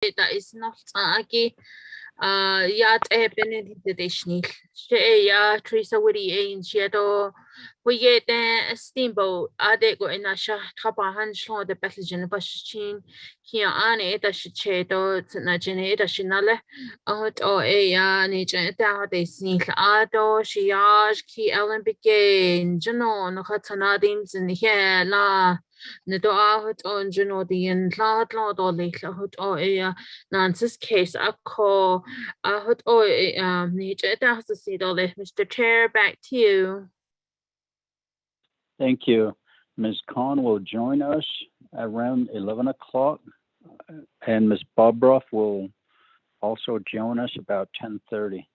that is not agi yat benedictional she ya Teresa Woody in Shadow we get a steamboat ade go in a shah tapahan show the pathogen bashin kia ane da shichedo na geneta shinale out o a nature da de sneak ado shiaj ki ellen begin juno no katanadins in here la Nido ahut on juno the in lad lord or late ahut o a Nancy's case a call ahut o nature that's the seed all this Mr. Chair back to you. Thank you. Ms. Khan will join us around 11 o'clock, and Ms. Bobroff will also join us about 10:30.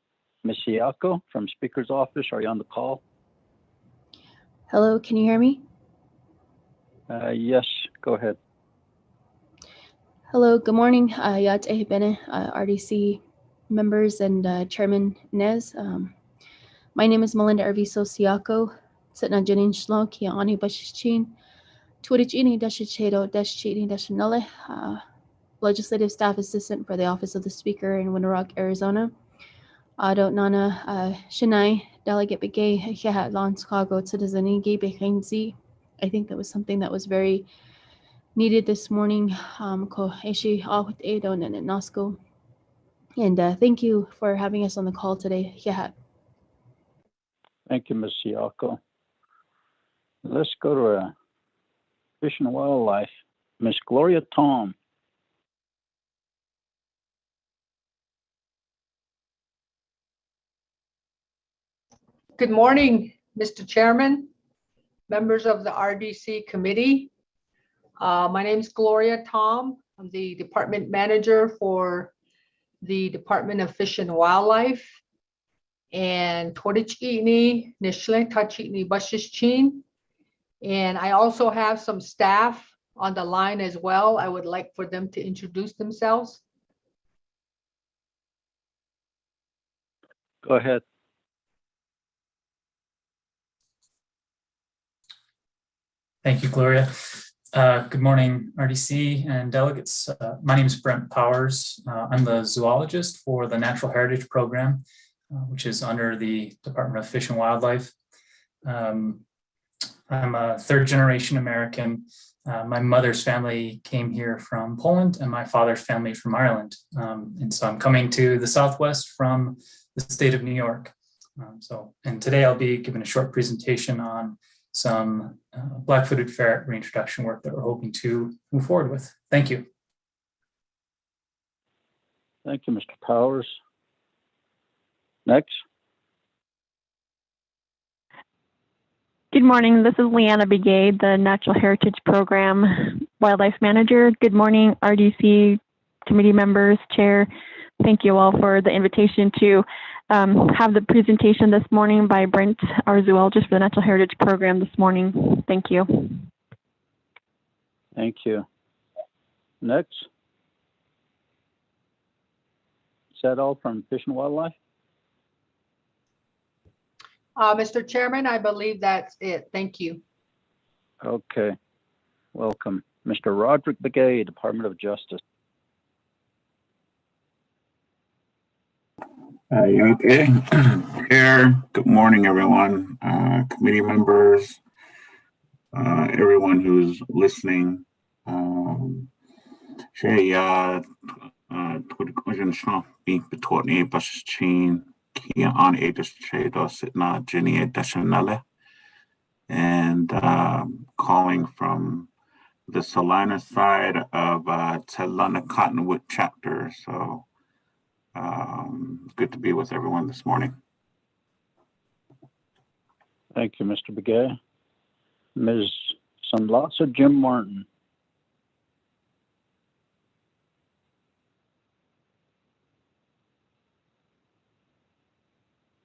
Ms. Siako from Speaker's Office, are you on the call? Hello, can you hear me? Yes, go ahead. Hello, good morning, Yat Ehibene, RDC members and Chairman Nez. My name is Melinda Arviso Siako. Sitna Janin Shlo, Kia Ani Bashichin, Twitchini Dashichedo, Dashchini Dashanale, Legislative Staff Assistant for the Office of the Speaker in Winter Rock, Arizona. Ado Nana Shinai, Delegate Begay, Hihat Lon Chicago, Citizen Gay Behinzi. I think that was something that was very needed this morning. Ko Eshi Awit Adon and Nosco. And thank you for having us on the call today. Hihat. Thank you, Ms. Siako. Let's go to Fish and Wildlife. Ms. Gloria Tom. Good morning, Mr. Chairman, members of the RDC committee. My name is Gloria Tom. I'm the department manager for the Department of Fish and Wildlife. And Torichini, Nishle Tachini Bashishchin. And I also have some staff on the line as well. I would like for them to introduce themselves. Go ahead. Thank you, Gloria. Good morning, RDC and delegates. My name is Brent Powers. I'm the zoologist for the Natural Heritage Program, which is under the Department of Fish and Wildlife. I'm a third-generation American. My mother's family came here from Poland and my father's family from Ireland. And so I'm coming to the Southwest from the state of New York. And today I'll be giving a short presentation on some black-footed ferret reintroduction work that we're hoping to move forward with. Thank you. Thank you, Mr. Powers. Next. Good morning. This is Leanna Brigade, the Natural Heritage Program Wildlife Manager. Good morning, RDC committee members, chair. Thank you all for the invitation to have the presentation this morning by Brent, our zoologist for the Natural Heritage Program this morning. Thank you. Thank you. Next. Is that all from Fish and Wildlife? Mr. Chairman, I believe that's it. Thank you. Okay. Welcome. Mr. Roderick Begay, Department of Justice. Okay. Chair, good morning, everyone. Committee members, everyone who's listening. And calling from the Salina side of Telana Cottonwood chapter. So good to be with everyone this morning. Thank you, Mr. Begay. Ms. Sanlatsa Jim Martin.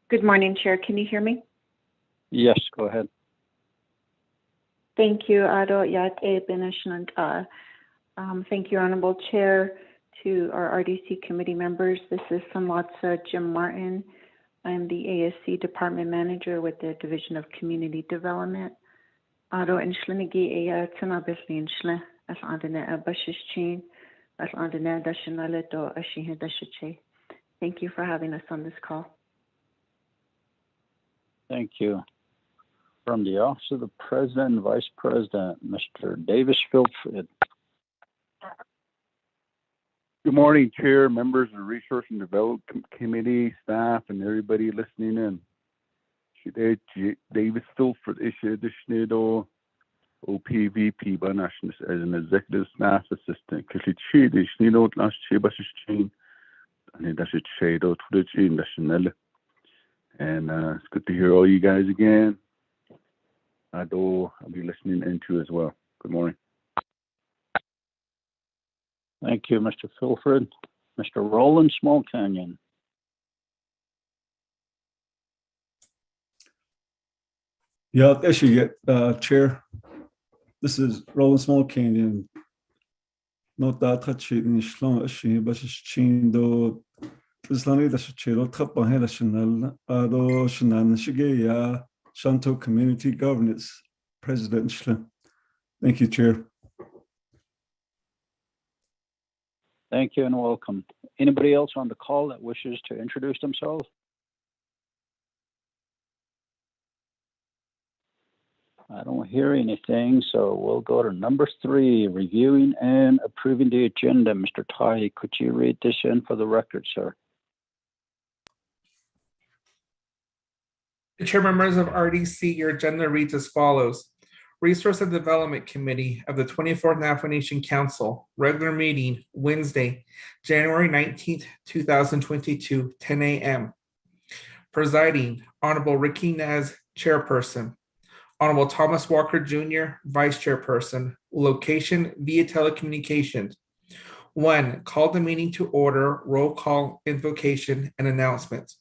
Good morning, Chair. Can you hear me? Yes, go ahead. Thank you, Ado Yat E Benishant. Thank you, Honorable Chair, to our RDC committee members. This is Sanlatsa Jim Martin. I'm the ASC Department Manager with the Division of Community Development. Ado Inshlinigi Eya Tanabislin Shle as Andene Abashishchin, Thank you for having us on this call. Thank you. From the Office of the President and Vice President, Mr. Davis Filford. Good morning, Chair, members of the Resource and Development Committee, staff, and everybody listening in. Today, Davis Filford issued the OPVP Banash as an executive staff assistant. Kashid is Nino last Chibashin, and that's a shade out to the Chin National. And it's good to hear all you guys again. I'll be listening into as well. Good morning. Thank you, Mr. Filford. Mr. Roland Small Canyon. Yeah, as you get, Chair. This is Roland Small Canyon. Not that touch in Islam, but it's chain do Islamic that's a chair, top on national, Ado Shanan Shigea, Shanto Community Governance Presidential. Thank you, Chair. Thank you and welcome. Anybody else on the call that wishes to introduce themselves? I don't hear anything, so we'll go to number 3, reviewing and approving the agenda. Mr. Tai, could you read this in for the record, sir? Chair, members of RDC, your agenda reads as follows. Resource and Development Committee of the 24th Navajo Nation Council, regular meeting, Wednesday, January 19th, 2022, 10 a.m. Presiding, Honorable Ricky Nez, Chairperson. Honorable Thomas Walker Jr., Vice Chairperson. Location via telecommunications. 1, call the meeting to order, roll call, invocation, and announcements.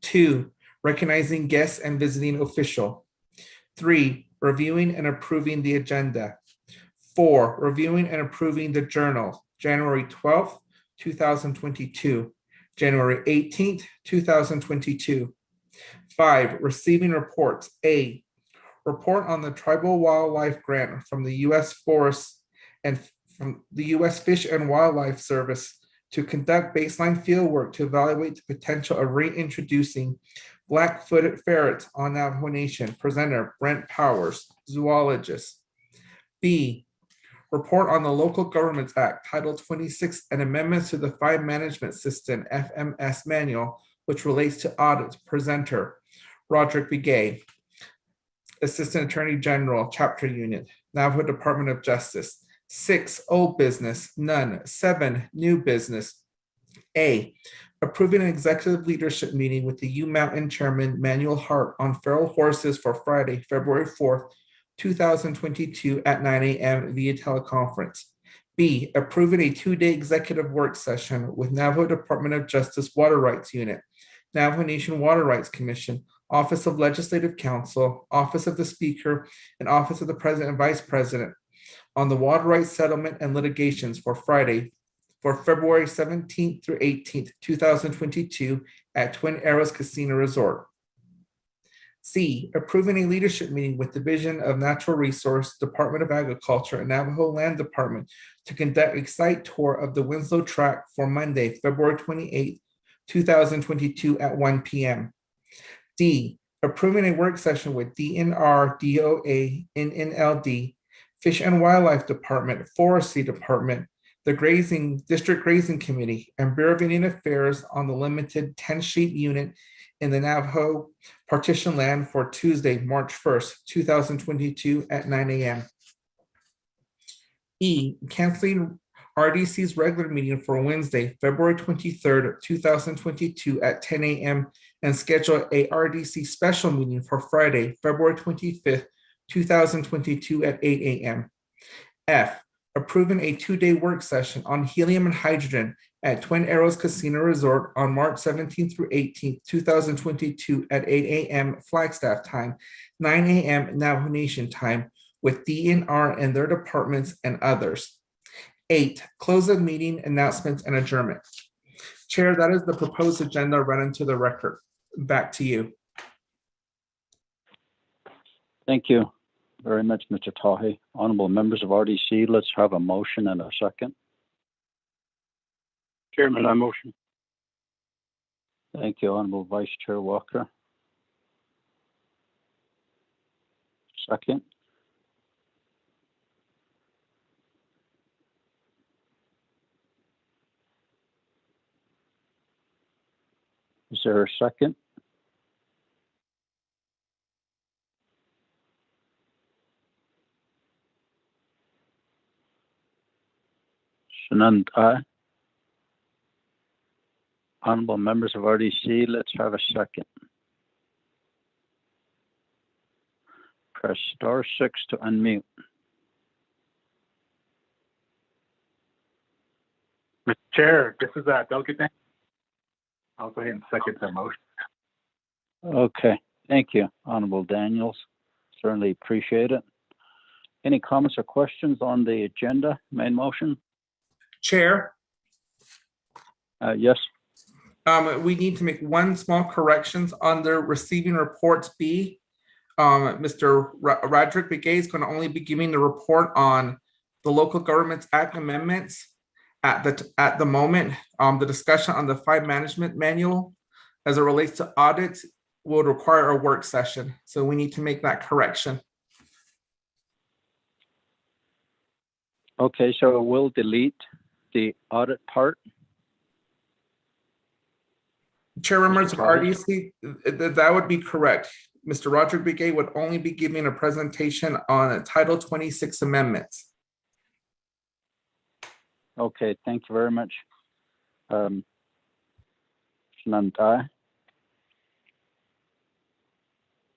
2, recognizing guests and visiting official. 3, reviewing and approving the agenda. 4, reviewing and approving the journal, January 12th, 2022, January 18th, 2022. 5, receiving reports. A, report on the Tribal Wildlife Grant from the U.S. Forest and from the U.S. Fish and Wildlife Service to conduct baseline field work to evaluate the potential of reintroducing black-footed ferrets on Navajo Nation. Presenter, Brent Powers, zoologist. B, report on the Local Governments Act, Title 26, and amendments to the Fire Management System, FMS manual, which relates to audits. Presenter, Roderick Begay, Assistant Attorney General, Chapter Unit, Navajo Department of Justice. 6, old business, none. 7, new business. A, approving an executive leadership meeting with the U Mountain Chairman Manuel Hart on feral horses for Friday, February 4th, 2022 at 9 a.m. via teleconference. B, approving a 2-day executive work session with Navajo Department of Justice Water Rights Unit, Navajo Nation Water Rights Commission, Office of Legislative Counsel, Office of the Speaker, and Office of the President and Vice President on the water rights settlement and litigations for Friday, for February 17th through 18th, 2022 at Twin Arrows Casino Resort. C, approving a leadership meeting with Division of Natural Resource, Department of Agriculture, and Navajo Land Department to conduct a site tour of the Winslow track for Monday, February 28th, 2022 at 1 p.m. D, approving a work session with DNR, DOA, NNLD, Fish and Wildlife Department, Forestry Department, the District Grazing Committee, and Bureau of Indian Affairs on the limited 10-sheet unit in the Navajo partition land for Tuesday, March 1st, 2022 at 9 a.m. E, canceling RDC's regular meeting for Wednesday, February 23rd, 2022 at 10 a.m. and schedule a RDC special meeting for Friday, February 25th, 2022 at 8 a.m. F, approving a 2-day work session on helium and hydrogen at Twin Arrows Casino Resort on March 17th through 18th, 2022 at 8 a.m. Flagstaff time, 9 a.m. Navajo Nation time with DNR and their departments and others. 8, close of meeting, announcements, and adjournment. Chair, that is the proposed agenda run into the record. Back to you. Thank you very much, Mr. Tahi. Honorable members of RDC, let's have a motion and a second. Chairman, I motion. Thank you, Honorable Vice Chair Walker. Second. Is there a second? Shanand, aye. Honorable members of RDC, let's have a second. Press *6 to unmute. Mr. Chair, this is Delegate Dan. I'll go ahead and second the motion. Okay, thank you, Honorable Daniels. Certainly appreciate it. Any comments or questions on the agenda, main motion? Chair, Yes. we need to make one small corrections under receiving reports B. Mr. Roderick Begay is going to only be giving the report on the Local Governments Act amendments at the moment. The discussion on the 5 management manual as it relates to audits will require a work session. So we need to make that correction. Okay, so we'll delete the audit part. Chair members of Mr. Powers? RDC, that would be correct. Mr. Roderick Begay would only be giving a presentation on Title 26 amendments. Okay, thank you very much. Shanandai,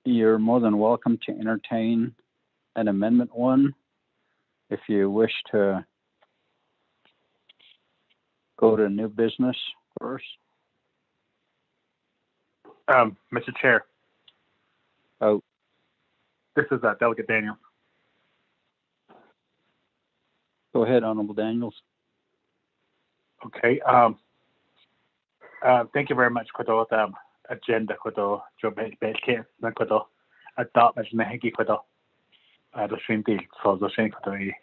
you're more than welcome to entertain an amendment 1 if you wish to go to new business first. Mr. Chair. Oh. This is Delegate Daniels. Go ahead, Honorable Daniels. Okay. Thank you very much. Kodo agenda kodo job case na kodo adopt as na hegi kodo the same thing so the same kodo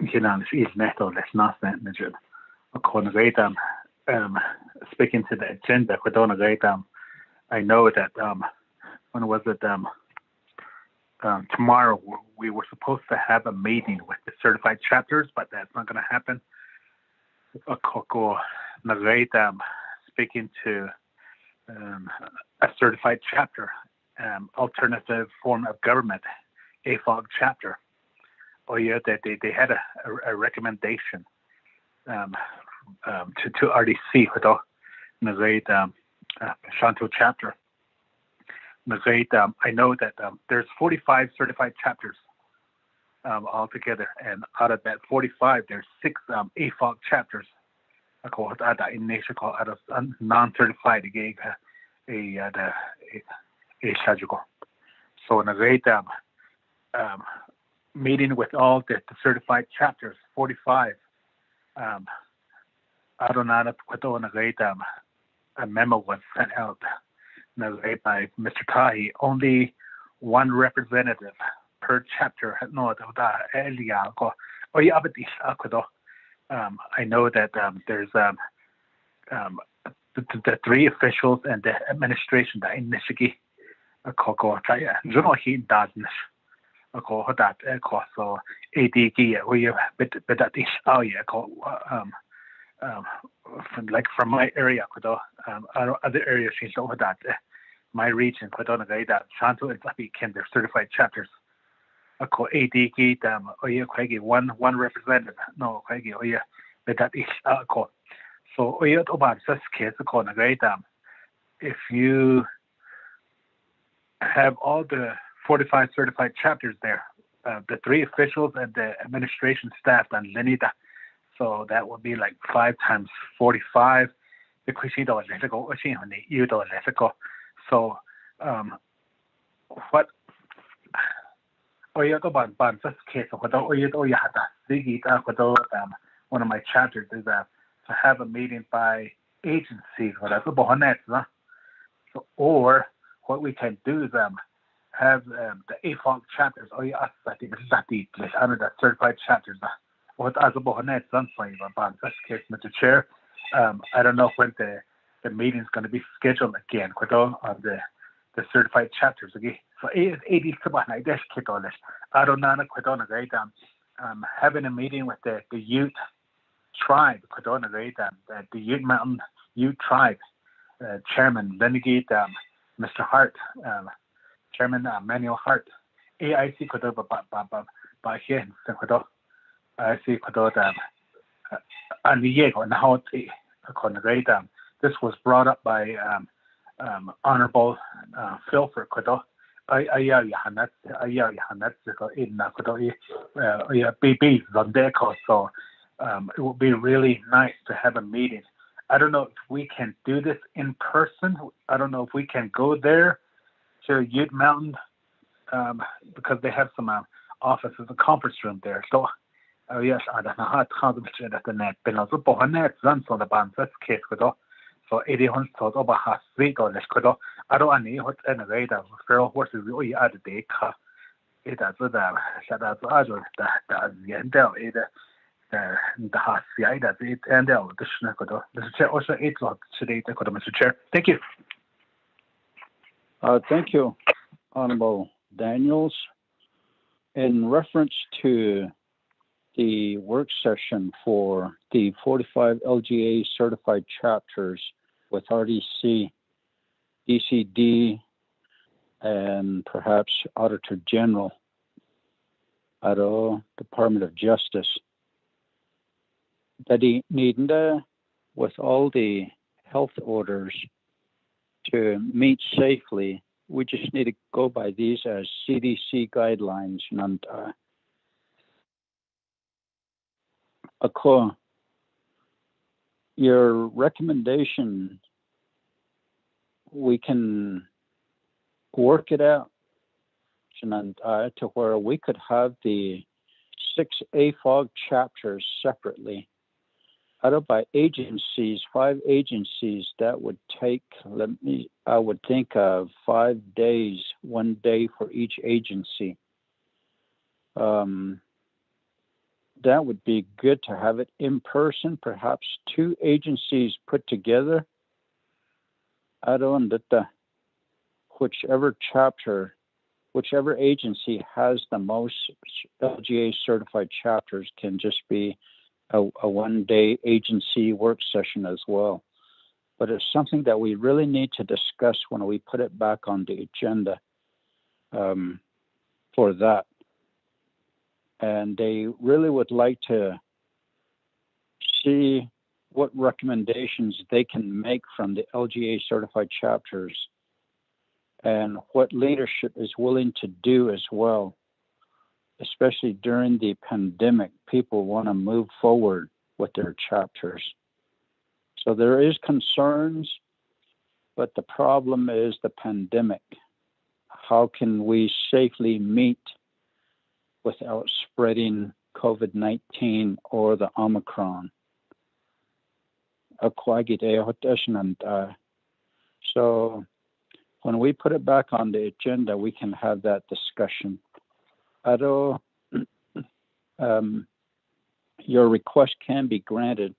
hinan is neto less not that major according to speaking to the agenda kodo na I know that when was it tomorrow we were supposed to have a meeting with the certified chapters, but that's not going to happen. Speaking to a certified chapter, alternative form of government, AFOG chapter. Oh yeah, they had a recommendation to RDC with the Shanto chapter. I know that there's 45 certified chapters altogether, and out of that 45, there's 6 AFOG chapters. In nation called out of non-certified a schedule. So in a great meeting with all the certified chapters, 45. I don't know a memo was sent out by Mr. Tahi. Only 1 representative per chapter. No, I know that there's the 3 officials and the administration that in Michigan so ADG like from my area other areas my region Shanto and Lapi they're certified chapters. ADG one representative no that is so about this case if you have all the 45 certified chapters there, the 3 officials and the administration staff and Lenita, so that would be like 5 times 45. The so what this case one of my chapters is to have a meeting by agency or what we can do is have the AFOG chapters under the certified chapters what as a bonnet sunflame about this case, Mr. Chair. I don't know when the meeting is going to be scheduled again. On the certified chapters again. So 80 I dash kit on this. I don't know right having a meeting with the Ute tribe, the Ute Mountain Ute tribe, Chairman Lenegate, Mr. Hart, Chairman Manuel Hart, AIC by here, I see and how this was brought up by Honorable Philford BB so it would be really nice to have a meeting. I don't know if we can do this in person. I don't know if we can go there to Ute Mountain because they have some offices, a conference room there. So yes, I don't know how to mention that the net. But also, but net runs on the band. That's case so 80 thought over half week or less. I don't need what in a way that feral horses really add a day. It does that. That's other that the end of it. The half yeah, that's it. And the Mr. Chair also 8 o'clock today. Mr. Chair, thank you. Thank you, Honorable Daniels. In reference to the work session for the 45 LGA certified chapters with RDC, DCD, and perhaps Auditor General at the Department of Justice. That he needed, with all the health orders to meet safely, we just need to go by these as CDC guidelines. Your recommendation, we can work it out to where we could have the 6 AFOG chapters separately. Out by agencies, 5 agencies, that would take, I would think of 5 days, 1 day for each agency. That would be good to have it in person, perhaps 2 agencies put together. I don't that whichever chapter, whichever agency has the most LGA certified chapters can just be a 1-day agency work session as well. But it's something that we really need to discuss when we put it back on the agenda for that. And they really would like to see what recommendations they can make from the LGA certified chapters and what leadership is willing to do as well. Especially during the pandemic, people want to move forward with their chapters. So there is concerns, but the problem is the pandemic. How can we safely meet without spreading COVID-19 or the Omicron? So when we put it back on the agenda, we can have that discussion. Your request can be granted,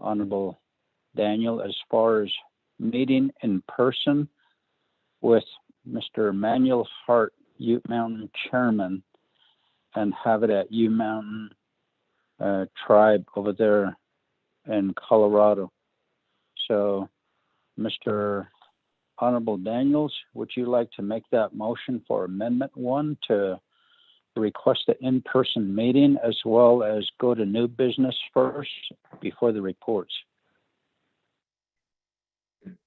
Honorable Daniel, as far as meeting in person with Mr. Manuel Hart, Ute Mountain Chairman, and have it at Ute Mountain Tribe over there in Colorado. So, Mr. Honorable Daniels, would you like to make that motion for Amendment 1 to request an in-person meeting as well as go to new business first before the reports?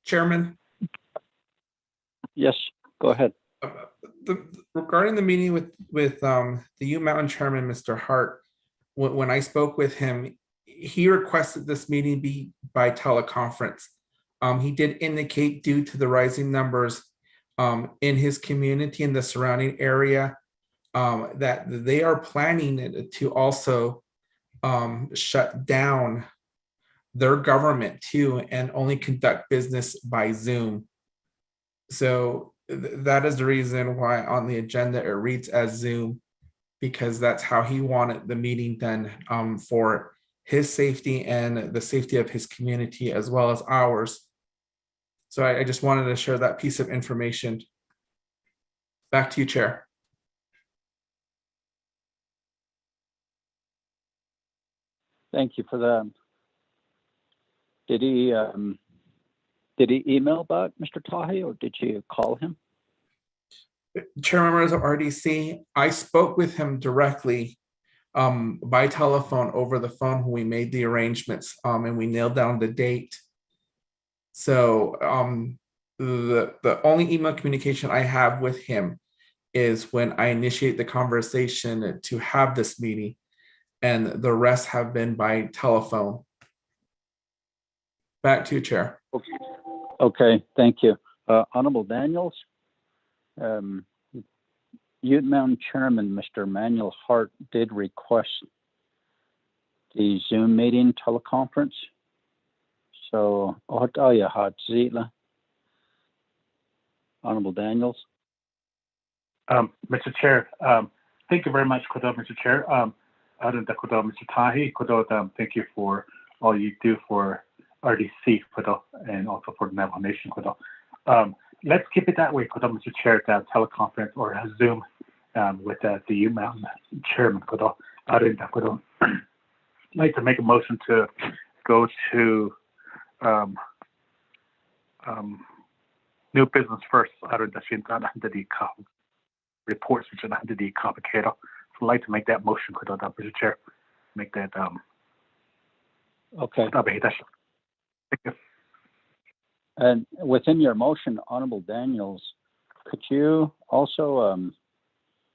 Chairman? Yes, go ahead. Regarding the meeting with the Ute Mountain Chairman, Mr. Hart, when I spoke with him, he requested this meeting be by teleconference. He did indicate, due to the rising numbers in his community and the surrounding area, that they are planning to also shut down their government too and only conduct business by Zoom. So that is the reason why on the agenda it reads as Zoom. because that's how he wanted the meeting done, for his safety and the safety of his community as well as ours. So I just wanted to share that piece of information. Back to you, Chair. Thank you for that. Did he email back, Mr. Tahi, or did you call him? Chair members of RDC, I spoke with him directly by telephone over the phone when we made the arrangements, and we nailed down the date. So the only email communication I have with him is when I initiate the conversation to have this meeting, and the rest have been by telephone. Back to you, Chair. Okay, thank you. Honorable Daniels, Ute Mountain Chairman, Mr. Emmanuel Hart, did request the Zoom meeting teleconference. So, Honorable Daniels. Mr. Chair, thank you very much, Mr. Chair. Mr. Tahi, thank you for all you do for RDC, and also for the Navajo Nation. Let's keep it that way, Mr. Chair, that teleconference or a Zoom with the Ute Mountain Chairman. I'd like to make a motion to go to new business first. Reports which are under the complicated. So I'd like to make that motion, Mr. Chair. Make that Okay. Thank you. And within your motion, Honorable Daniels, could you also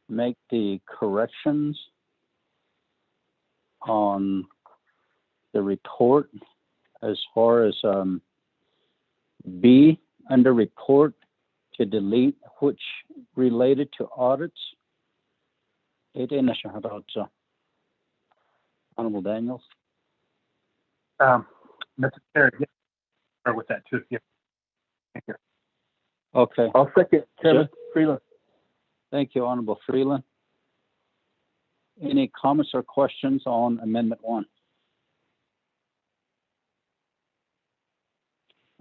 make the corrections on the report as far as B under report to delete which related to audits? Honorable Daniels. Mr. Chair, yeah, start with that too. Yeah. Thank you. Okay. I'll second, Chairman Freeland. Thank you, Honorable Freeland. Any comments or questions on Amendment 1?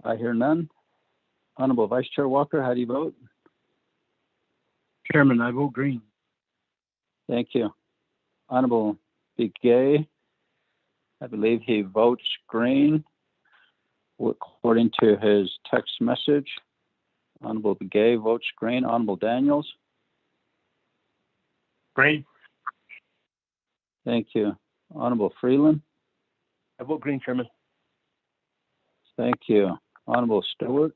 I hear none. Honorable Vice Chair Walker, how do you vote? Chairman, I vote green. Thank you. Honorable Begay, I believe he votes green according to his text message. Honorable Begay votes green. Honorable Daniels? Green. Thank you. Honorable Freeland? I vote green, Chairman. Thank you. Honorable Stewart?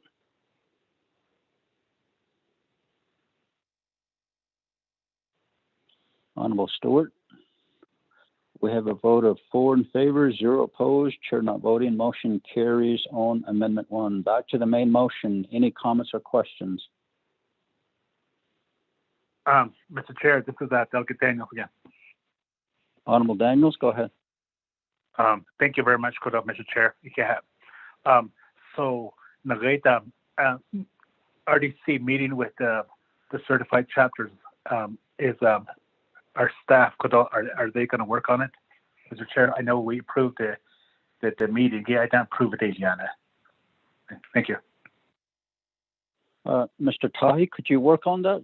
Honorable Stewart? We have a vote of 4 in favor, 0 opposed, chair not voting. Motion carries on Amendment 1. Back to the main motion. Any comments or questions? Mr. Chair, this is Delegate Daniels again. Honorable Daniels, go ahead. Thank you very much, Mr. Chair. Yeah. So, Nagata, RDC meeting with the certified chapters is our staff. Are they going to work on it, Mr. Chair? I know we approved the meeting. Yeah, I didn't approve it, Adriana. Thank you. Mr. Tahi, could you work on that?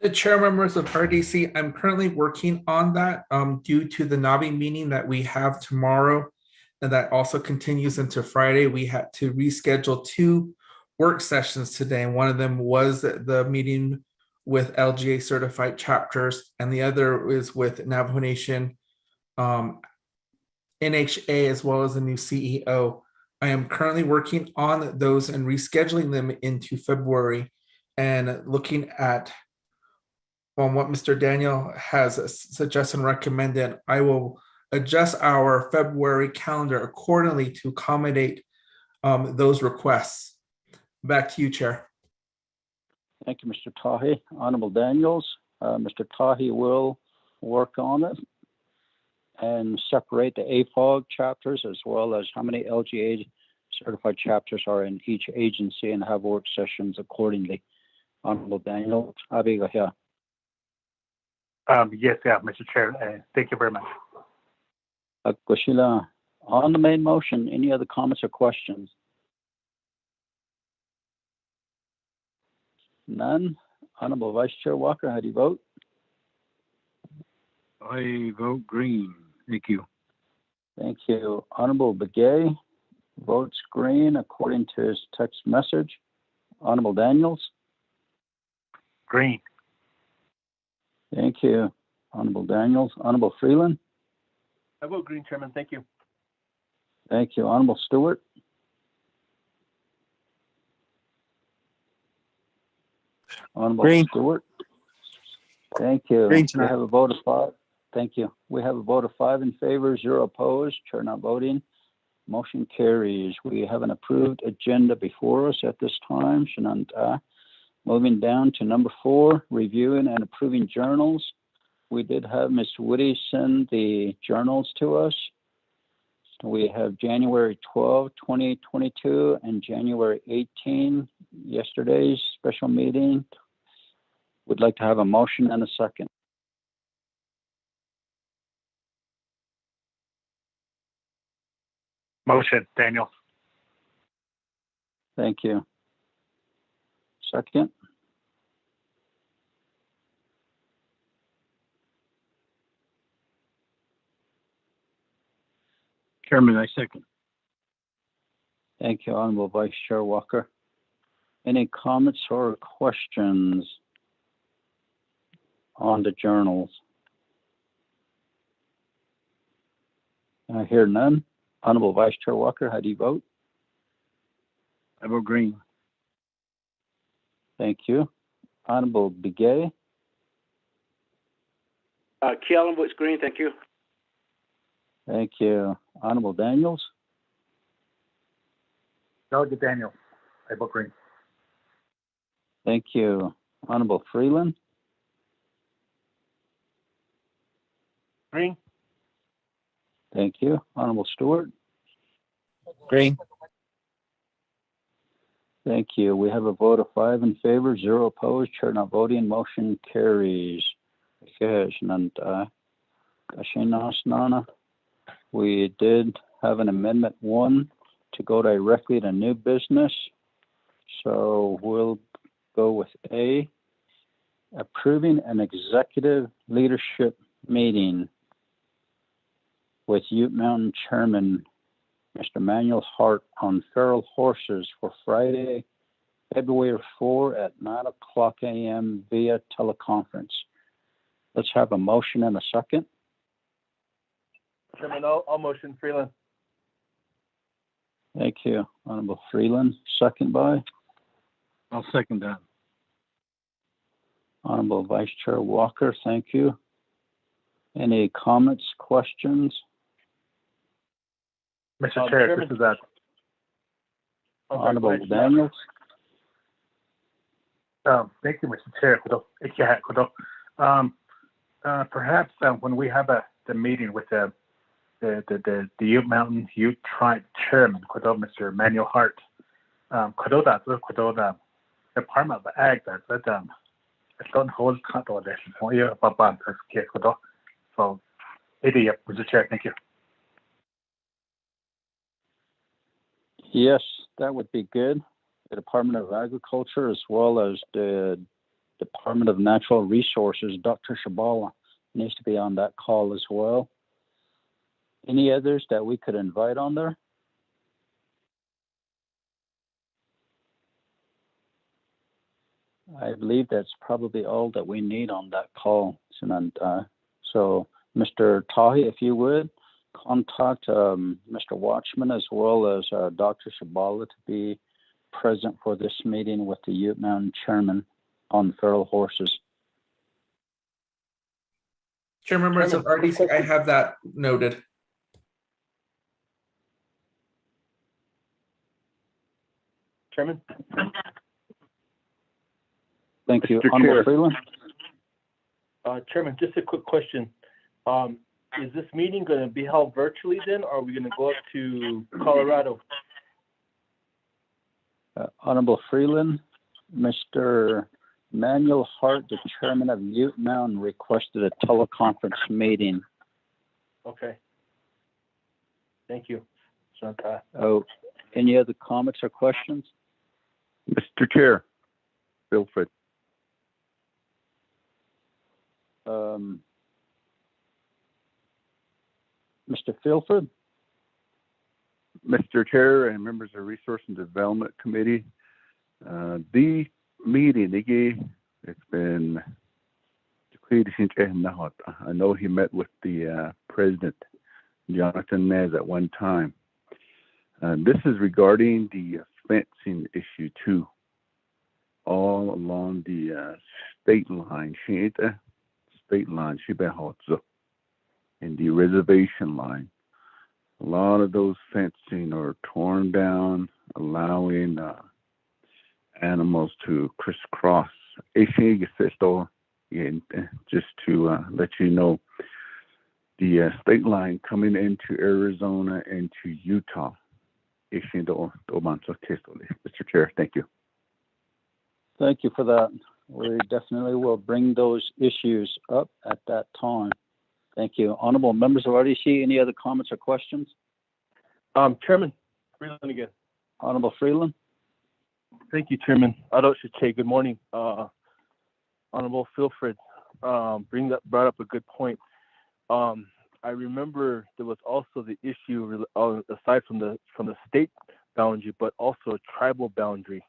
The chair members of RDC, I'm currently working on that due to the Navi meeting that we have tomorrow, and that also continues into Friday. We had to reschedule 2 work sessions today, and one of them was the meeting with LGA certified chapters, and the other is with Navajo Nation NHA, as well as the new CEO. I am currently working on those and rescheduling them into February, and looking at what Mr. Daniel has suggested and recommended. I will adjust our February calendar accordingly to accommodate those requests. Back to you, Chair. Thank you, Mr. Tahi. Honorable Daniels, Mr. Tahi will work on it and separate the AFOG chapters as well as how many LGA certified chapters are in each agency and have work sessions accordingly. Honorable Daniel, Abiga here. Yes, yeah, Mr. Chair. Thank you very much. Ako sila. On the main motion, any other comments or questions? None. Honorable Vice Chair Walker, how do you vote? I vote green. Thank you. Thank you. Honorable Begay votes green according to his text message. Honorable Daniels? Green. Thank you. Honorable Daniels. Honorable Freeland? I vote green, Chairman. Thank you. Thank you. Honorable Stewart? Honorable Green. Stewart? Thank you. Green We tonight. have a vote of 5. Thank you. We have a vote of 5 in favor, 0 opposed, chair not voting. Motion carries. We have an approved agenda before us at this time. Shananta. Moving down to number 4, reviewing and approving journals. We did have Ms. Woody send the journals to us. So we have January 12, 2022 and January 18, yesterday's special meeting. Would like to have a motion and a second. Motion, Daniel. Thank you. Second. Chairman, I second. Thank you, Honorable Vice Chair Walker. Any comments or questions on the journals? I hear none. Honorable Vice Chair Walker, how do you vote? I vote green. Thank you. Honorable Begay? Keelan votes green, thank you. Thank you. Honorable Daniels? Delegate Daniel. I vote green. Thank you. Honorable Freeland? Green. Thank you. Honorable Stewart? Green. Thank you. We have a vote of 5 in favor, 0 opposed, chair not voting, motion carries. We did have an amendment 1 to go directly to new business. So we'll go with A, approving an executive leadership meeting with Ute Mountain Chairman Mr. Manuel Hart on feral horses for Friday, February 4 at 9:00 a.m. via teleconference. Let's have a motion and a second. Chairman, I'll motion Freeland. Thank you, Honorable Freeland. Second by I'll second that. Honorable Vice Chair Walker. Thank you. Any comments, questions? Mr. Chair, Chairman. this is that. Honorable Daniels. Thank you, Mr. Chair. Perhaps when we have the meeting with the Ute Mountain Ute Tribe Chairman, Mr. Manuel Hart, Department of Ag, don't hold consolidation. So, Mr. Chair, thank you. Yes, that would be good. The Department of Agriculture as well as the Department of Natural Resources, Dr. Shabala needs to be on that call as well. Any others that we could invite on there? I believe that's probably all that we need on that call, Samantha. So, Mr. Tahi, if you would, contact Mr. Watchman as well as Dr. Shabala to be present for this meeting with the Ute Mountain Chairman on feral horses. Chair members of RDC, I have that noted. Chairman? Thank you. Mr. Honorable Chair. Freeland? Chairman, just a quick question. Is this meeting going to be held virtually then, or are we going to go up to Colorado? Honorable Freeland, Mr. Manuel Hart, the chairman of Ute Mountain, requested a teleconference meeting. Okay. Thank you. Shanta. Oh, any other comments or questions? Mr. Chair, Wilfred. Mr. Filford? Mr. Chair and members of Resource and Development Committee, the meeting, it's been declared. I know he met with the President, Jonathan Nez, at one time. This is regarding the fencing issue too, all along the state line, and the reservation line. A lot of those fencing are torn down, allowing animals to crisscross. And just to let you know, the state line coming into Arizona and to Utah. Mr. Chair, thank you. Thank you for that. We definitely will bring those issues up at that time. Thank you. Honorable members of RDC, any other comments or questions? Chairman Freeland again. Honorable Freeland. Thank you, Chairman. Good morning. Honorable Filfred brought up a good point. I remember there was also the issue aside from the state boundary, but also a tribal boundary.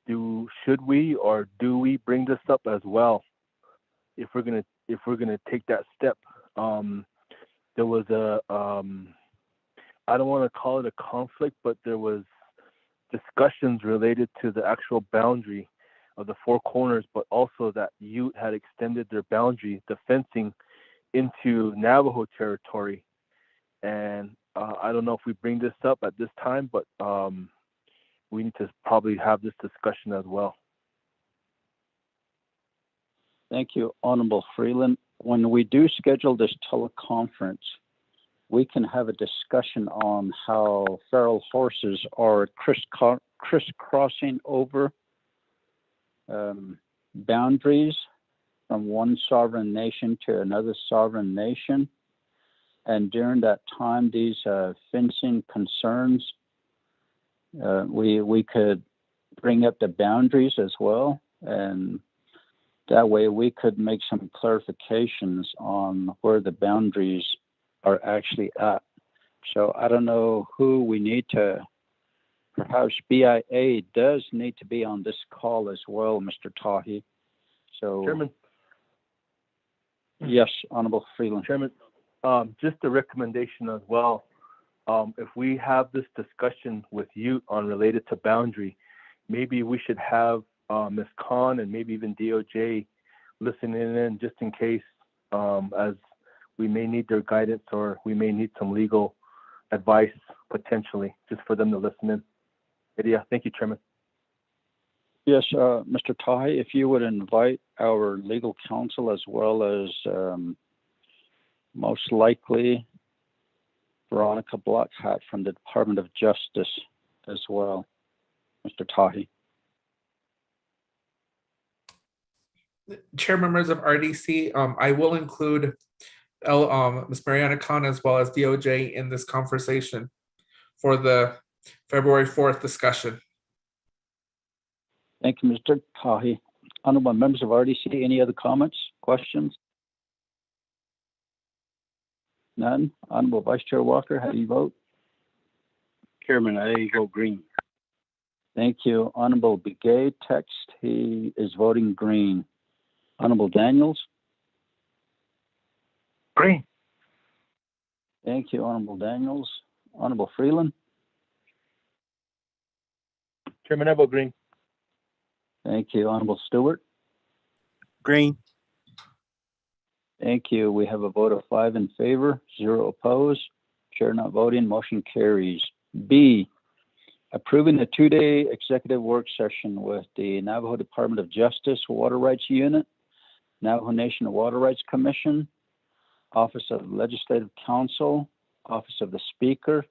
Should we or do we bring this up as well? If we're gonna take that step, there was I don't want to call it a conflict, but there was discussions related to the actual boundary of the four corners, but also that Ute had extended their boundary, the fencing, into Navajo territory. And I don't know if we bring this up at this time, but we need to probably have this discussion as well. Thank you, Honorable Freeland. When we do schedule this teleconference, we can have a discussion on how feral horses are crisscrossing over boundaries from one sovereign nation to another sovereign nation. And during that time, these fencing concerns, we could bring up the boundaries as well. And that way we could make some clarifications on where the boundaries are actually at. So I don't know who we need to, perhaps BIA does need to be on this call as well, Mr. Tahi. So, Chairman. Yes, Honorable Freeland. Chairman, just a recommendation as well. If we have this discussion with you on related to boundary, maybe we should have Ms. Khan and maybe even DOJ listening in just in case, as we may need their guidance or we may need some legal advice potentially, just for them to listen in. But yeah, thank you, Chairman. Yes, Mr. Tahi, if you would invite our legal counsel as well as most likely Veronica Blackhat from the Department of Justice as well, Mr. Tahi. Chair, members of RDC, I will include Ms. Mariana Khan as well as DOJ in this conversation for the February 4th discussion. Thank you, Mr. Tahi. Honorable members of RDC, any other comments, questions? None. Honorable Vice Chair Walker, how do you vote? Chairman, I vote green. Thank you. Honorable Begay, text, he is voting green. Honorable Daniels? Green. Thank you, Honorable Daniels. Honorable Freeland? Chairman, I vote green. Thank you. Honorable Stewart? Green. Thank you. We have a vote of 5 in favor, 0 opposed. Chair not voting, motion carries. B, approving a 2-day executive work session with the Navajo Department of Justice Water Rights Unit, Navajo Nation Water Rights Commission, Office of Legislative Counsel, Office of the Speaker,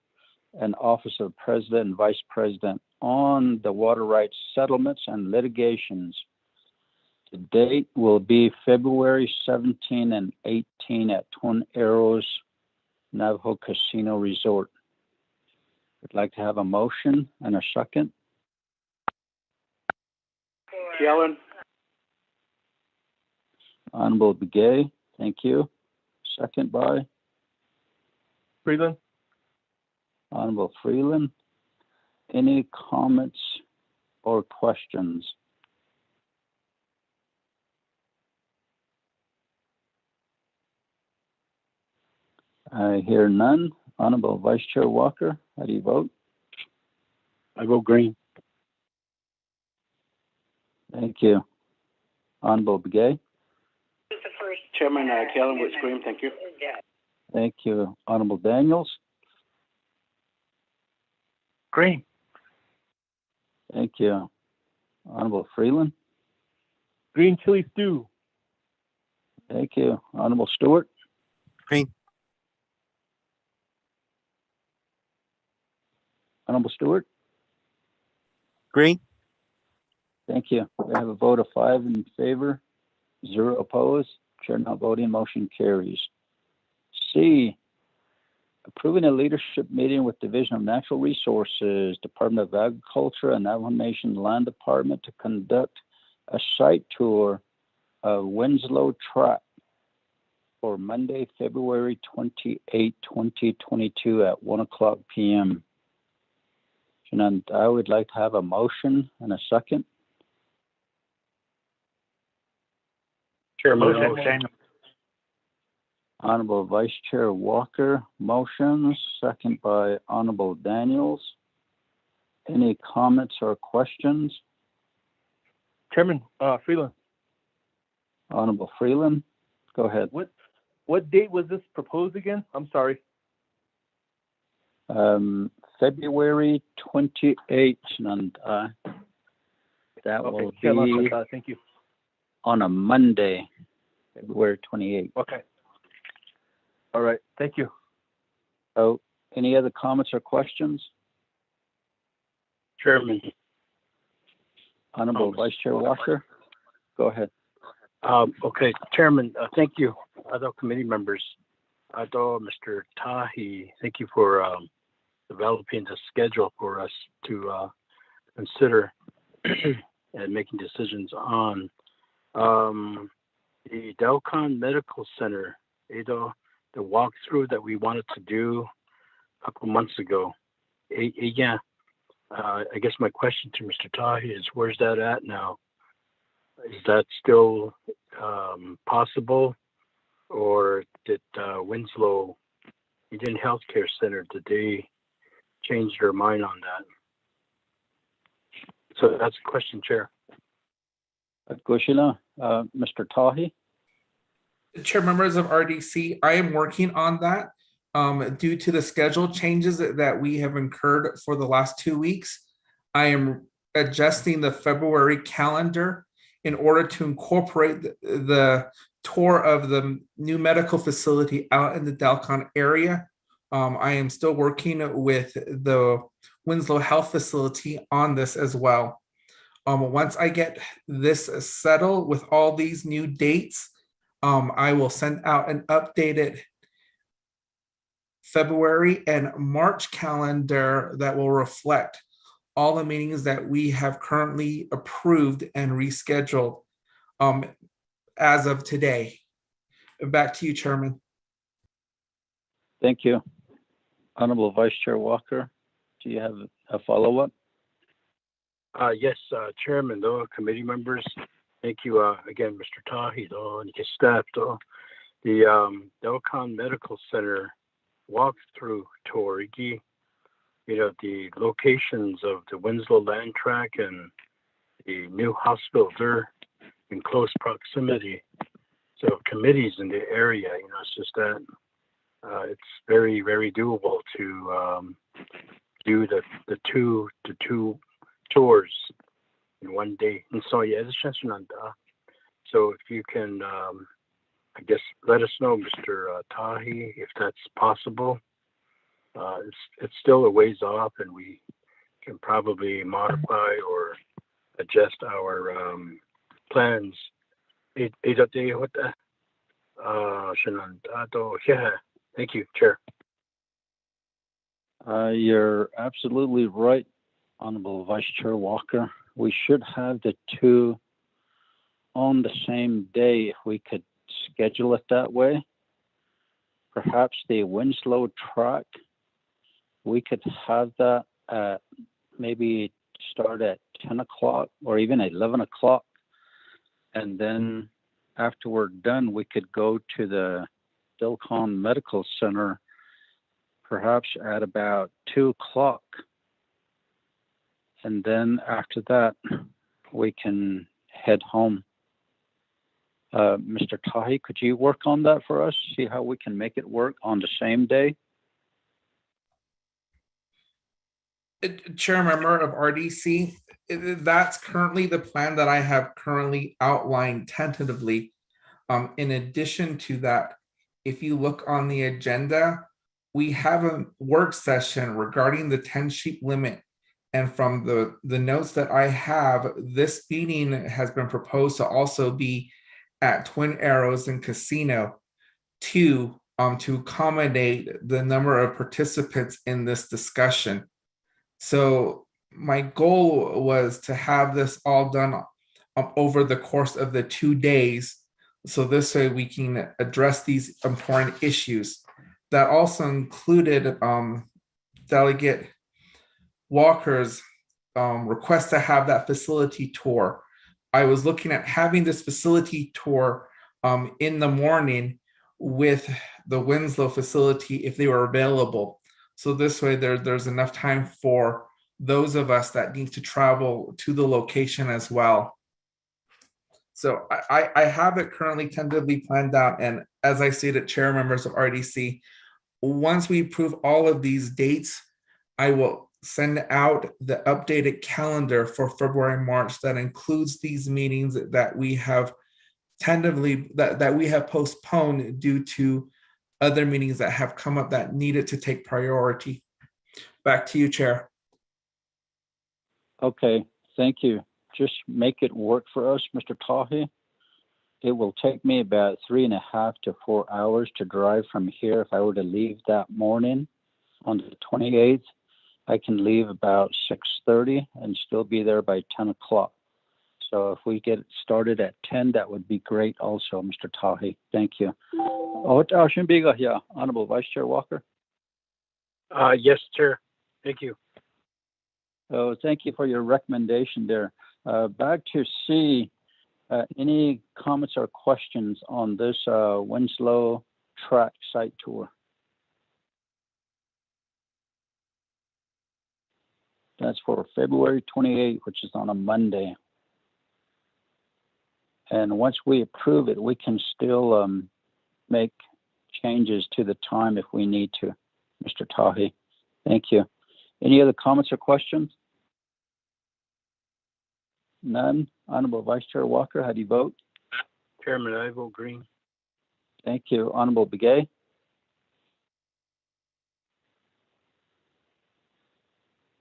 and office of president and vice president on the water rights settlements and litigations. The date will be February 17 and 18 at Twin Arrows Navajo Casino Resort. I'd like to have a motion and a second. Kellen. Honorable Begay, thank you. Second by Freeland. Honorable Freeland. Any comments or questions? I hear none. Honorable Vice Chair Walker, how do you vote? I vote green. Thank you. Honorable Begay? Chairman Kellen votes green. Thank you. Thank you. Honorable Daniels? Green. Thank you. Honorable Freeland? Green chili stew. Thank you. Honorable Stewart? Green. Honorable Stewart? Green. Thank you. We have a vote of 5 in favor, 0 opposed. Chair not voting, motion carries. C, approving a leadership meeting with Division of Natural Resources, Department of Agriculture, and Navajo Nation Land Department to conduct a site tour of Winslow Track for Monday, February 28, 2022 at 1:00 p.m. And I would like to have a motion and a second. Chairman. Daniel. Honorable Vice Chair Walker motions, second by Honorable Daniels. Any comments or questions? Chairman Freeland. Honorable Freeland, go ahead. What date was this proposed again? I'm sorry. February 28th, and that will be thank you. on a Monday, February 28th. Okay. All right. Thank you. So, any other comments or questions? Chairman. Honorable Vice Chair Walker, go ahead. Okay, Chairman, thank you. Other committee members, Mr. Tahi, thank you for developing the schedule for us to consider and making decisions on. The Telecom Medical Center, the walkthrough that we wanted to do a couple months ago. Yeah, I guess my question to Mr. Tahi is, where's that at now? Is that still possible? Or did Winslow Indian Healthcare Center, did they change their mind on that? So that's a question, Chair. Mr. Tahi? Chair, members of RDC, I am working on that due to the schedule changes that we have incurred for the last 2 weeks. I am adjusting the February calendar in order to incorporate the tour of the new medical facility out in the Telecom area. I am still working with the Winslow Health Facility on this as well. Once I get this settled with all these new dates, I will send out an updated February and March calendar that will reflect all the meetings that we have currently approved and rescheduled as of today. Back to you, Chairman. Thank you. Honorable Vice Chair Walker, do you have a follow-up? Yes, Chairman, though, committee members, thank you again, Mr. Tahi, though, and his staff, though. The Telecom Medical Center walkthrough tour, the locations of the Winslow land track and the new hospital, they're in close proximity. So committees in the area, it's just that it's very, very doable to do the two tours in one day. And so, yeah, it's just so if you can, I guess, let us know, Mr. Tahi, if that's possible. It's still a ways off, and we can probably modify or adjust our plans. Thank you, Chair. You're absolutely right, Honorable Vice Chair Walker. We should have the two on the same day if we could schedule it that way. Perhaps the Winslow track, we could have that at maybe start at 10 o'clock or even 11 o'clock. And then after we're done, we could go to the Telecom Medical Center perhaps at about 2 o'clock. And then after that, we can head home. Mr. Tahi, could you work on that for us? See how we can make it work on the same day? Chair, member of RDC, that's currently the plan that I have currently outlined tentatively. In addition to that, if you look on the agenda, we have a work session regarding the 10 sheep limit. And from the notes that I have, this meeting has been proposed to also be at Twin Arrows and Casino to accommodate the number of participants in this discussion. So my goal was to have this all done over the course of the 2 days. So this way we can address these important issues. That also included Delegate Walker's request to have that facility tour. I was looking at having this facility tour in the morning with the Winslow facility if they were available. So this way there's enough time for those of us that need to travel to the location as well. So I have it currently tentatively planned out. And as I stated, chair members of RDC, once we approve all of these dates, I will send out the updated calendar for February, March that includes these meetings that we have tentatively, that we have postponed due to other meetings that have come up that needed to take priority. Back to you, Chair. Okay, thank you. Just make it work for us, Mr. Tahi. It will take me about 3.5 to 4 hours to drive from here. If I were to leave that morning on the 28th, I can leave about 6:30 and still be there by 10 o'clock. So if we get started at 10, that would be great also, Mr. Tahi. Thank you. Honorable Vice Chair Walker. Yes, Chair. Thank you. Oh, thank you for your recommendation there. Back to C, any comments or questions on this Winslow track site tour? That's for February 28th, which is on a Monday. And once we approve it, we can still make changes to the time if we need to, Mr. Tahi. Thank you. Any other comments or questions? None. Honorable Vice Chair Walker, how do you vote? Chairman, I vote green. Thank you. Honorable Begay?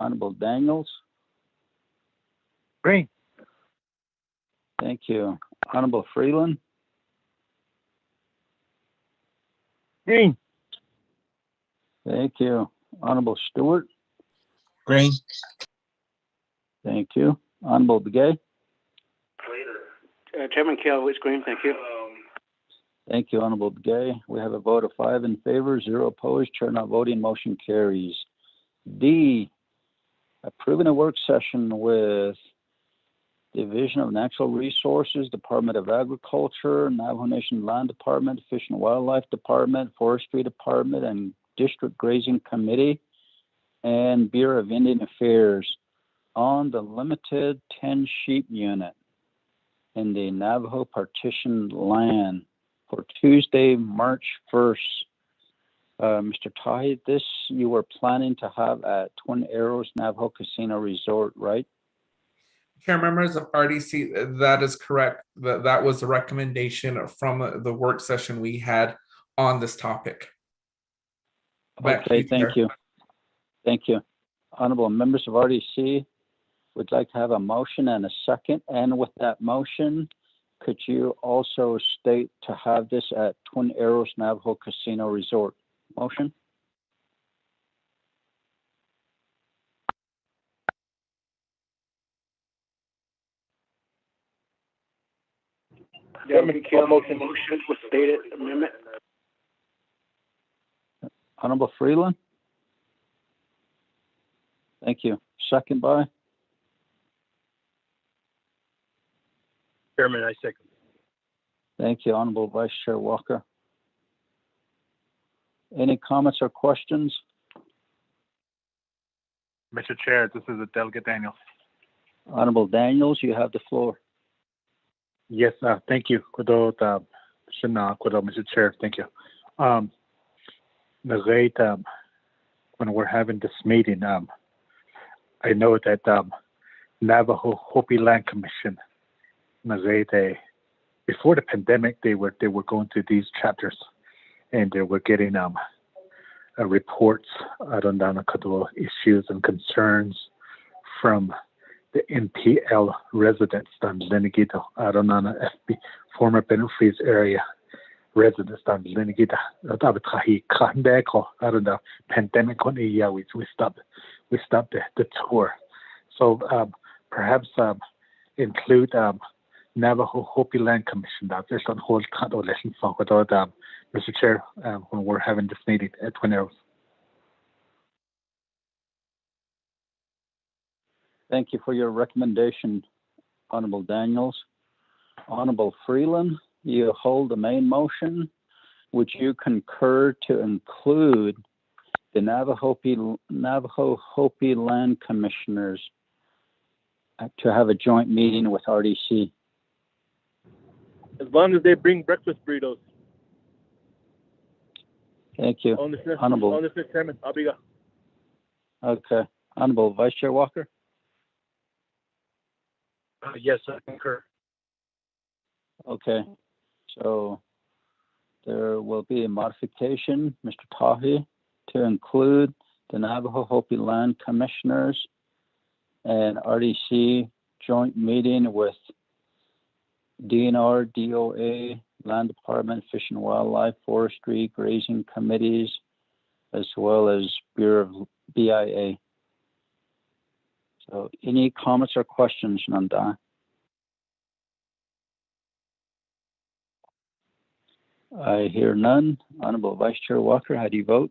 Honorable Daniels? Green. Thank you. Honorable Freeland? Green. Thank you. Honorable Stewart? Green. Thank you. Honorable Begay? Chairman Kell, it's green. Thank you. Thank you, Honorable Begay. We have a vote of 5 in favor, 0 opposed, chair not voting, motion carries. D, approving a work session with Division of Natural Resources, Department of Agriculture, Navajo Nation Land Department, Fish and Wildlife Department, Forestry Department, and District Grazing Committee, and Bureau of Indian Affairs on the limited 10 sheep unit in the Navajo partitioned land for Tuesday, March 1st. Mr. Tahi, this you were planning to have at Twin Arrows Navajo Casino Resort, right? Chair members of RDC, that is correct. That was the recommendation from the work session we had on this topic. Okay, thank you. Thank you. Honorable members of RDC, would like to have a motion and a second. And with that motion, could you also state to have this at Twin Arrows Navajo Casino Resort? Motion? Motion with stated amendment. Honorable Freeland? Thank you. Second by? Chairman, I second. Thank you, Honorable Vice Chair Walker. Any comments or questions? Mr. Chair, this is Delegate Daniels. Honorable Daniels, you have the floor. Yes, thank you. Mr. Chair, thank you. When we're having this meeting, I know that Navajo Hopi Land Commission, before the pandemic, they were going through these chapters, and they were getting reports on issues and concerns from the NPL residents on Lenigita, FB, former Benefits area residents on Lenigita. Pandemic we stopped the tour. So perhaps include Navajo Hopi Land Commission. There's on hold Mr. Chair, when we're having this meeting at Twin Arrows. Thank you for your recommendation, Honorable Daniels. Honorable Freeland, you hold the main motion. Would you concur to include the Navajo Hopi Land Commissioners to have a joint meeting with RDC? As long as they bring breakfast burritos. Thank you. Honorable. Mr. Chairman, I'll be. Okay. Honorable Vice Chair Walker? Yes, I concur. Okay. So there will be a modification, Mr. Tahi, to include the Navajo Hopi Land Commissioners and RDC joint meeting with DNR, DOA, Land Department, Fish and Wildlife, Forestry, Grazing Committees, as well as Bureau of BIA. So any comments or questions, Nanda? I hear none. Honorable Vice Chair Walker, how do you vote?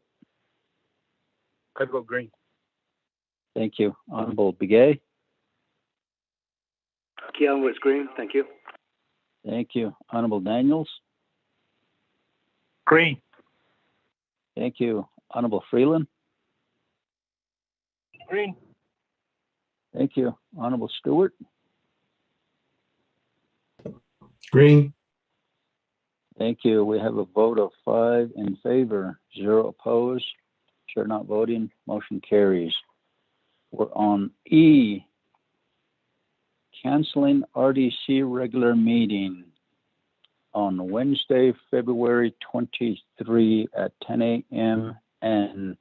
I vote green. Thank you. Honorable Begay? Keelan votes green. Thank you. Thank you. Honorable Daniels? Green. Thank you. Honorable Freeland? Green. Thank you. Honorable Stewart? Green. Thank you. We have a vote of 5 in favor, 0 opposed. Chair not voting. Motion carries. We're on E, canceling RDC regular meeting on Wednesday, February 23 at 10 a.m. and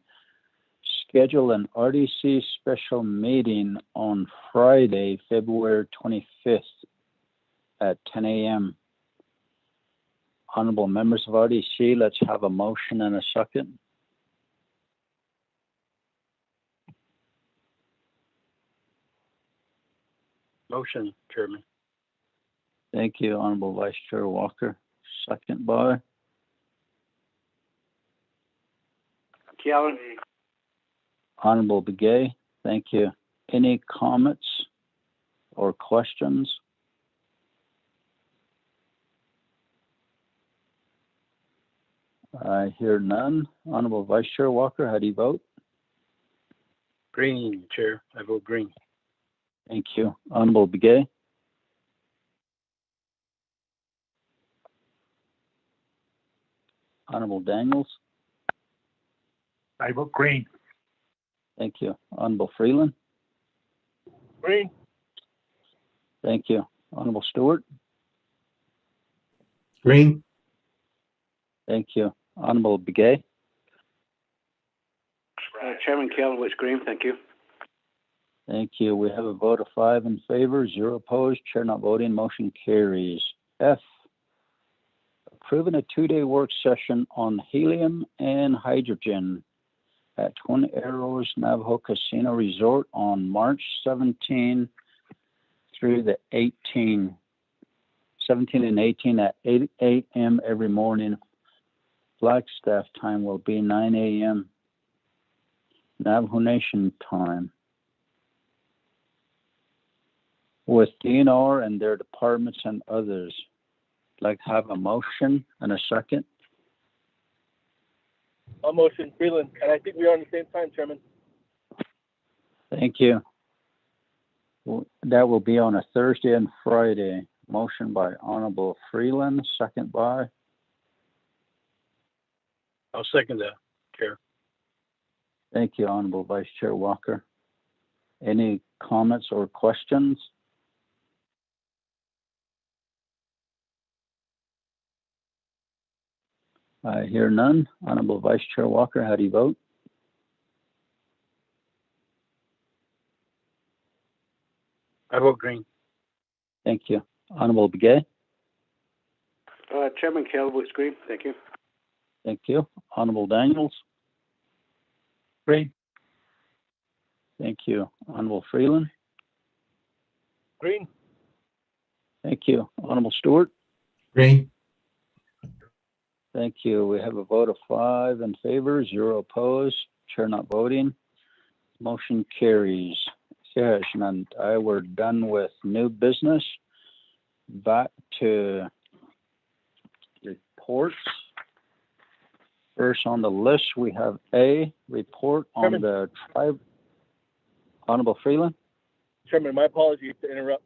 schedule an RDC special meeting on Friday, February 25th at 10 a.m. Honorable members of RDC, let's have a motion and a second. Motion, Chairman. Thank you, Honorable Vice Chair Walker. Second by Keelan. Honorable Begay. Thank you. Any comments or questions? I hear none. Honorable Vice Chair Walker, how do you vote? Green, Chair. I vote green. Thank you. Honorable Begay? Honorable Daniels? I vote green. Thank you. Honorable Freeland? Green. Thank you. Honorable Stewart? Green. Thank you. Honorable Begay? Chairman Kalowitz Green, thank you. Thank you. We have a vote of 5 in favor, 0 opposed, chair not voting, motion carries. F, approving a 2-day work session on helium and hydrogen at Twin Arrows Navajo Casino Resort on March 17 through the 17 and 18 at 8 a.m. every morning. Flagstaff time will be 9 a.m. Navajo Nation time, with DNR and their departments and others. I'd like to have a motion and a second. A motion, Freeland, and I think we are on the same time, Chairman. Thank you. That will be on a Thursday and Friday. Motion by Honorable Freeland, second by. I'll second that, Chair. Thank you, Honorable Vice Chair Walker. Any comments or questions? I hear none. Honorable Vice Chair Walker, how do you vote? I vote green. Thank you. Honorable Begay? Chairman Kalowitz Green, thank you. Thank you. Honorable Daniels? Green. Thank you. Honorable Freeland? Green. Thank you. Honorable Stewart? Green. Thank you. We have a vote of 5 in favor, 0 opposed, chair not voting. Motion carries. Yes, and we're done with new business. Back to reports. First on the list, we have A, report on Chairman. the tribe. Honorable Freeland? Chairman, my apologies to interrupt.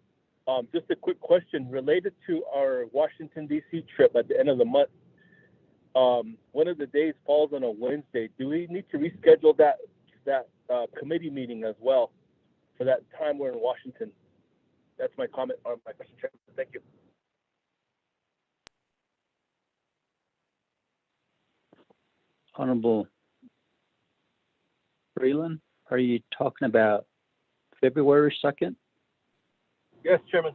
Just a quick question related to our Washington, D.C. trip at the end of the month. One of the days falls on a Wednesday. Do we need to reschedule that committee meeting as well for that time we're in Washington? That's my comment or my question, Chairman. Thank you. Honorable Freeland, are you talking about February 2nd? Yes, Chairman.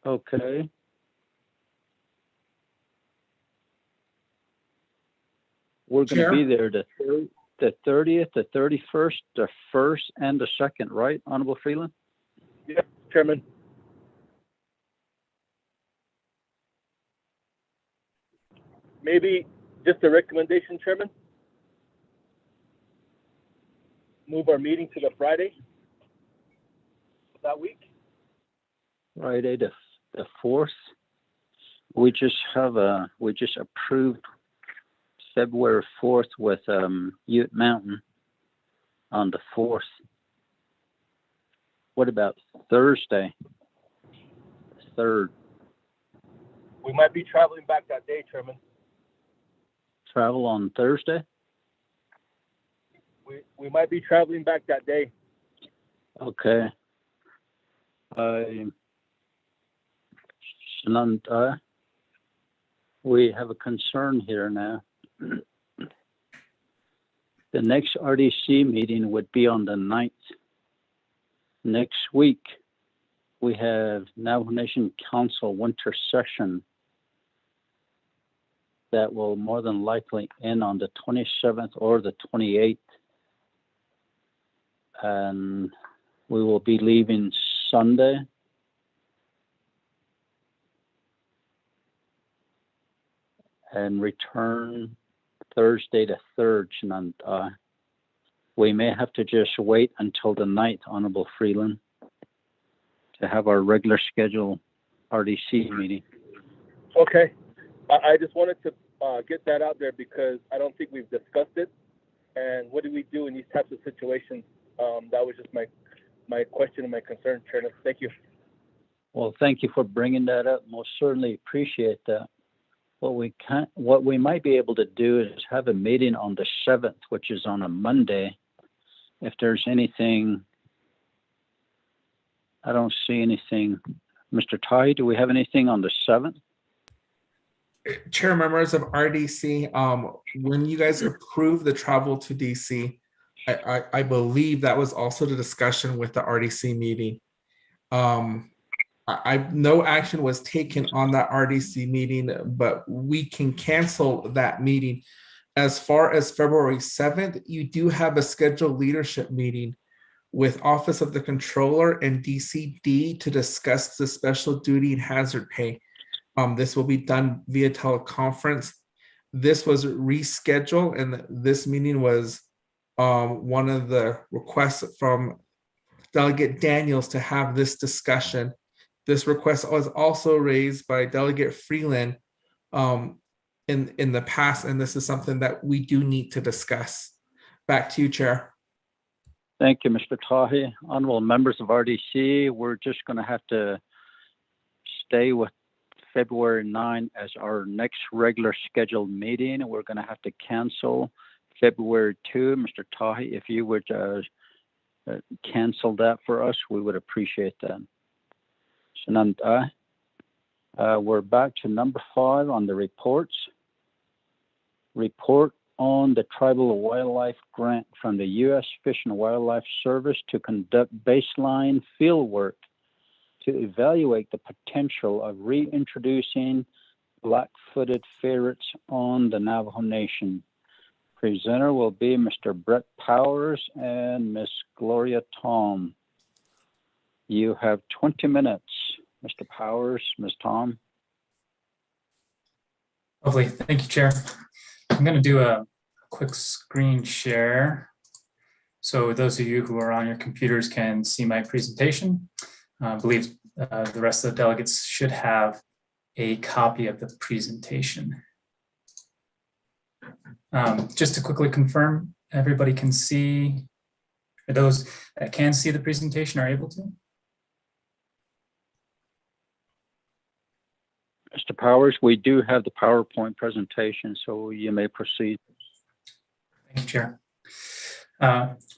Okay. We're going to be there the 30th, the 31st, the 1st, and the 2nd, right, Honorable Freeland? Yes, Chairman. Maybe just a recommendation, Chairman? Move our meeting to the Friday of that week? Friday the 4th. We just approved February 4th with Ute Mountain on the 4th. What about Thursday, the 3rd? We might be traveling back that day, Chairman. Travel on Thursday? We might be traveling back that day. Okay. We have a concern here now. The next RDC meeting would be on the 9th. Next week, we have Navajo Nation Council winter session that will more than likely end on the 27th or the 28th. And we will be leaving Sunday. And return Thursday the 3rd, Chinanta. We may have to just wait until the 9th, Honorable Freeland, to have our regular scheduled RDC meeting. Okay. I just wanted to get that out there because I don't think we've discussed it. And what do we do in these types of situations? That was just my question and my concern, Chairman. Thank you. Well, thank you for bringing that up. Most certainly appreciate that. What we might be able to do is have a meeting on the 7th, which is on a Monday. If there's anything, I don't see anything. Mr. Tai, do we have anything on the 7th? Chair, members of RDC, when you guys approved the travel to DC, I believe that was also the discussion with the RDC meeting. No action was taken on that RDC meeting, but we can cancel that meeting. As far as February 7th, you do have a scheduled leadership meeting with Office of the Controller and DCD to discuss the special duty and hazard pay. This will be done via teleconference. This was rescheduled, and this meeting was one of the requests from Delegate Daniels to have this discussion. This request was also raised by Delegate Freeland in the past, and this is something that we do need to discuss. Back to you, Chair. Thank you, Mr. Tahi. Honorable members of RDC, we're just going to have to stay with February 9 as our next regular scheduled meeting. We're going to have to cancel February 2. Mr. Tahi, if you would cancel that for us, we would appreciate that. Sananda, we're back to number 5 on the reports. Report on the Tribal Wildlife Grant from the U.S. Fish and Wildlife Service to conduct baseline field work to evaluate the potential of reintroducing black-footed ferrets on the Navajo Nation. Presenter will be Mr. Brent Powers and Ms. Gloria Tom. You have 20 minutes, Mr. Powers, Ms. Tom. Lovely, thank you, Chair. I'm going to do a quick screen share. So those of you who are on your computers can see my presentation. I believe the rest of the delegates should have a copy of the presentation. Just to quickly confirm, everybody can see, those that can see the presentation are able to? Mr. Powers, we do have the PowerPoint presentation, so you may proceed. Thank you, Chair.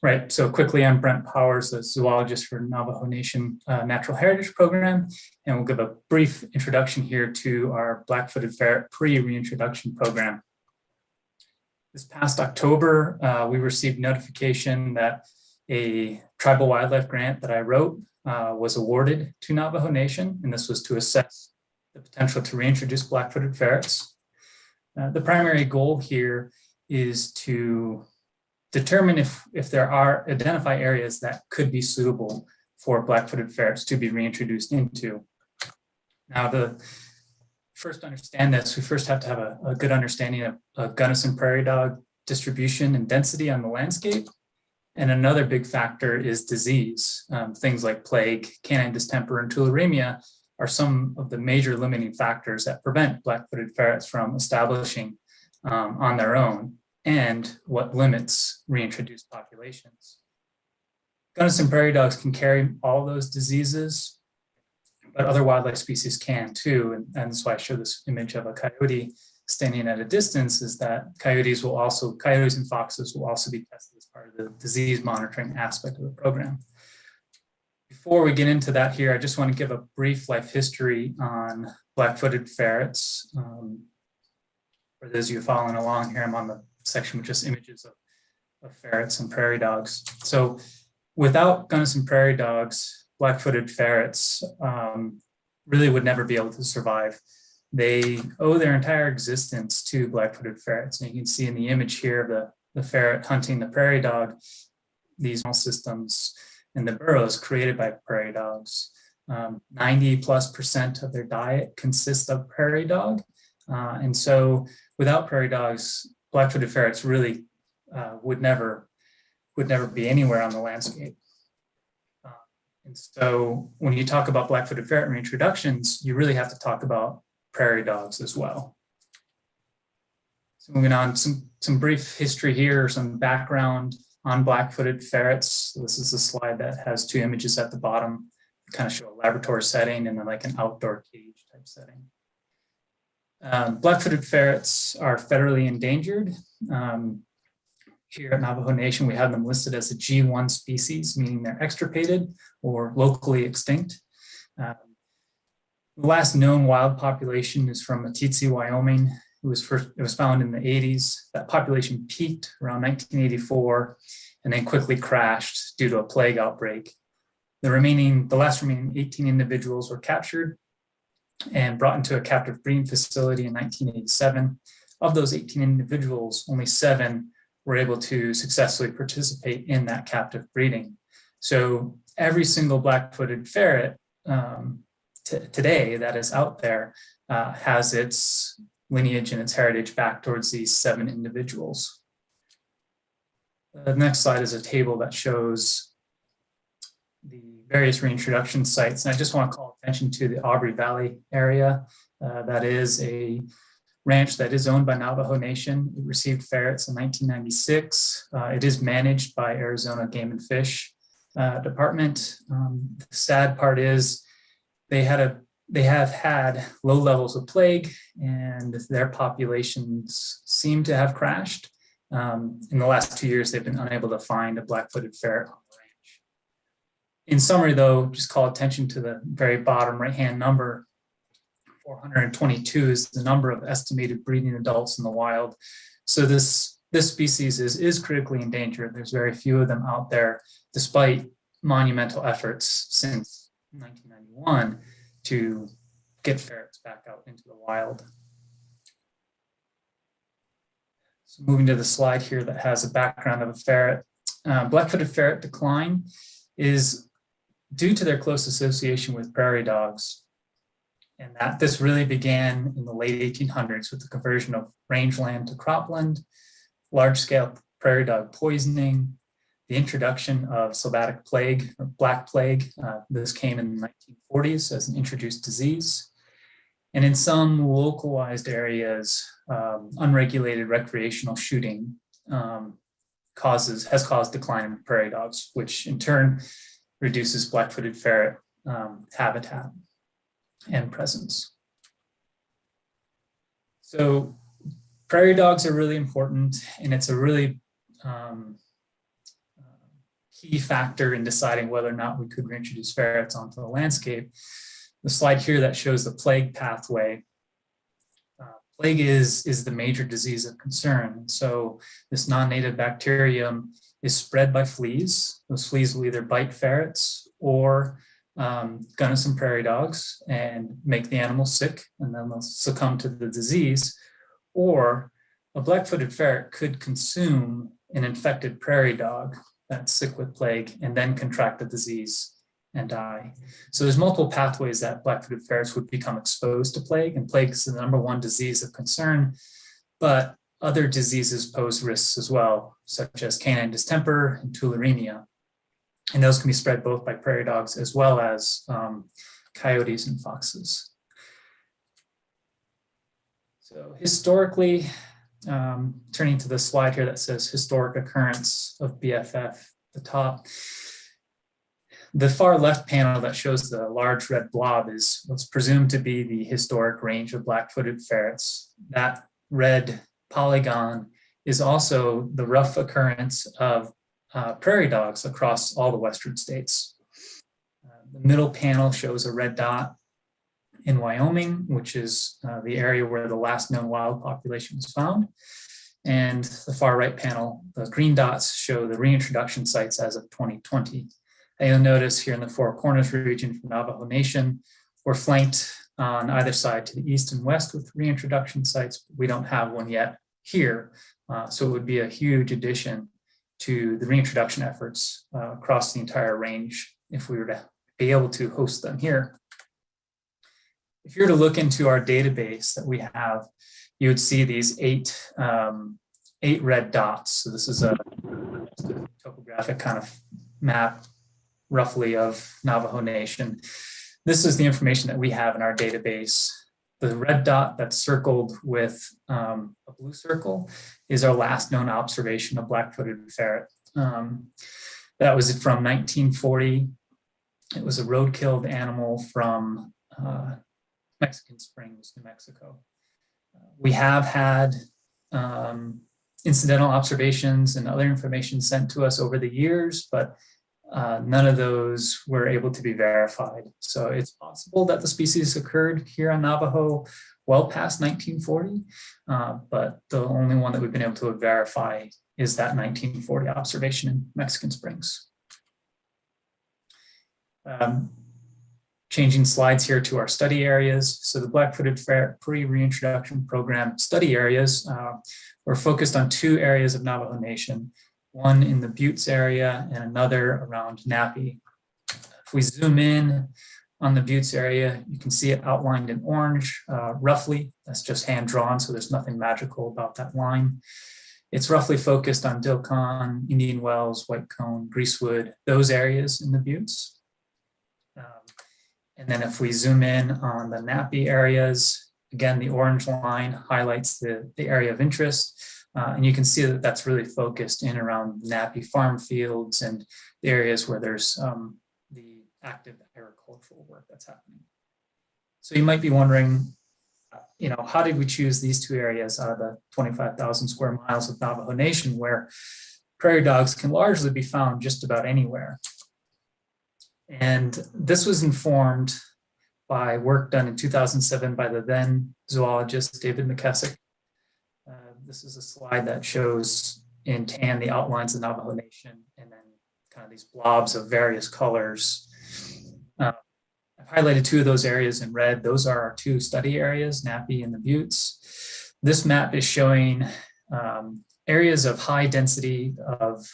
Right, so quickly, I'm Brent Powers, a zoologist for Navajo Nation Natural Heritage Program, and we'll give a brief introduction here to our black-footed ferret pre-reintroduction program. This past October, we received notification that a tribal wildlife grant that I wrote was awarded to Navajo Nation, and this was to assess the potential to reintroduce black-footed ferrets. The primary goal here is to determine if there are identify areas that could be suitable for black-footed ferrets to be reintroduced into. Now, to first understand this, we first have to have a good understanding of Gunnison prairie dog distribution and density on the landscape. And another big factor is disease. Things like plague, canine distemper, and tularemia are some of the major limiting factors that prevent black-footed ferrets from establishing on their own, and what limits reintroduced populations. Gunnison prairie dogs can carry all those diseases, but other wildlife species can too. And that's why I show this image of a coyote standing at a distance, is that coyotes and foxes will also be tested as part of the disease monitoring aspect of the program. Before we get into that here, I just want to give a brief life history on black-footed ferrets. For those of you following along here, I'm on the section with just images of ferrets and prairie dogs. So without Gunnison prairie dogs, black-footed ferrets really would never be able to survive. They owe their entire existence to black-footed ferrets. And you can see in the image here of the ferret hunting the prairie dog, these small systems in the burrows created by prairie dogs. 90+% of their diet consists of prairie dog. And so without prairie dogs, black-footed ferrets really would never be anywhere on the landscape. And so when you talk about black-footed ferret reintroductions, you really have to talk about prairie dogs as well. So moving on, some brief history here, some background on black-footed ferrets. This is a slide that has 2 images at the bottom, kind of show a laboratory setting and then like an outdoor cage type setting. Black-footed ferrets are federally endangered. Here at Navajo Nation, we have them listed as a G1 species, meaning they're extirpated or locally extinct. The last known wild population is from Atitzi, Wyoming. It was found in the 80s. That population peaked around 1984 and then quickly crashed due to a plague outbreak. The last remaining 18 individuals were captured and brought into a captive breeding facility in 1987. Of those 18 individuals, only 7 were able to successfully participate in that captive breeding. So every single black-footed ferret today that is out there has its lineage and its heritage back towards these 7 individuals. The next slide is a table that shows the various reintroduction sites. And I just want to call attention to the Aubrey Valley area. That is a ranch that is owned by Navajo Nation. It received ferrets in 1996. It is managed by Arizona Game and Fish Department. The sad part is they have had low levels of plague and their populations seem to have crashed. In the last 2 years, they've been unable to find a black-footed ferret on the ranch. In summary, though, just call attention to the very bottom right-hand number. 422 is the number of estimated breeding adults in the wild. So this species is critically endangered. There's very few of them out there, despite monumental efforts since 1991 to get ferrets back out into the wild. So moving to the slide here that has a background of a ferret. Black-footed ferret decline is due to their close association with prairie dogs. And that this really began in the late 1800s with the conversion of rangeland to cropland, large-scale prairie dog poisoning, the introduction of sylvatic plague or black plague. This came in the 1940s as an introduced disease. And in some localized areas, unregulated recreational shooting has caused decline in prairie dogs, which in turn reduces black-footed ferret habitat and presence. So prairie dogs are really important, and it's a really key factor in deciding whether or not we could reintroduce ferrets onto the landscape. The slide here that shows the plague pathway. Plague is the major disease of concern. So this non-native bacterium is spread by fleas. Those fleas will either bite ferrets or gunnison prairie dogs and make the animal sick, and then they'll succumb to the disease. Or a black-footed ferret could consume an infected prairie dog that's sick with plague and then contract the disease and die. So there's multiple pathways that black-footed ferrets would become exposed to plague, and plague is the #1 disease of concern, but other diseases pose risks as well, such as canine distemper and tularemia. And those can be spread both by prairie dogs as well as coyotes and foxes. So historically, turning to the slide here that says historic occurrence of BFF at the top, the far left panel that shows the large red blob is what's presumed to be the historic range of black-footed ferrets. That red polygon is also the rough occurrence of prairie dogs across all the western states. The middle panel shows a red dot in Wyoming, which is the area where the last known wild population was found. And the far right panel, the green dots, show the reintroduction sites as of 2020. And you'll notice here in the Four Corners region for Navajo Nation, we're flanked on either side to the east and west with reintroduction sites. We don't have one yet here. So it would be a huge addition to the reintroduction efforts across the entire range if we were to be able to host them here. If you were to look into our database that we have, you would see these eight red dots. So this is a topographic kind of map roughly of Navajo Nation. This is the information that we have in our database. The red dot that's circled with a blue circle is our last known observation of black-footed ferret. That was from 1940. It was a road-killed animal from Mexican Springs, New Mexico. We have had incidental observations and other information sent to us over the years, but none of those were able to be verified. So it's possible that the species occurred here on Navajo well past 1940, but the only one that we've been able to verify is that 1940 observation in Mexican Springs. Changing slides here to our study areas. So the Black-footed ferret pre-reintroduction program study areas were focused on 2 areas of Navajo Nation, one in the Buttes area and another around Nappy. If we zoom in on the Buttes area, you can see it outlined in orange, roughly. That's just hand drawn, so there's nothing magical about that line. It's roughly focused on Dilcon, Indian Wells, White Cone, Greasewood, those areas in the Buttes. And then if we zoom in on the Nappy areas, again, the orange line highlights the area of interest. And you can see that that's really focused in around Nappy farm fields and the areas where there's the active agricultural work that's happening. So you might be wondering, how did we choose these 2 areas out of the 25,000 square miles of Navajo Nation where prairie dogs can largely be found just about anywhere? And this was informed by work done in 2007 by the then zoologist David McKessick. This is a slide that shows in tan the outlines of Navajo Nation and then kind of these blobs of various colors. I've highlighted 2 of those areas in red. Those are our 2 study areas, Nappy and the Buttes. This map is showing areas of high density of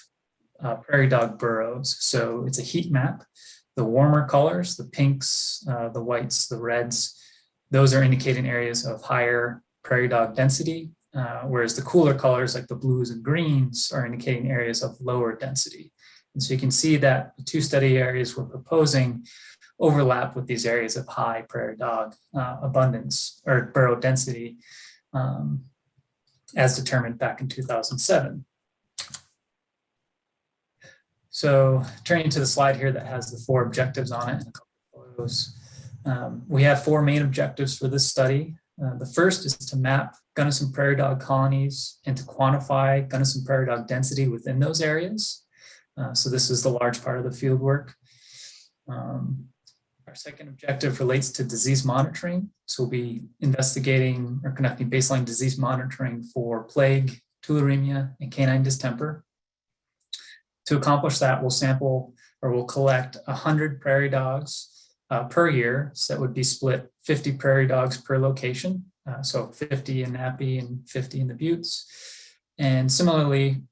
prairie dog burrows. So it's a heat map. The warmer colors, the pinks, the whites, the reds, those are indicating areas of higher prairie dog density, whereas the cooler colors like the blues and greens are indicating areas of lower density. And so you can see that the 2 study areas we're proposing overlap with these areas of high prairie dog abundance or burrow density as determined back in 2007. So turning to the slide here that has the 4 objectives on it and a couple of photos. We have 4 main objectives for this study. The first is to map Gunnison prairie dog colonies and to quantify Gunnison prairie dog density within those areas. So this is the large part of the field work. Our second objective relates to disease monitoring. So we'll be investigating or conducting baseline disease monitoring for plague, tularemia, and canine distemper. To accomplish that, we'll collect 100 prairie dogs per year. So that would be split 50 prairie dogs per location. So 50 in Nappy and 50 in the Buttes. And similarly,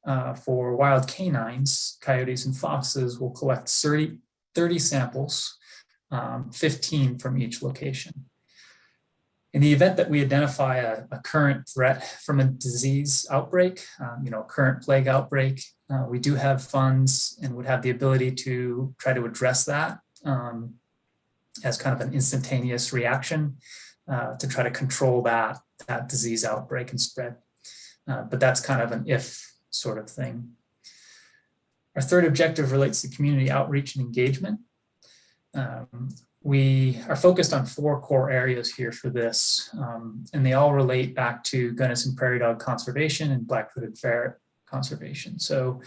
for wild canines, coyotes and foxes, we'll collect 30 samples, 15 from each location. In the event that we identify a current threat from a disease outbreak, current plague outbreak, we do have funds and would have the ability to try to address that as kind of an instantaneous reaction to try to control that disease outbreak and spread. But that's kind of an if sort of thing. Our third objective relates to community outreach and engagement. We are focused on 4 core areas here for this, and they all relate back to Gunnison prairie dog conservation and black-footed ferret conservation. So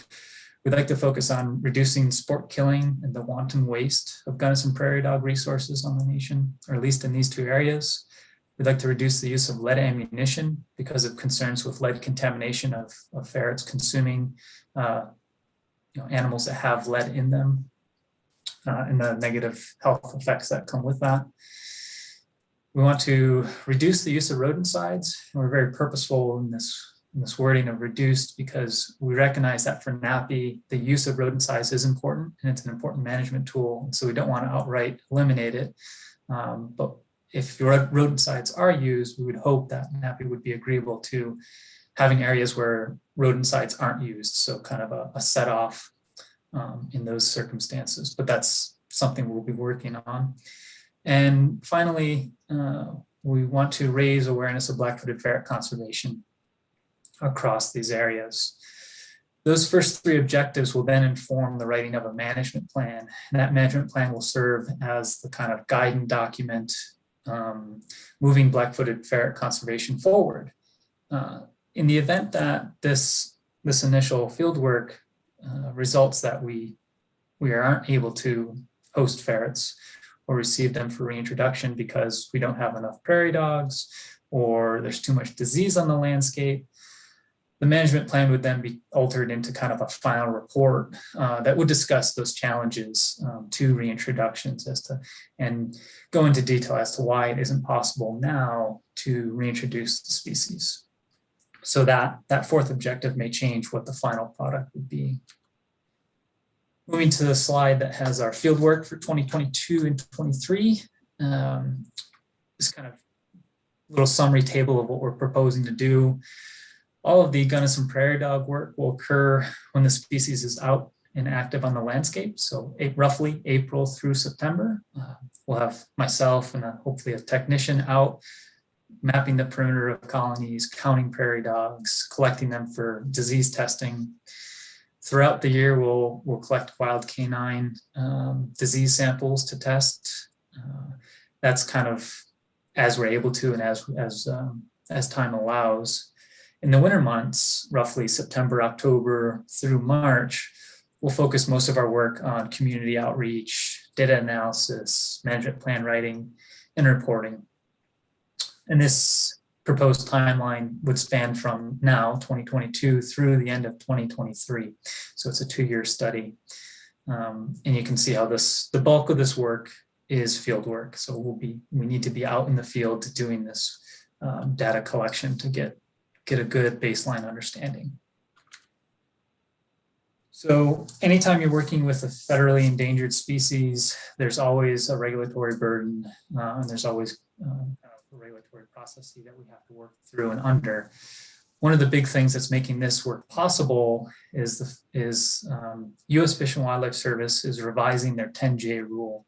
we'd like to focus on reducing sport killing and the wanton waste of Gunnison prairie dog resources on the nation, or at least in these 2 areas. We'd like to reduce the use of lead ammunition because of concerns with lead contamination of ferrets consuming animals that have lead in them and the negative health effects that come with that. We want to reduce the use of rodenticides. We're very purposeful in this wording of reduced because we recognize that for Nappy, the use of rodenticides is important and it's an important management tool. So we don't want to outright eliminate it. But if rodenticides are used, we would hope that Nappy would be agreeable to having areas where rodenticides aren't used. So kind of a set off in those circumstances, but that's something we'll be working on. And finally, we want to raise awareness of black-footed ferret conservation across these areas. Those first 3 objectives will then inform the writing of a management plan. And that management plan will serve as the kind of guiding document moving black-footed ferret conservation forward. In the event that this initial field work results that we we aren't able to host ferrets or receive them for reintroduction because we don't have enough prairie dogs or there's too much disease on the landscape, the management plan would then be altered into kind of a final report that would discuss those challenges to reintroductions and go into detail as to why it isn't possible now to reintroduce the species. So that fourth objective may change what the final product would be. Moving to the slide that has our field work for 2022 and 23, this kind of little summary table of what we're proposing to do. All of the Gunnison prairie dog work will occur when the species is out and active on the landscape. So roughly April through September. We'll have myself and hopefully a technician out mapping the perimeter of colonies, counting prairie dogs, collecting them for disease testing. Throughout the year, we'll collect wild canine disease samples to test. That's kind of as we're able to and as time allows. In the winter months, roughly September, October through March, we'll focus most of our work on community outreach, data analysis, management plan writing, and reporting. And this proposed timeline would span from now, 2022, through the end of 2023. So it's a 2-year study. And you can see how the bulk of this work is field work. So we need to be out in the field doing this data collection to get a good baseline understanding. So anytime you're working with a federally endangered species, there's always a regulatory burden and there's always a regulatory process that we have to work through and under. One of the big things that's making this work possible is U.S. Fish and Wildlife Service is revising their 10J rule.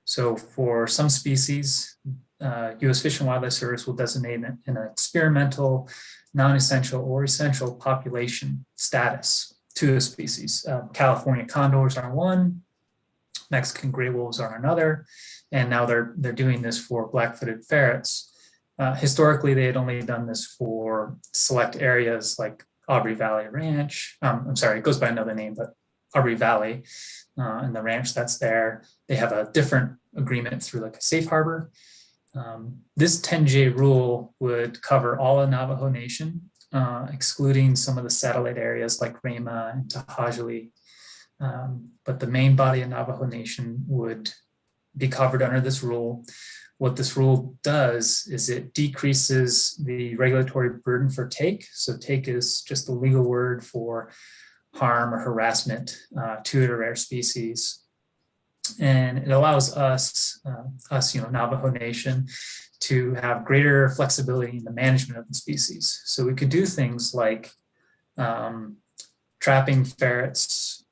So for some species, U.S. Fish and Wildlife Service will designate an experimental, non-essential, or essential population status to a species. California condors are one, Mexican gray wolves are another, and now they're doing this for black-footed ferrets. Historically, they had only done this for select areas like Aubrey Valley Ranch. I'm sorry, it goes by another name, but Aubrey Valley and the ranch that's there. They have a different agreement through like a safe harbor. This 10J rule would cover all of Navajo Nation, excluding some of the satellite areas like Rama and Tahajali. But the main body of Navajo Nation would be covered under this rule. What this rule does is it decreases the regulatory burden for take. So take is just a legal word for harm or harassment to a rare species. And it allows us, Navajo Nation, to have greater flexibility in the management of the species. So we could do things like trapping ferrets,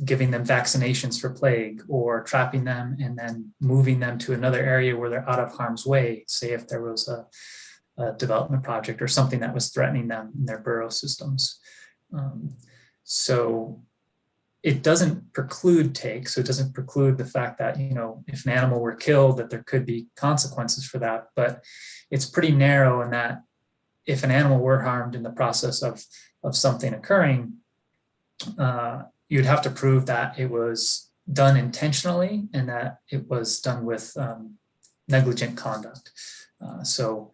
giving them vaccinations for plague, or trapping them and then moving them to another area where they're out of harm's way. Say if there was a development project or something that was threatening them in their burrow systems. So it doesn't preclude take. So it doesn't preclude the fact that, if an animal were killed, that there could be consequences for that. But it's pretty narrow in that if an animal were harmed in the process of something occurring, you'd have to prove that it was done intentionally and that it was done with negligent conduct. So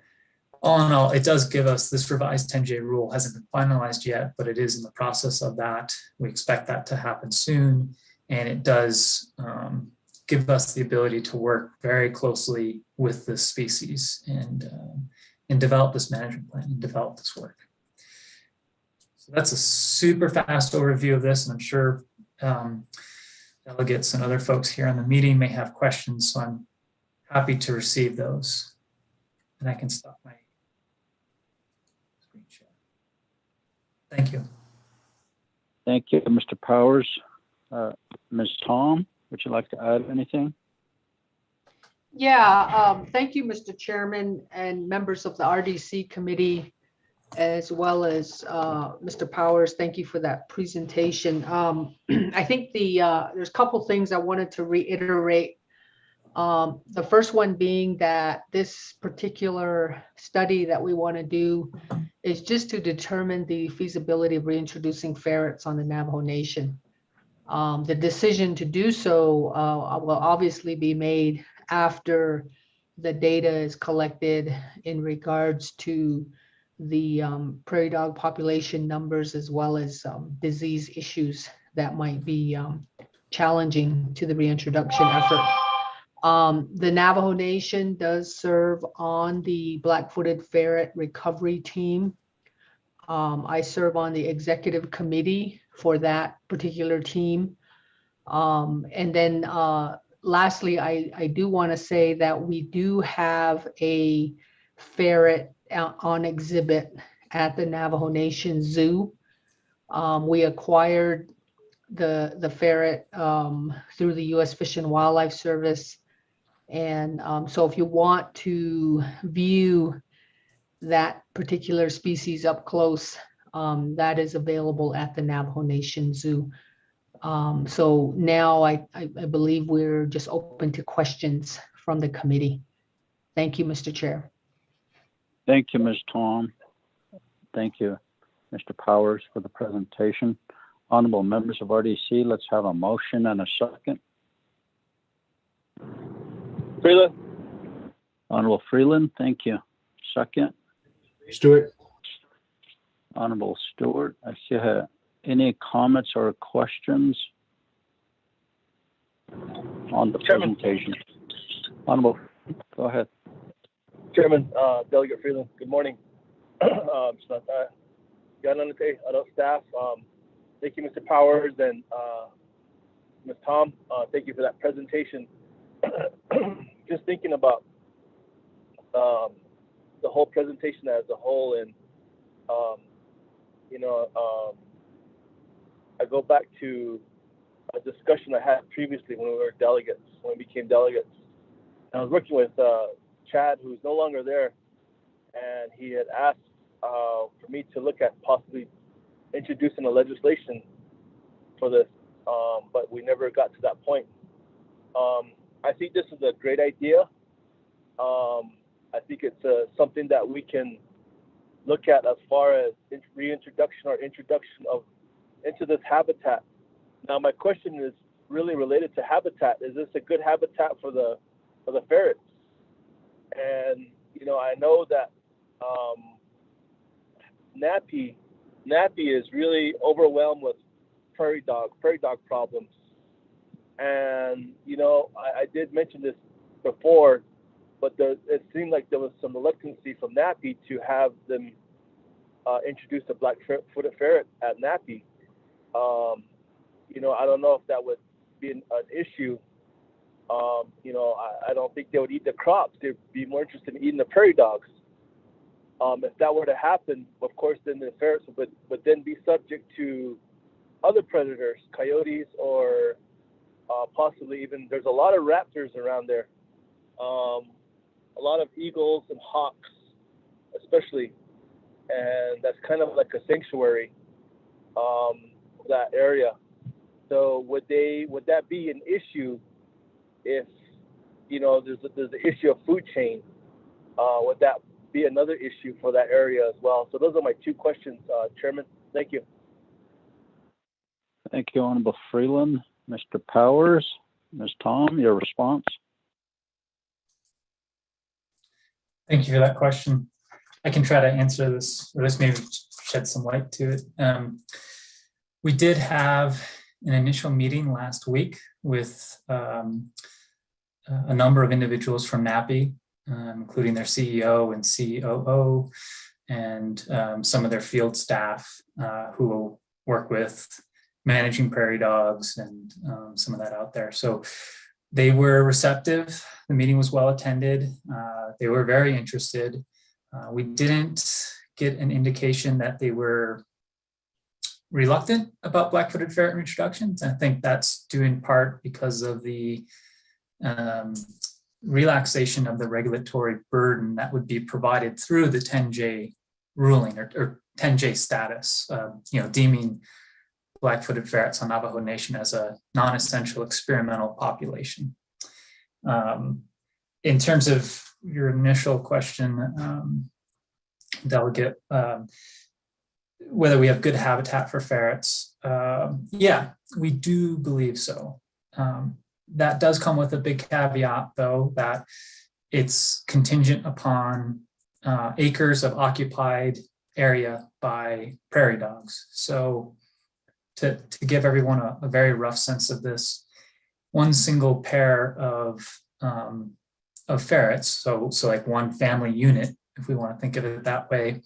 all in all, it does give us this revised 10J rule. Hasn't been finalized yet, but it is in the process of that. We expect that to happen soon. And it does give us the ability to work very closely with this species and develop this management plan and develop this work. So that's a super fast overview of this, and I'm sure delegates and other folks here on the meeting may have questions, so I'm happy to receive those. And I can stop my screen share. Thank you. Thank you, Mr. Powers. Ms. Tom, would you like to add anything? Yeah, thank you, Mr. Chairman and members of the RDC committee, as well as Mr. Powers. Thank you for that presentation. I think there's a couple things I wanted to reiterate. The first one being that this particular study that we want to do is just to determine the feasibility of reintroducing ferrets on the Navajo Nation. The decision to do so will obviously be made after the data is collected in regards to the prairie dog population numbers, as well as disease issues that might be challenging to the reintroduction effort. The Navajo Nation does serve on the Black-footed ferret recovery team. I serve on the executive committee for that particular team. And then lastly, I do want to say that we do have a ferret on exhibit at the Navajo Nation Zoo. We acquired the ferret through the U.S. Fish and Wildlife Service. And so if you want to view that particular species up close, that is available at the Navajo Nation Zoo. So now I believe we're just open to questions from the committee. Thank you, Mr. Chair. Thank you, Ms. Tom. Thank you, Mr. Powers, for the presentation. Honorable members of RDC, let's have a motion and a second. Freeland. Honorable Freeland, thank you. Second. Stewart. Honorable Stewart, I see any comments or questions on the presentation? Honorable, go ahead. Chairman, Delegate Freeland, good morning. Adult staff, thank you, Mr. Powers, and Ms. Tom, thank you for that presentation. Just thinking about the whole presentation as a whole, and I go back to a discussion I had previously when we became delegates. I was working with Chad, who's no longer there, and he had asked for me to look at possibly introducing a legislation for this, but we never got to that point. I think this is a great idea. I think it's something that we can look at as far as reintroduction or introduction into this habitat. Now, my question is really related to habitat. Is this a good habitat for the ferrets? And I know that Nappy is really overwhelmed with prairie dog problems. And I did mention this before, but it seemed like there was some reluctancy from Nappy to have them introduce a black-footed ferret at Nappy. I don't know if that would be an issue. I don't think they would eat the crops. They'd be more interested in eating the prairie dogs. If that were to happen, of course, then the ferrets would then be subject to other predators, coyotes, or possibly even, there's a lot of raptors around there. A lot of eagles and hawks, especially. And that's kind of like a sanctuary, that area. So would that be an issue if, there's the issue of food chain? Would that be another issue for that area as well? So those are my two questions, Chairman. Thank you. Thank you, Honorable Freeland. Mr. Powers, Ms. Tom, your response? Thank you for that question. I can try to answer this, or just maybe shed some light to it. We did have an initial meeting last week with a number of individuals from NAPI, including their CEO and COO, and some of their field staff who will work with managing prairie dogs and some of that out there. So they were receptive. The meeting was well attended. They were very interested. We didn't get an indication that they were reluctant about black-footed ferret reintroductions. I think that's due in part because of the relaxation of the regulatory burden that would be provided through the 10J ruling or 10J status, deeming black-footed ferrets on Navajo Nation as a non-essential experimental population. In terms of your initial question, Delegate, whether we have good habitat for ferrets. Yeah, we do believe so. That does come with a big caveat, though, that it's contingent upon acres of occupied area by prairie dogs. So to give everyone a very rough sense of this, one single pair of ferrets, so like one family unit, if we want to think of it that way,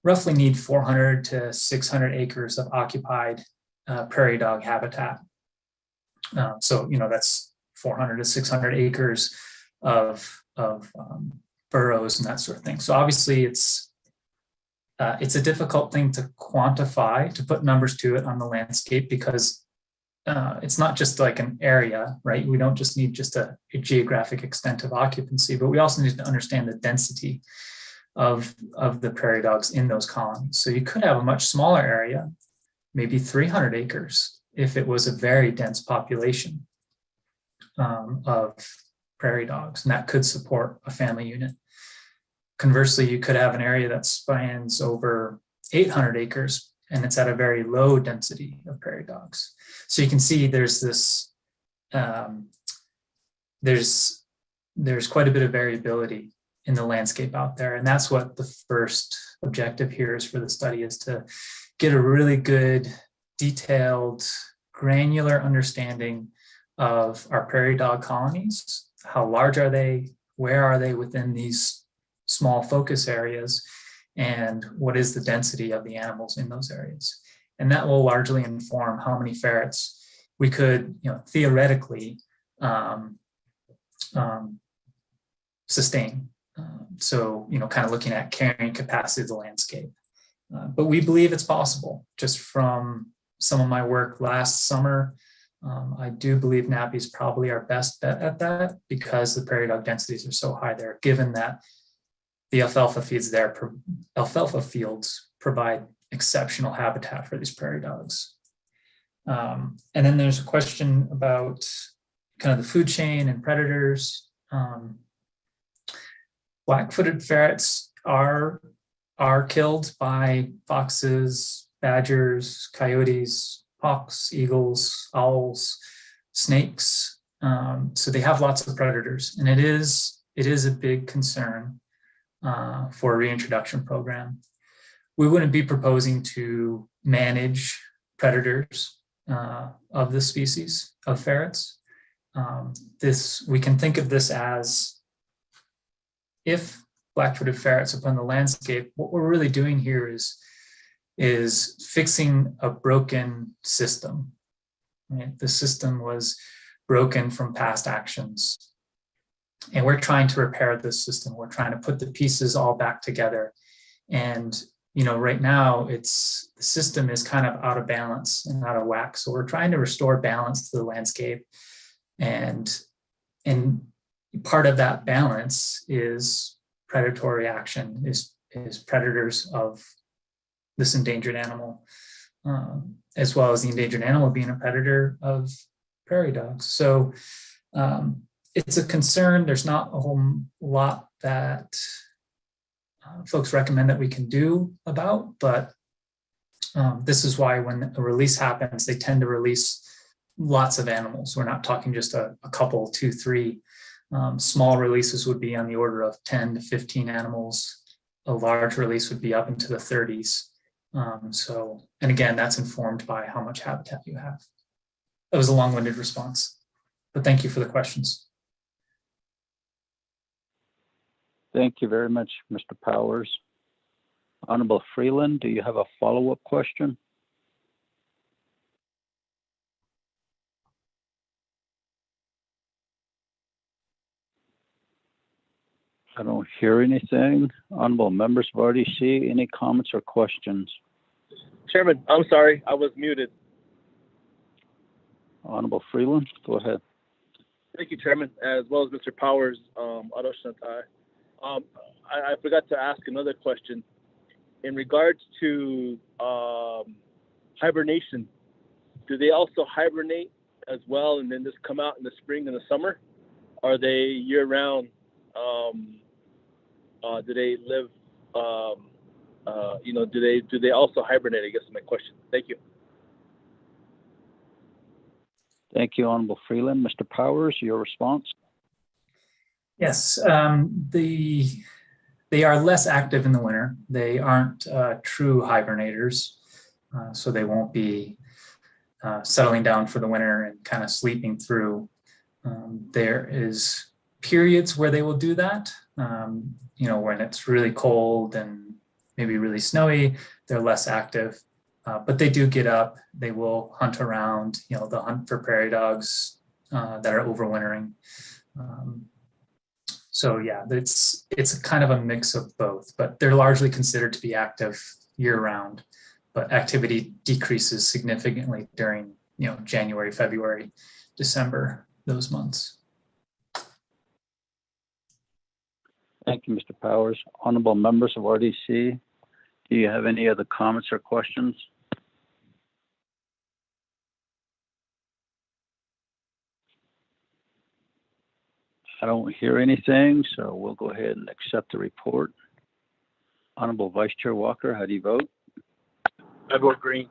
roughly need 400 to 600 acres of occupied prairie dog habitat. So, that's 400 to 600 acres of burrows and that sort of thing. So obviously it's a difficult thing to quantify, to put numbers to it on the landscape, because it's not just like an area, right? We don't just need just a geographic extent of occupancy, but we also need to understand the density of the prairie dogs in those colonies. So you could have a much smaller area, maybe 300 acres, if it was a very dense population of prairie dogs, and that could support a family unit. Conversely, you could have an area that spans over 800 acres and it's at a very low density of prairie dogs. So you can see there's this, there's quite a bit of variability in the landscape out there. And that's what the first objective here is for the study, is to get a really good, detailed, granular understanding of our prairie dog colonies. How large are they? Where are they within these small focus areas? And what is the density of the animals in those areas? And that will largely inform how many ferrets we could, theoretically sustain. So, kind of looking at carrying capacity of the landscape. But we believe it's possible. Just from some of my work last summer, I do believe Nappy is probably our best bet at that, because the prairie dog densities are so high there, given that the alfalfa fields provide exceptional habitat for these prairie dogs. And then there's a question about kind of the food chain and predators. Black-footed ferrets are killed by foxes, badgers, coyotes, hawks, eagles, owls, snakes. So they have lots of predators, and it is a big concern for a reintroduction program. We wouldn't be proposing to manage predators of the species of ferrets. We can think of this as, if black-footed ferrets upon the landscape, what we're really doing here is fixing a broken system. Right? The system was broken from past actions, and we're trying to repair this system. We're trying to put the pieces all back together. And right now the system is kind of out of balance and out of whack. So we're trying to restore balance to the landscape, and part of that balance is predatory action, is predators of this endangered animal, as well as the endangered animal being a predator of prairie dogs. So it's a concern. There's not a whole lot that folks recommend that we can do about, but this is why when a release happens, they tend to release lots of animals. We're not talking just a couple, 2, 3. Small releases would be on the order of 10 to 15 animals. A large release would be up into the 30s. And again, that's informed by how much habitat you have. That was a long-winded response, but thank you for the questions. Thank you very much, Mr. Powers. Honorable Freeland, do you have a follow-up question? I don't hear anything. Honorable members of RDC, any comments or questions? Chairman, I'm sorry, I was muted. Honorable Freeland, go ahead. Thank you, Chairman, as well as Mr. Powers, I forgot to ask another question. In regards to hibernation, do they also hibernate as well and then just come out in the spring and the summer? Are they year-round? Do they live do they also hibernate? I guess is my question. Thank you. Thank you, Honorable Freeland. Mr. Powers, your response? Yes, they are less active in the winter. They aren't true hibernators, so they won't be settling down for the winter and kind of sleeping through. There is periods where they will do that, when it's really cold and maybe really snowy, they're less active, but they do get up. They will hunt around, they'll hunt for prairie dogs that are overwintering. So yeah, it's kind of a mix of both, but they're largely considered to be active year round, but activity decreases significantly during, January, February, December, those months. Thank you, Mr. Powers. Honorable members of RDC, do you have any other comments or questions? I don't hear anything, so we'll go ahead and accept the report. Honorable Vice Chair Walker, how do you vote? I vote green.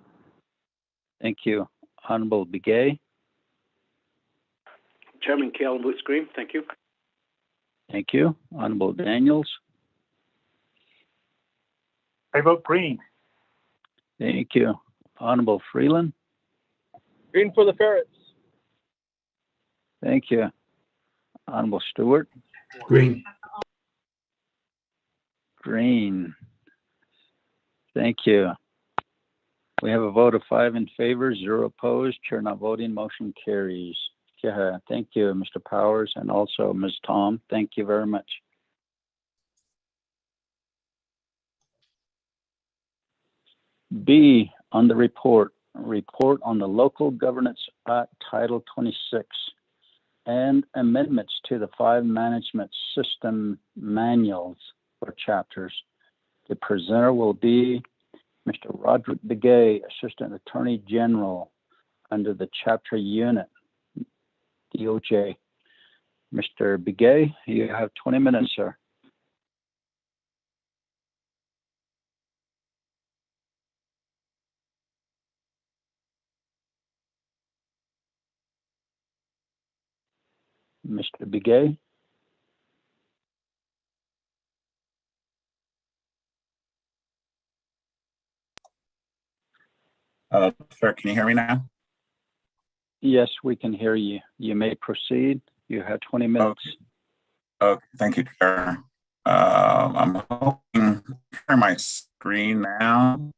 Thank you. Honorable Begay? Chairman Kale votes green. Thank you. Thank you. Honorable Daniels? I vote green. Thank you. Honorable Freeland? Green for the ferrets. Thank you. Honorable Stewart? Green. Green. Thank you. We have a vote of 5 in favor, 0 opposed. Chair not voting, motion carries. Yeah, thank you, Mr. Powers, and also Ms. Tom. Thank you very much. B, on the report on the Local Governance Act Title 26 and amendments to the 5 management system manuals or chapters. The presenter will be Mr. Roderick Begay, Assistant Attorney General under the chapter unit, DOJ. Mr. Begay, you have 20 minutes, sir. Mr. Begay? Sir, can you hear me now? Yes, we can hear you. You may proceed. You have 20 minutes. Okay, thank you, Chair. I'm hoping to share my screen now,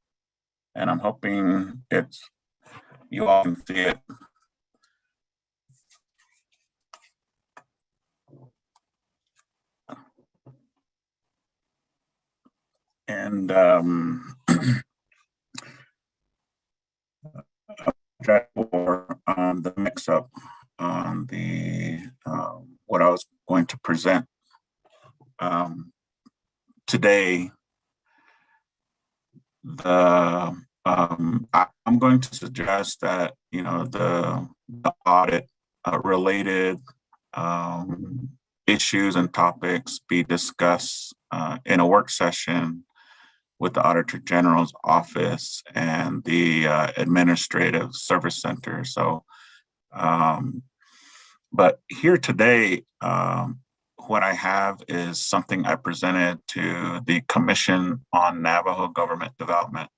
and I'm hoping you all can see it. And for the mix-up on the what I was going to present today. I'm going to suggest that the audit related issues and topics be discussed in a work session with the Auditor General's office and the Administrative Service Center. So, but here today, what I have is something I presented to the Commission on Navajo Government Development.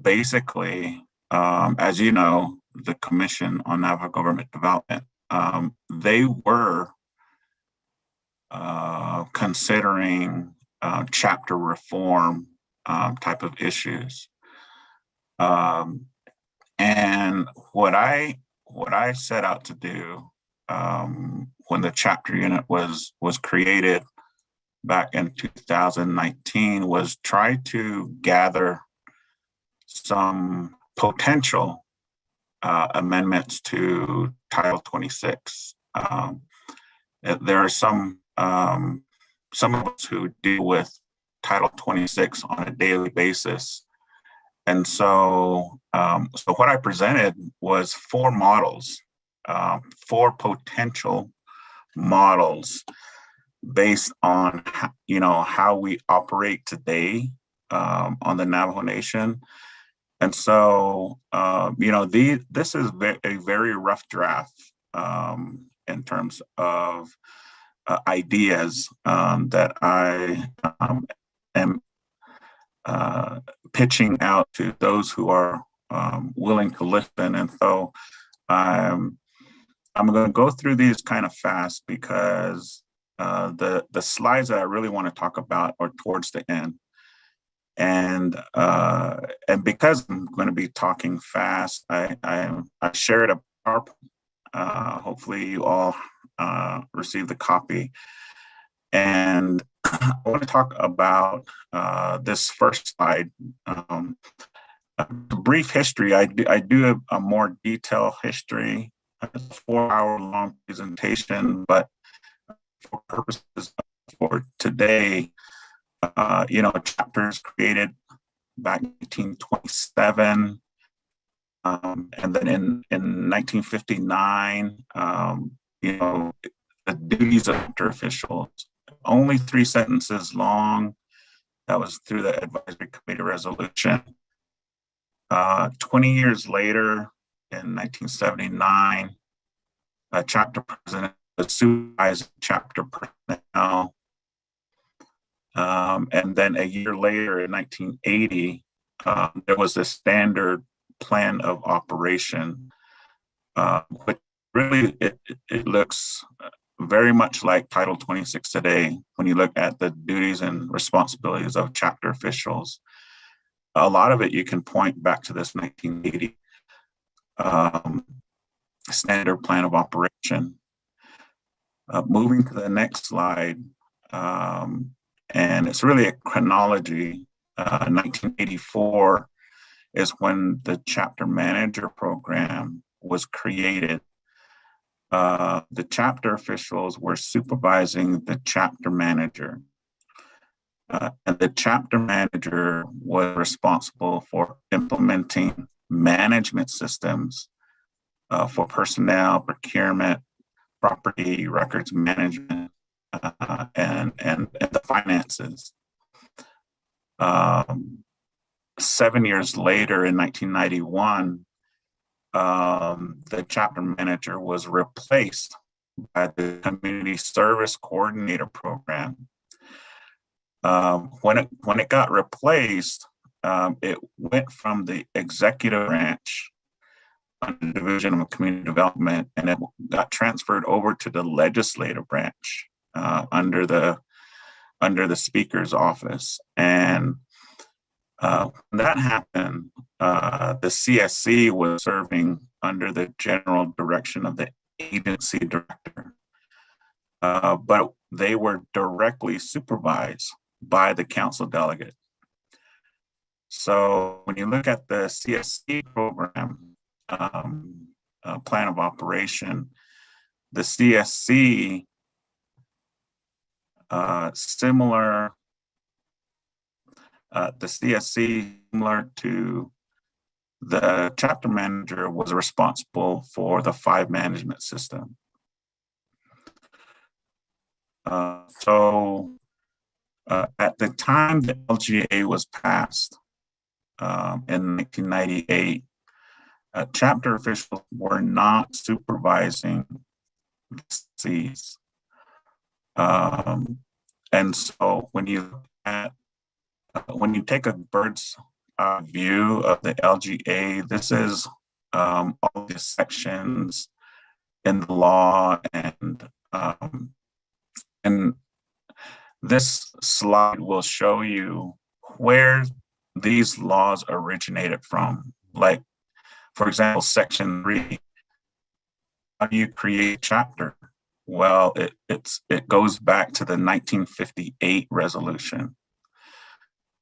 Basically, as you know, the Commission on Navajo Government Development, they were considering chapter reform type of issues. And what I set out to do when the chapter unit was created back in 2019 was try to gather some potential amendments to Title 26. There are some of us who deal with Title 26 on a daily basis. And so, so what I presented was 4 models, 4 potential models based on how we operate today on the Navajo Nation. And so this is a very rough draft in terms of ideas that I am pitching out to those who are willing to listen. And so I'm going to go through these kind of fast because the slides that I really want to talk about are towards the end. And because I'm going to be talking fast, I shared a PowerPoint. Hopefully you all received the copy. And I want to talk about this first slide. A brief history. I do a more detailed history. It's a 4-hour-long presentation, but for purposes for today, chapters created back in 1827, and then in 1959, the duties of chapter officials, only 3 sentences long. That was through the advisory committee resolution. 20 years later, in 1979, a chapter president was supervising chapter personnel. And then a year later, in 1980, there was a standard plan of operation, which really it looks very much like Title 26 today when you look at the duties and responsibilities of chapter officials. A lot of it you can point back to this 1980 standard plan of operation. Moving to the next slide, and it's really a chronology. 1984 is when the chapter manager program was created. The chapter officials were supervising the chapter manager. And the chapter manager was responsible for implementing management systems for personnel, procurement, property, records management, and the finances. 7 years later, in 1991, the chapter manager was replaced by the Community Service Coordinator Program. When it got replaced, it went from the executive branch under the Division of Community Development, and it got transferred over to the legislative branch under the Speaker's office. And when that happened, the CSC was serving under the general direction of the agency director, but they were directly supervised by the council delegate. So when you look at the CSC program, plan of operation, the CSC similar to the chapter manager was responsible for the 5 management system. So at the time the LGA was passed in 1998, chapter officials were not supervising Cs. And so when you take a bird's view of the LGA, this is all the sections in the law, and this slide will show you where these laws originated from. Like, for example, Section 3, how do you create a chapter? Well, it goes back to the 1958 resolution.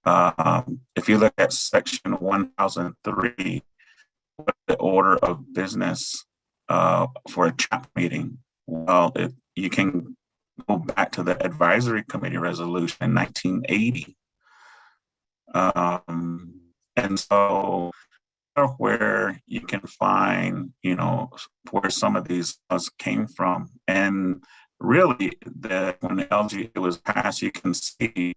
If you look at Section 1003, the order of business for a chapter meeting, well, you can go back to the advisory committee resolution in 1980. And so where you can find, where some of these laws came from. And really, when the LGA was passed, you can see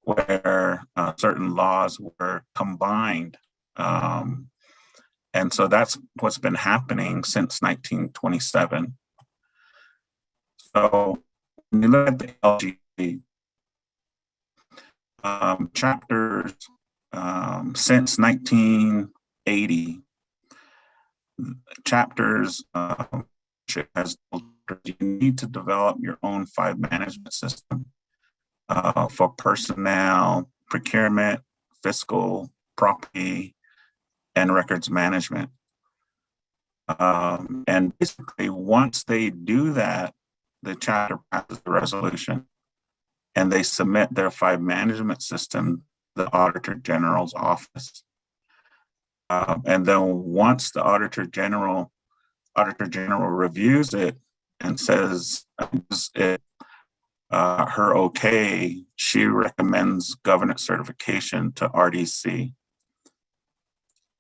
where certain laws were combined. And so that's what's been happening since 1927. So when you look at the LGA chapters since 1980, chapters has you need to develop your own 5 management system for personnel, procurement, fiscal, property, and records management. And basically, once they do that, the chapter passes the resolution and they submit their 5 management system to the Auditor General's office. And then once the Auditor General reviews it and says it her okay, she recommends governance certification to RDC.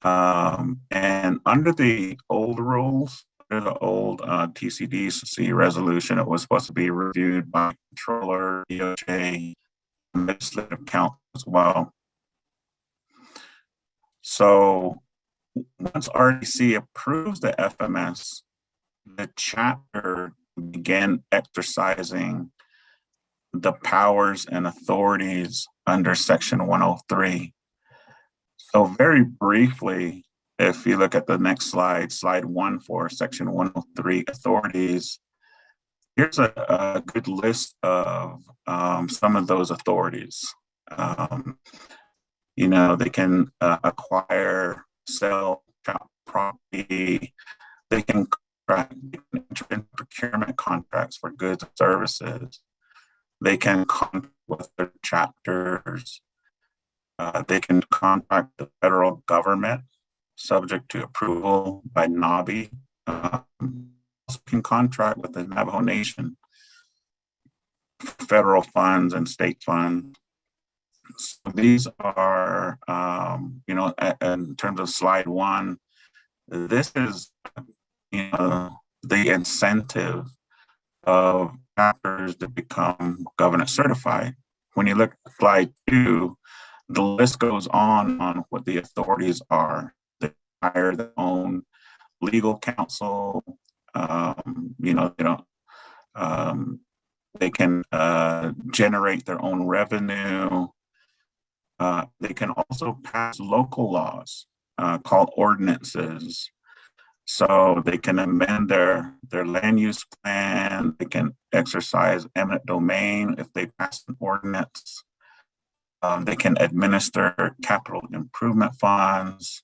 And under the old rules, under the old TCDC resolution, it was supposed to be reviewed by controller, DOJ, and legislative council as well. So once RDC approves the FMS, the chapter began exercising the powers and authorities under Section 103. So very briefly, if you look at the next slide, slide 1 for Section 103 authorities, here's a good list of some of those authorities. You know, they can acquire, sell property, they can enter into procurement contracts for goods and services, they can contract with their chapters, they can contract the federal government subject to approval by NABI, also can contract with the Navajo Nation, federal funds and state funds. So these are, you know, in terms of slide 1, this is, you know, the incentive of chapters to become governance certified. When you look at slide 2, the list goes on what the authorities are. They hire their own legal counsel. You know, they don't. They can generate their own revenue. They can also pass local laws called ordinances. So they can amend their land use plan. They can exercise eminent domain if they pass an ordinance. They can administer capital improvement funds.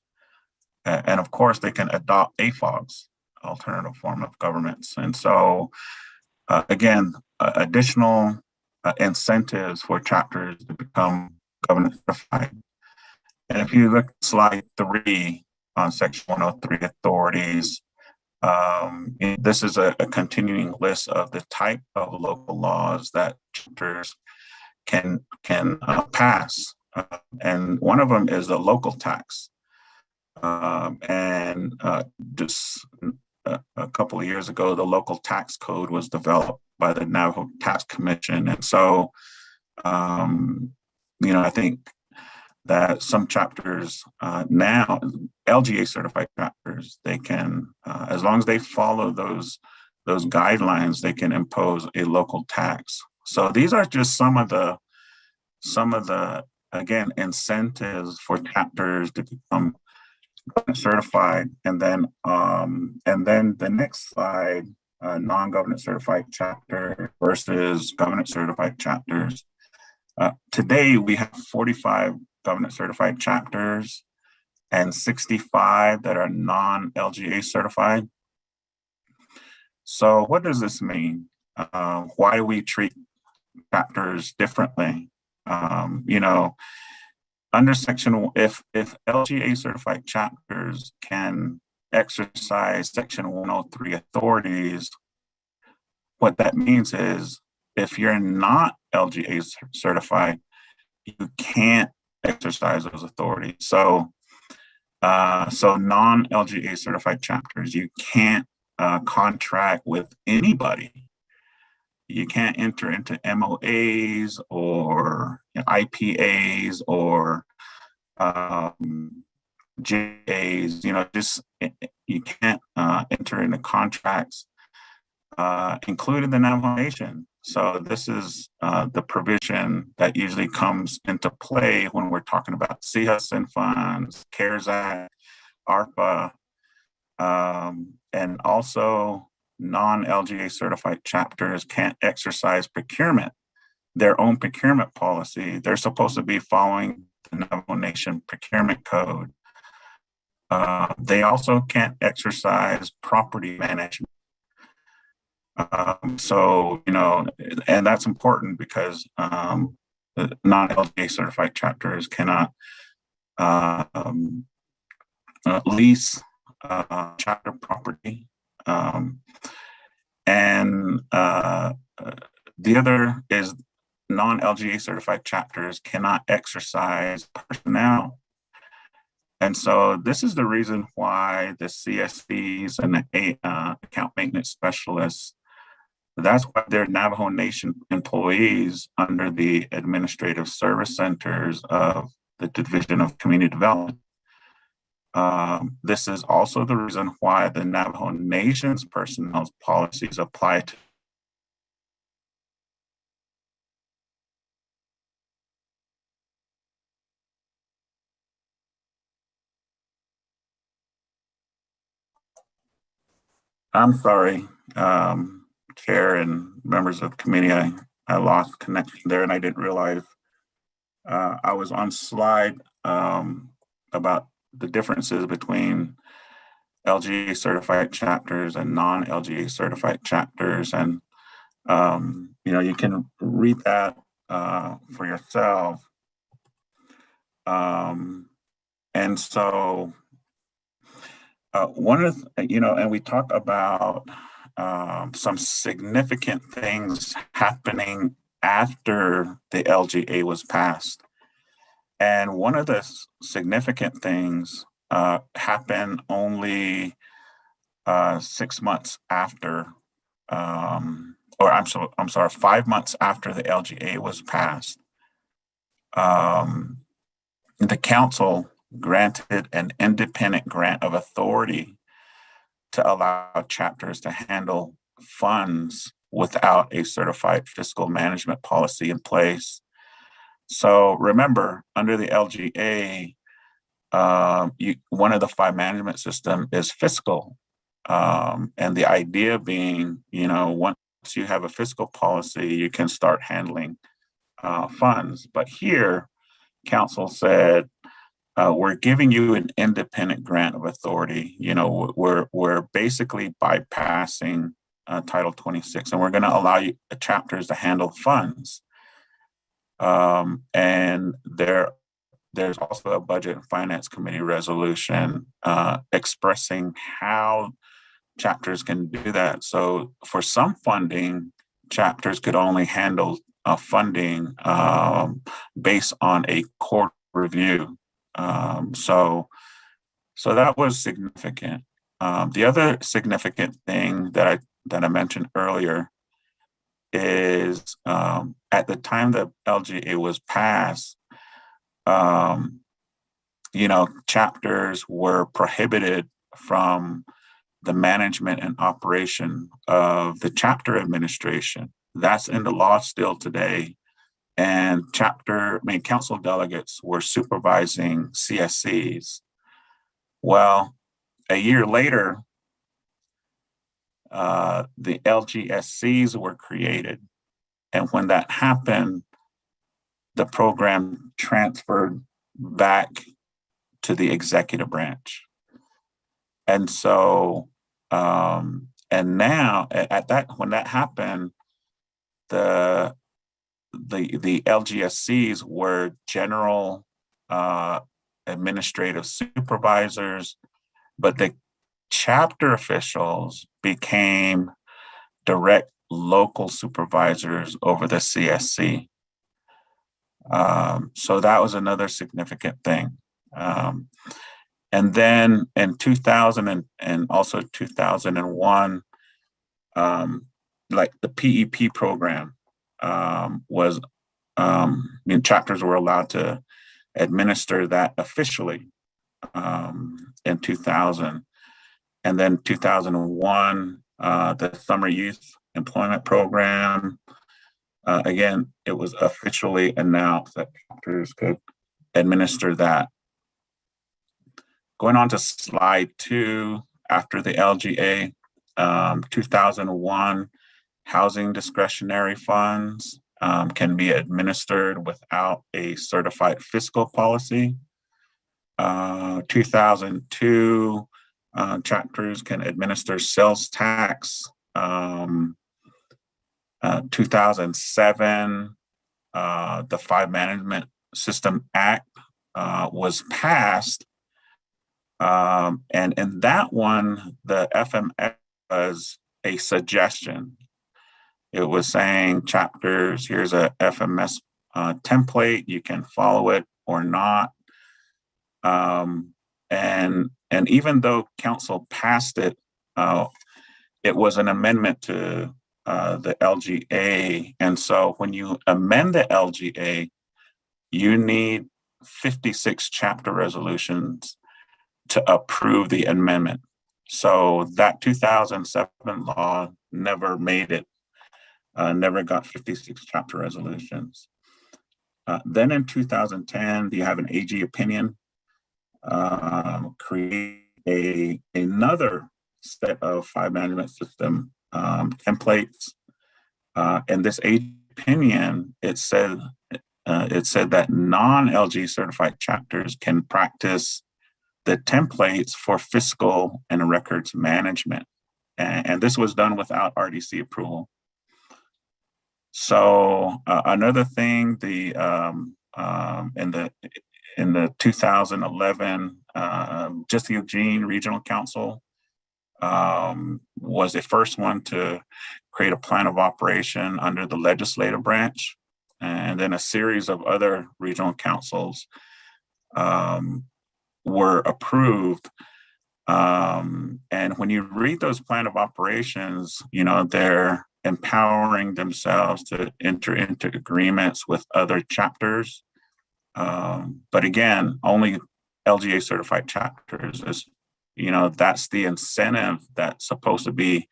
And of course, they can adopt AFOGs, alternative form of governments. And so, again, additional incentives for chapters to become governance certified. And if you look at slide 3 on Section 103 authorities, this is a continuing list of the type of local laws that chapters can pass. And one of them is the local tax. And just a couple of years ago, the local tax code was developed by the Navajo Tax Commission. And so, you know, I think that some chapters now, LGA certified chapters, they can, as long as they follow those guidelines, they can impose a local tax. So these are just some of the again, incentives for chapters to become certified. And then the next slide, non-governance certified chapter versus governance certified chapters. Today we have 45 governance certified chapters and 65 that are non-LGA certified. So what does this mean? Why do we treat chapters differently? You know, under section, if LGA certified chapters can exercise Section 103 authorities, what that means is if you're not LGA certified, you can't exercise those authorities. So, so non-LGA certified chapters, you can't contract with anybody you can't enter into MOAs or IPAs or JAs, you can't enter into contracts, including the Navajo Nation. So this is the provision that usually comes into play when we're talking about CHUSN funds, CARES Act, ARPA, and also non-LGA certified chapters can't exercise their own procurement policy. They're supposed to be following the Navajo Nation procurement code. They also can't exercise property management. And that's important because non-LGA certified chapters cannot lease chapter property. And the other is non-LGA certified chapters cannot exercise personnel. And so this is the reason why the CSVs and the account maintenance specialists, that's why they're Navajo Nation employees under the administrative service centers of the Division of Community Development. This is also the reason why the Navajo Nation's personnel policies apply to I'm sorry, Chair and members of the committee, I lost connection there and I didn't realize I was on slide about the differences between LGA certified chapters and non-LGA certified chapters. And, you can read that for yourself. And so one of, and we talk about some significant things happening after the LGA was passed. And one of the significant things happened only 6 months after, I'm sorry, 5 months after the LGA was passed. The council granted an independent grant of authority to allow chapters to handle funds without a certified fiscal management policy in place. So remember, under the LGA, one of the 5 management system is fiscal. And the idea being, once you have a fiscal policy, you can start handling funds. But here, council said, we're giving you an independent grant of authority. We're basically bypassing Title 26, and we're going to allow you chapters to handle funds. And there's also a Budget and Finance Committee resolution expressing how chapters can do that. So for some funding, chapters could only handle funding based on a court review. So that was significant. The other significant thing that I mentioned earlier is at the time the LGA was passed, chapters were prohibited from the management and operation of the chapter administration. That's in the law still today. And council delegates were supervising CSCs. Well, a year later, the LGSCs were created. And when that happened, the program transferred back to the executive branch. And so, and now when that happened, the LGSCs were general administrative supervisors, but the chapter officials became direct local supervisors over the CSC. So that was another significant thing. And then in 2000 and also 2001, like the PEP program was, chapters were allowed to administer that officially in 2000. And then 2001, the Summer Youth Employment Program, again, it was officially announced that chapters could administer that. Going on to slide 2, after the LGA, 2001, housing discretionary funds can be administered without a certified fiscal policy. 2002, chapters can administer sales tax. 2007, the Five Management System Act was passed. And in that one, the FMS was a suggestion. It was saying chapters, here's a FMS template, you can follow it or not. And even though council passed it, it was an amendment to the LGA. And so when you amend the LGA, you need 56 chapter resolutions to approve the amendment. So that 2007 law never made it, never got 56 chapter resolutions. Then in 2010, you have an AG opinion, create another set of Five Management System templates. And this AG opinion, it said that non-LG certified chapters can practice the templates for fiscal and records management. And this was done without RDC approval. So another thing, in the 2011, just the Eugene Regional Council was the first one to create a plan of operation under the legislative branch. And then a series of other regional councils were approved. And when you read those plan of operations, they're empowering themselves to enter into agreements with other chapters. But again, only LGA certified chapters is, that's the incentive that's supposed to be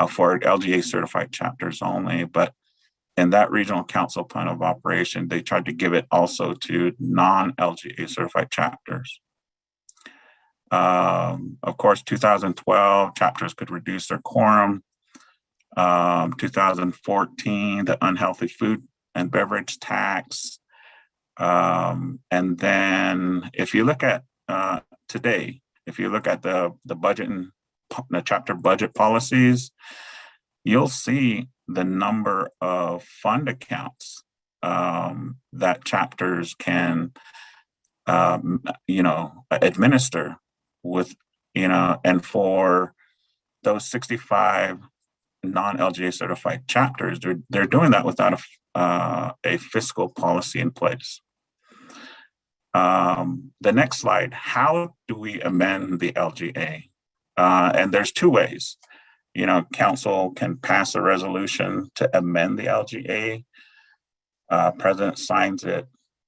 for LGA certified chapters only. But in that regional council plan of operation, they tried to give it also to non-LGA certified chapters. Of course, 2012, chapters could reduce their quorum. 2014, the unhealthy food and beverage tax. And then if you look at today, if you look at the budget and the chapter budget policies, you'll see the number of fund accounts that chapters can, administer with, and for those 65 non-LGA certified chapters, they're doing that without a fiscal policy in place. The next slide, how do we amend the LGA? And there's two ways. Council can pass a resolution to amend the LGA. President signs it.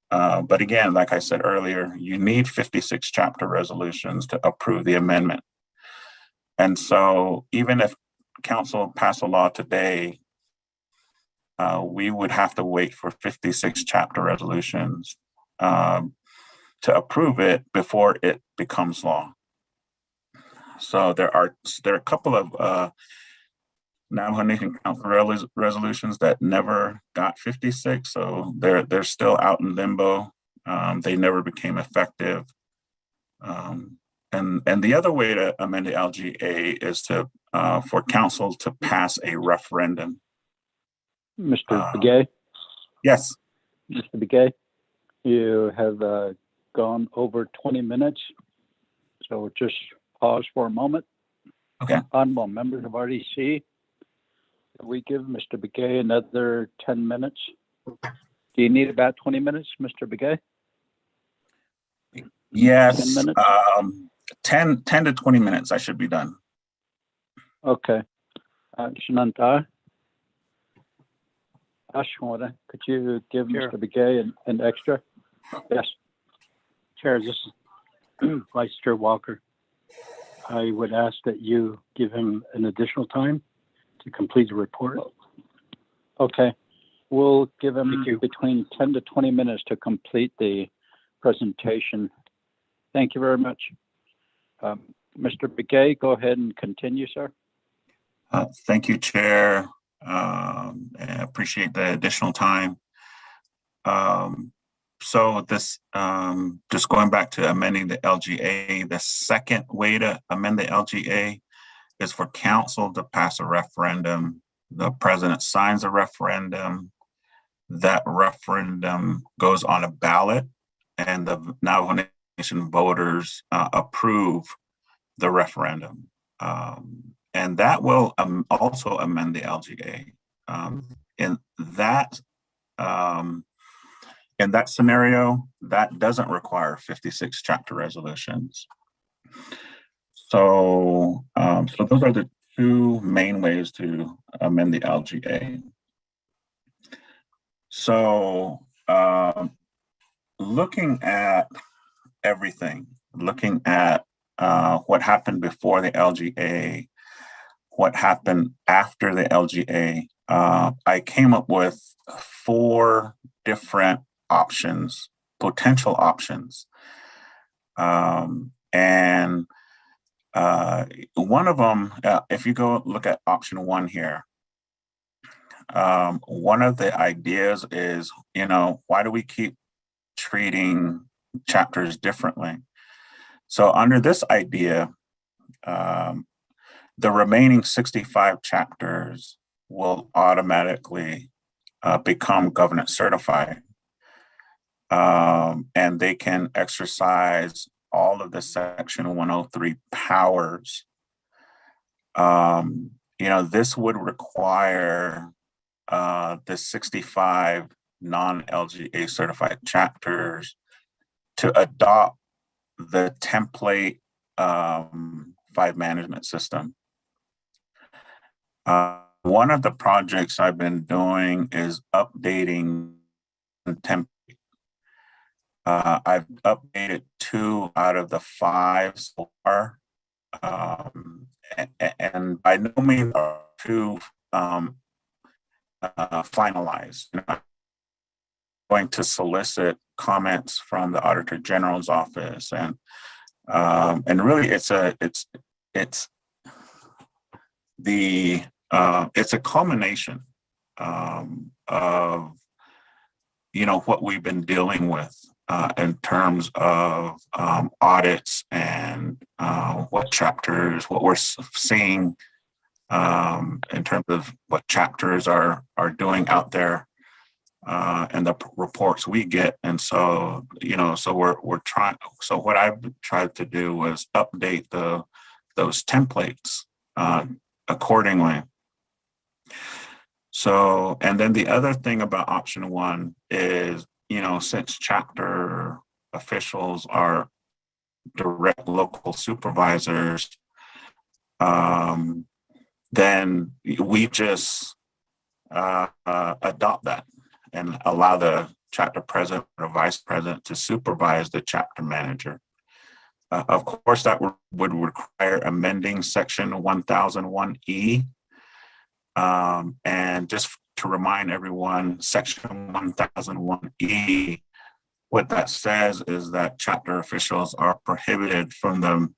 But again, like I said earlier, you need 56 chapter resolutions to approve the amendment. And so even if council passed a law today, we would have to wait for 56 chapter resolutions to approve it before it becomes law. So there are a couple of Navajo Nation Council resolutions that never got 56, so they're still out in limbo. They never became effective. And the other way to amend the LGA is for council to pass a referendum. Mr. Begay? Yes. Mr. Begay, you have gone over 20 minutes, so just pause for a moment. Okay. Honorable members of RDC, we give Mr. Begay another 10 minutes. Do you need about 20 minutes, Mr. Begay? Yes, 10 minutes? 10 to 20 minutes, I should be done. Okay. Shananta, Ashwanda, could you give Sure. Mr. Begay an extra? Yes. Chair, this is Vice Chair Walker. I would ask that you give him an additional time to complete the report. Okay. We'll give him between 10 to 20 minutes to complete the presentation. Thank you very much. Mr. Begay, go ahead and continue, sir. Thank you, Chair. I appreciate the additional time. So this, just going back to amending the LGA, the second way to amend the LGA is for council to pass a referendum. The president signs a referendum. That referendum goes on a ballot, and the Navajo Nation voters approve the referendum. And that will also amend the LGA. In that scenario, that doesn't require 56 chapter resolutions. So, so those are the two main ways to amend the LGA. So, looking at everything, looking at what happened before the LGA, what happened after the LGA, I came up with 4 different options, potential options. And one of them, if you go look at option 1 here, one of the ideas is, you know, why do we keep treating chapters differently? So under this idea, the remaining 65 chapters will automatically become governance certified. And they can exercise all of the Section 103 powers. You know, this would require the 65 non-LGA certified chapters to adopt the template 5 management system. One of the projects I've been doing is updating the template. I've updated 2 out of the 5 so far, and by no means are 2 finalized. I'm going to solicit comments from the Auditor General's office, and really it's a culmination of, you know, what we've been dealing with in terms of audits and what chapters, what we're seeing in terms of what chapters are doing out there and the reports we get. And so, you know, so we're trying. So what I've tried to do was update those templates accordingly. So, and then the other thing about option 1 is, you know, since chapter officials are direct local supervisors, then we just adopt that and allow the chapter president or vice president to supervise the chapter manager. Of course, that would require amending section 1001E. And just to remind everyone, section 1001E, what that says is that chapter officials are prohibited from the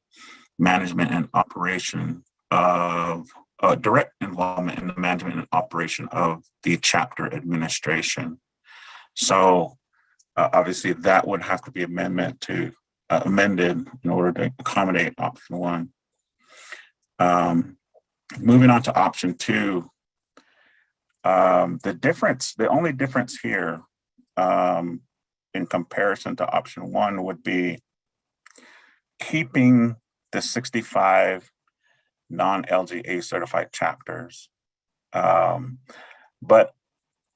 management and operation of direct involvement in the management and operation of the chapter administration. So obviously that would have to be amended in order to accommodate option 1. Moving on to option 2, the only difference here in comparison to option 1 would be keeping the 65 non-LGA certified chapters. But,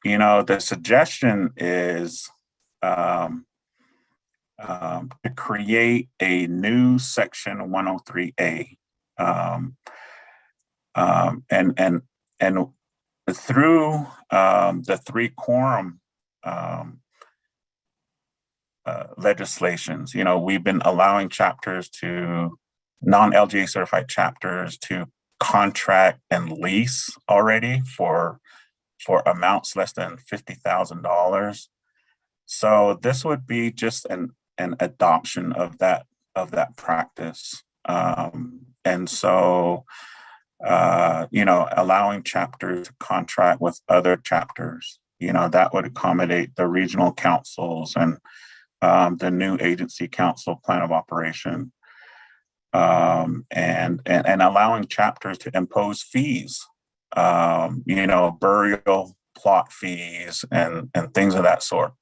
you know, the suggestion is to create a new section 103A. And through the 3 quorum legislations, we've been allowing chapters to non-LGA certified chapters to contract and lease already for amounts less than $50,000. So this would be just an adoption of that practice. And so, allowing chapters to contract with other chapters, that would accommodate the regional councils and the new agency council plan of operation, and allowing chapters to impose fees, burial plot fees and things of that sort.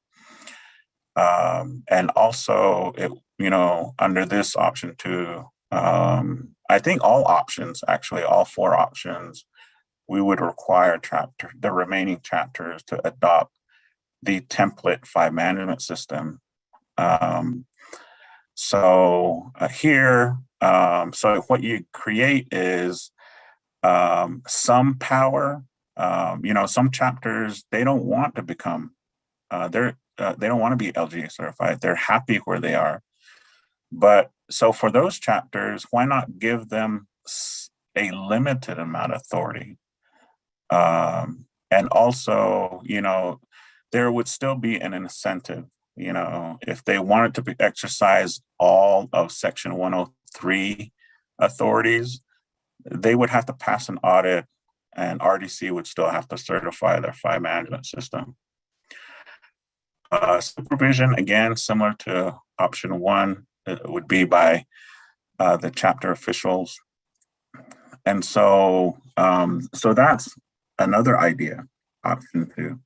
And also, under this option 2, I think all options, actually all 4 options, we would require the remaining chapters to adopt the template 5 management system. So what you create is some power. Some chapters, they don't want to become, they don't want to be LGA certified. They're happy where they are. But so for those chapters, why not give them a limited amount of authority? And also, there would still be an incentive, if they wanted to exercise all of Section 103 authorities, they would have to pass an audit, and RDC would still have to certify their 5 management system. Supervision, again, similar to option 1, it would be by the chapter officials. And so that's another idea, option 2.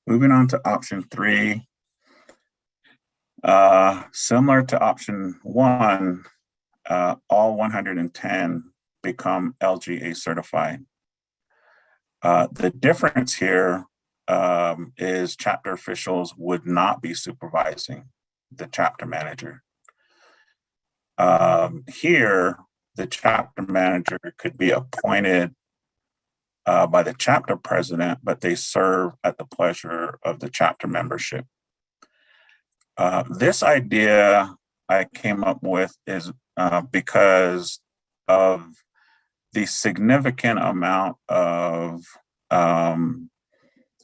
Moving on to option 3, similar to option 1, all 110 become LGA certified. The difference here is chapter officials would not be supervising the chapter manager. Here, the chapter manager could be appointed by the chapter president, but they serve at the pleasure of the chapter membership. This idea I came up with is because of the significant amount of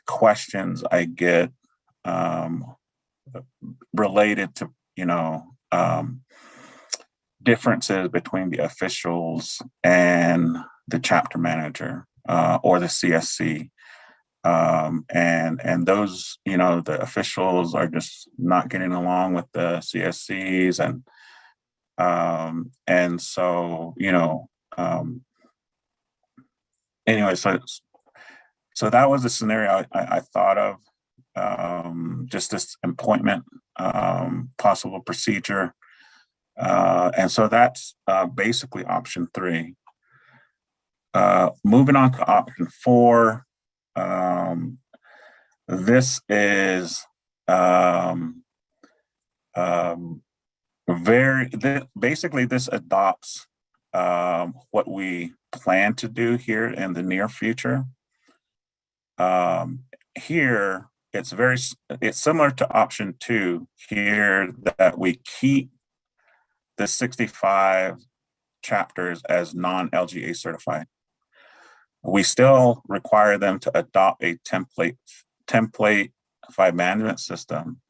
questions I get related to, differences between the officials and the chapter manager or the CSC. And those, the officials are just not getting along with the CSCs, and so, anyway, so that was the scenario I thought of, just this appointment, possible procedure. And so that's basically option 3. Moving on to option 4. This is basically this adopts what we plan to do here in the near future. Here, it's similar to option 2 here, that we keep the 65 chapters as non-LGA certified. We still require them to adopt a template 5 management system.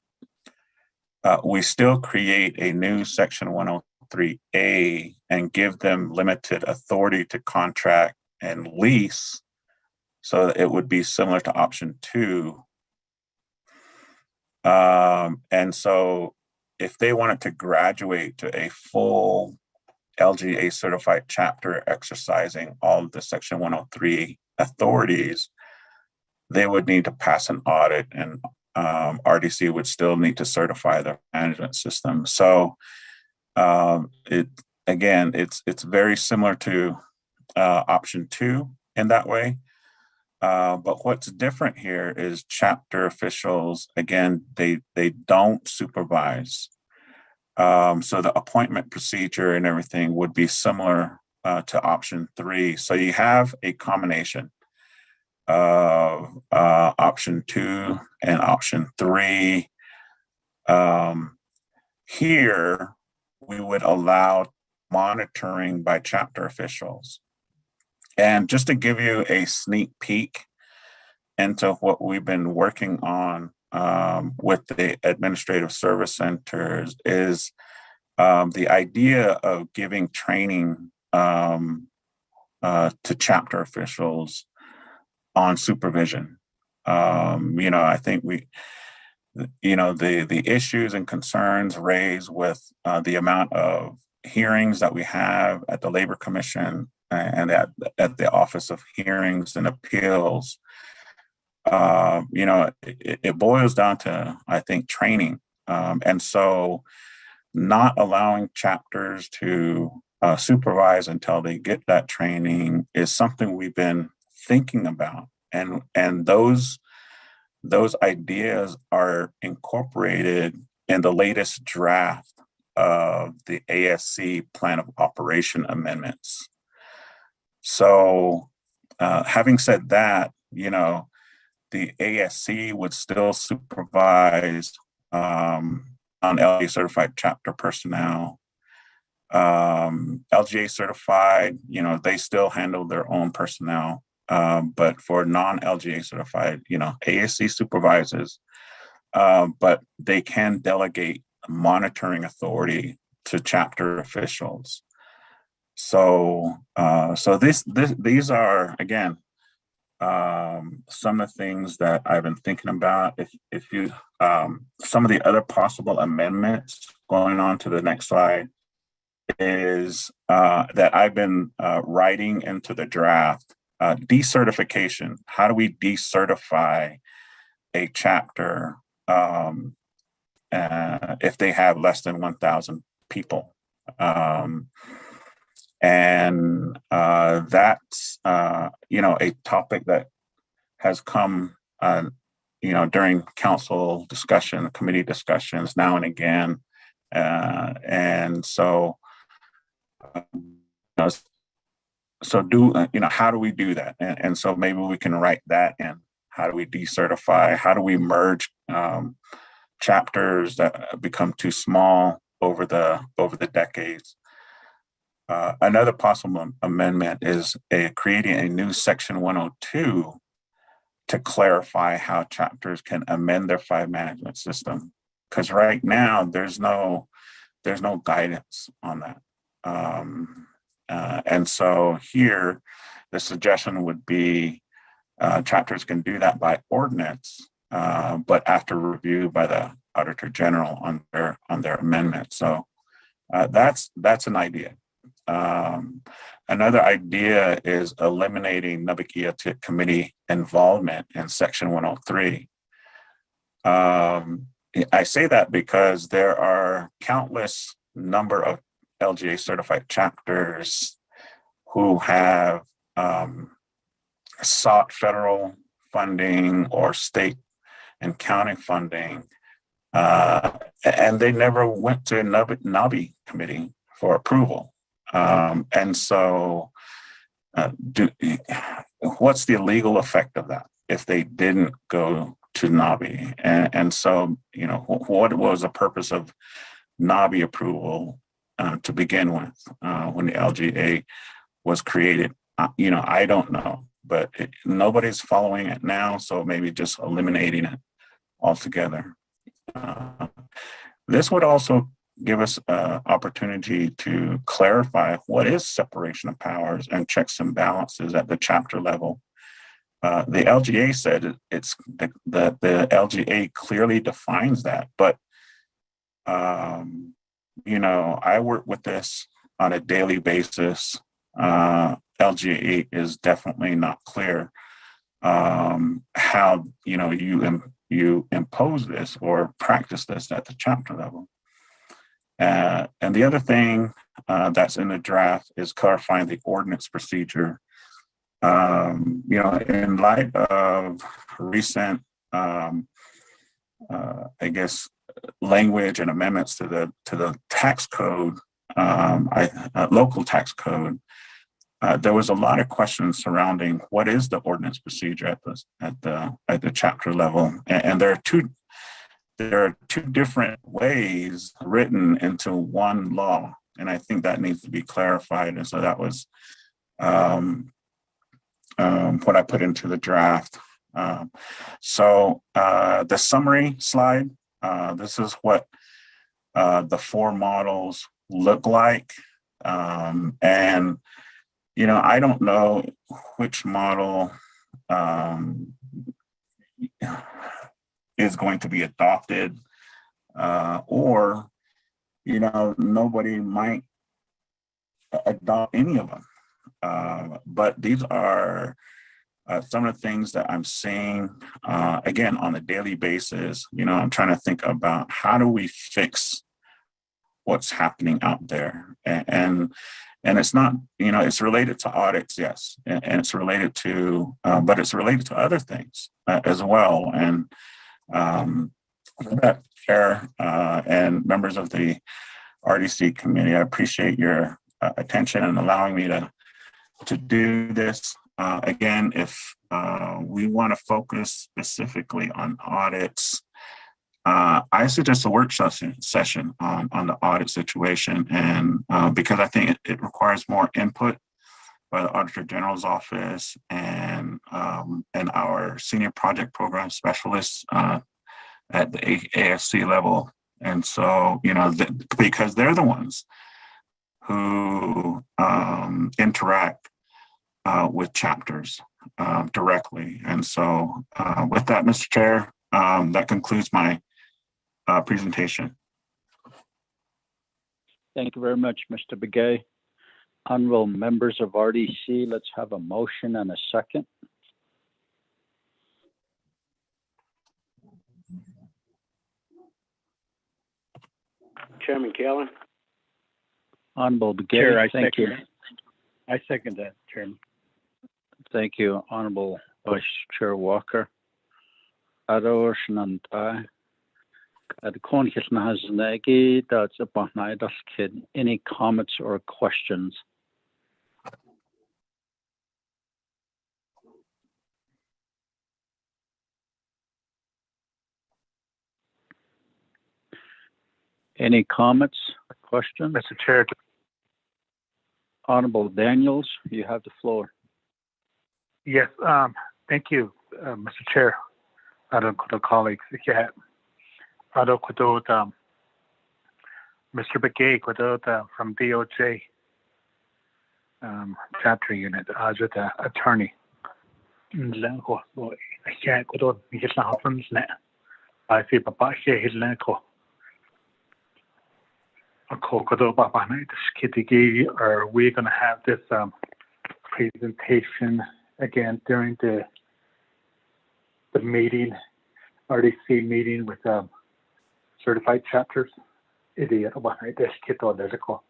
We still create a new section 103A and give them limited authority to contract and lease, so that it would be similar to option 2. And so if they wanted to graduate to a full LGA certified chapter exercising all of the section 103 authorities, they would need to pass an audit, and RDC would still need to certify their management system. So it's very similar to option 2 in that way. But what's different here is chapter officials, again, they don't supervise. So the appointment procedure and everything would be similar to option 3. So you have a combination. of option 2 and option 3. Here, we would allow monitoring by chapter officials. And just to give you a sneak peek into what we've been working on with the administrative service centers is the idea of giving training to chapter officials on supervision. I think the issues and concerns raised with the amount of hearings that we have at the Labor Commission and at the Office of Hearings and Appeals, it boils down to, I think, training. And so not allowing chapters to supervise until they get that training is something we've been thinking about. And those ideas are incorporated in the latest draft of the ASC Plan of Operation amendments. So having said that, the ASC would still supervise non-LGA certified chapter personnel. LGA certified, they still handle their own personnel. But for non-LGA certified, ASC supervises, but they can delegate monitoring authority to chapter officials. So these are, again, some of the things that I've been thinking about. If you some of the other possible amendments, going on to the next slide, is that I've been writing into the draft. Decertification. How do we decertify a chapter if they have less than 1,000 people? And that's a topic that has come during council discussion, committee discussions now and again, and so how do we do that? And so maybe we can write that in. How do we decertify? How do we merge chapters that become too small over the decades? Another possible amendment is creating a new section 102 to clarify how chapters can amend their file management system. Because right now there's no guidance on that. And so here, the suggestion would be chapters can do that by ordinance, but after review by the Auditor General on their amendment. So that's an idea. Another idea is eliminating Navigatia Committee involvement in Section 103. I say that because there are countless number of LGA certified chapters who have sought federal funding or state and county funding, and they never went to NAVI committee for approval. And so what's the legal effect of that if they didn't go to NAVI? And so, what was the purpose of NAVI approval to begin with when the LGA was created? I don't know, but nobody's following it now, so maybe just eliminating it altogether. This would also give us an opportunity to clarify what is separation of powers and checks and balances at the chapter level. The LGA said it's the LGA clearly defines that, but I work with this on a daily basis. LGA is definitely not clear how you impose this or practice this at the chapter level. And the other thing that's in the draft is clarifying the ordinance procedure. In light of recent, language and amendments to the tax code, local tax code, there was a lot of questions surrounding what is the ordinance procedure at the chapter level, and there are two different ways written into one law, and I think that needs to be clarified. And so that was what I put into the draft. So the summary slide, this is what the four models look like. And, you know, I don't know which model is going to be adopted, or, you know, nobody might adopt any of them. But these are some of the things that I'm seeing, again, on a daily basis. You know, I'm trying to think about how do we fix what's happening out there. And it's not, you know, it's related to audits, yes, and it's related to, but it's related to other things as well. And that, Chair, and members of the RDC committee, I appreciate your attention and allowing me to do this. Again, if we want to focus specifically on audits, I suggest a work session on the audit situation, and because I think it requires more input by the Auditor General's office and our senior project program specialists at the ASC level. And so, you know, because they're the ones who interact with chapters directly. And so with that, Mr. Chair, that concludes my presentation. Thank you very much, Mr. Begay. Honorable members of RDC, let's have a motion and a second. Chairman Callan. Honorable Begay, Chair, thank you. I second that, Chairman. Thank you, Honorable Vice Chair Walker. Adosh Nanta. Any comments or questions? Any comments or questions? Mr. Chair. Honorable Daniels, you have the floor. Yes, thank you, Mr. Chair. Other colleagues, yeah. Other Mr. Begay from DOJ chapter unit as the attorney. I see Papa here his lenko. Are we going to have this presentation again during the meeting, RDC meeting with certified chapters? Idiot behind this kit on there's a call.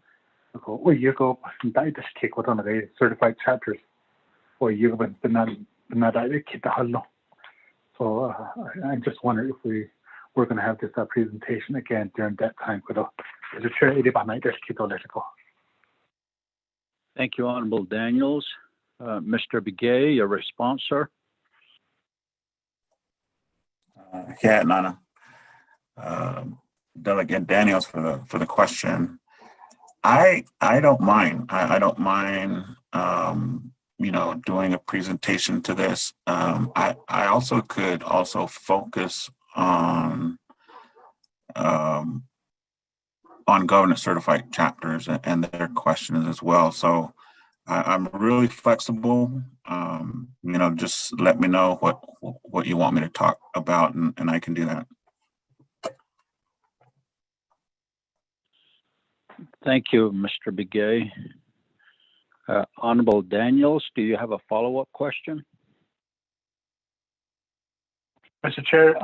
Well, you go die this kick with one of the certified chapters, or you went the not kit the hello. So I just wonder if we're going to have this presentation again during that time. Thank you, Honorable Daniels. Mr. Begay, your response, sir? Yeah, Nana. Delegate Daniels for the question. I don't mind. I don't mind you know, doing a presentation to this. I also could focus on governance certified chapters and their questions as well. So I'm really flexible. You know, just let me know what you want me to talk about, and I can do that. Thank you, Mr. Begay. Honorable Daniels, do you have a follow-up question? Mr. Chair,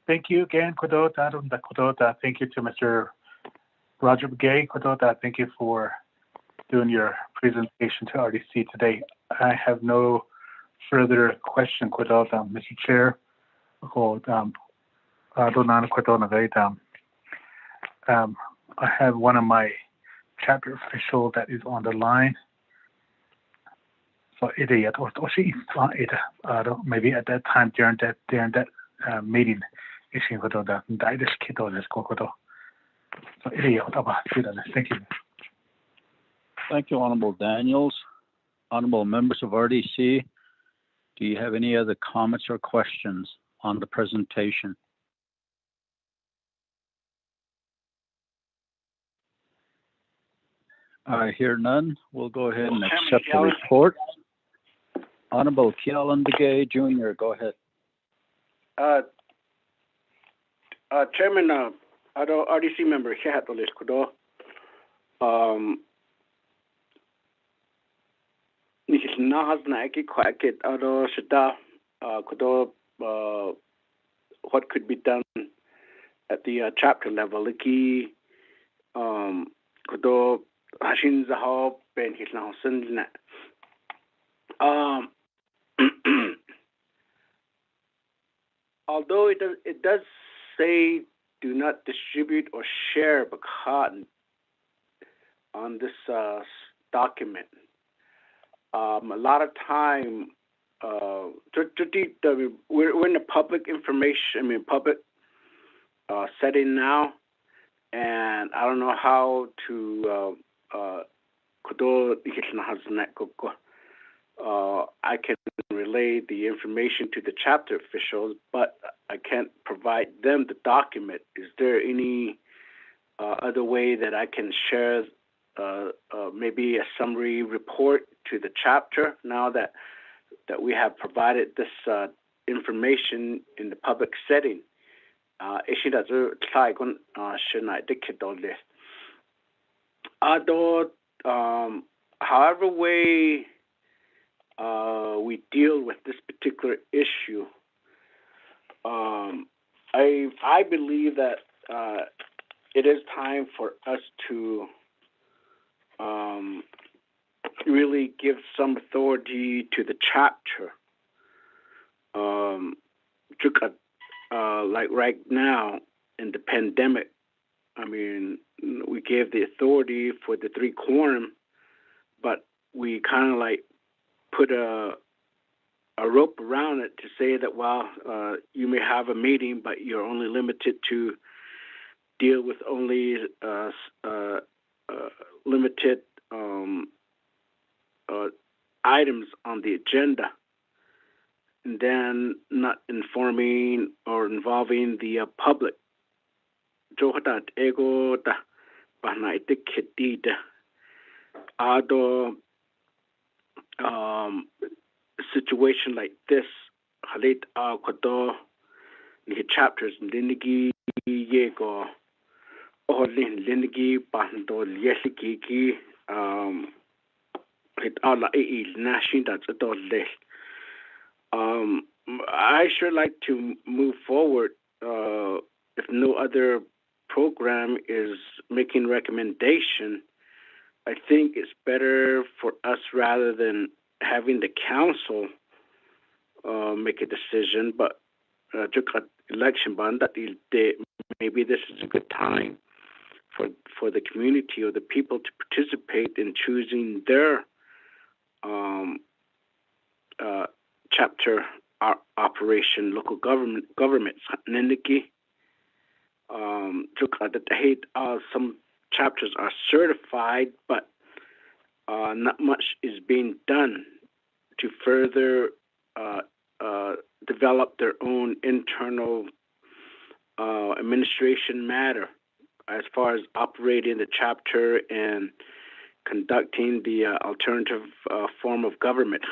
thank you again. Thank you to Mr. Roger Begay. Thank you for doing your presentation to RDC today. I have no further question. Mr. Chair, I have one of my chapter official that is on the line. So it is maybe at that time during that meeting, issue for the diet kit or this cocoa. So it is about thank you. Thank you, Honorable Daniels. Honorable members of RDC, do you have any other comments or questions on the presentation? I hear none. We'll go ahead and accept the report. Honorable Kealan Begay Jr., go ahead. Chairman, RDC member, Nikis Nahas Naki Quacket, Ado Shada, Kudo, what could be done at the chapter level, Liki, Kudo, Hashin Zaho, Ben Hislausen. Although it does say do not distribute or share Bakat on this document. A lot of time, we're in a public information, public setting now, and I don't know how to I can relay the information to the chapter officials, but I can't provide them the document. Is there any other way that I can share maybe a summary report to the chapter now that we have provided this information in the public setting? However way we deal with this particular issue, I believe that it is time for us to really give some authority to the chapter. Like right now in the pandemic, we gave the authority for the 3 quorum, but we kind of like put a rope around it to say that, well, you may have a meeting, but you're only limited to deal with only limited items on the agenda, and then not informing or involving the public. Situation like this, chapters Linigi Yego or Linigi Bando Yesikiki I sure like to move forward if no other program is making recommendation. I think it's better for us rather than having the council make a decision, but election band that maybe this is a good time for the community or the people to participate in choosing their chapter operation, local governments. Some chapters are certified, but not much is being done to further develop their own internal administration matter as far as operating the chapter and conducting the alternative form of government.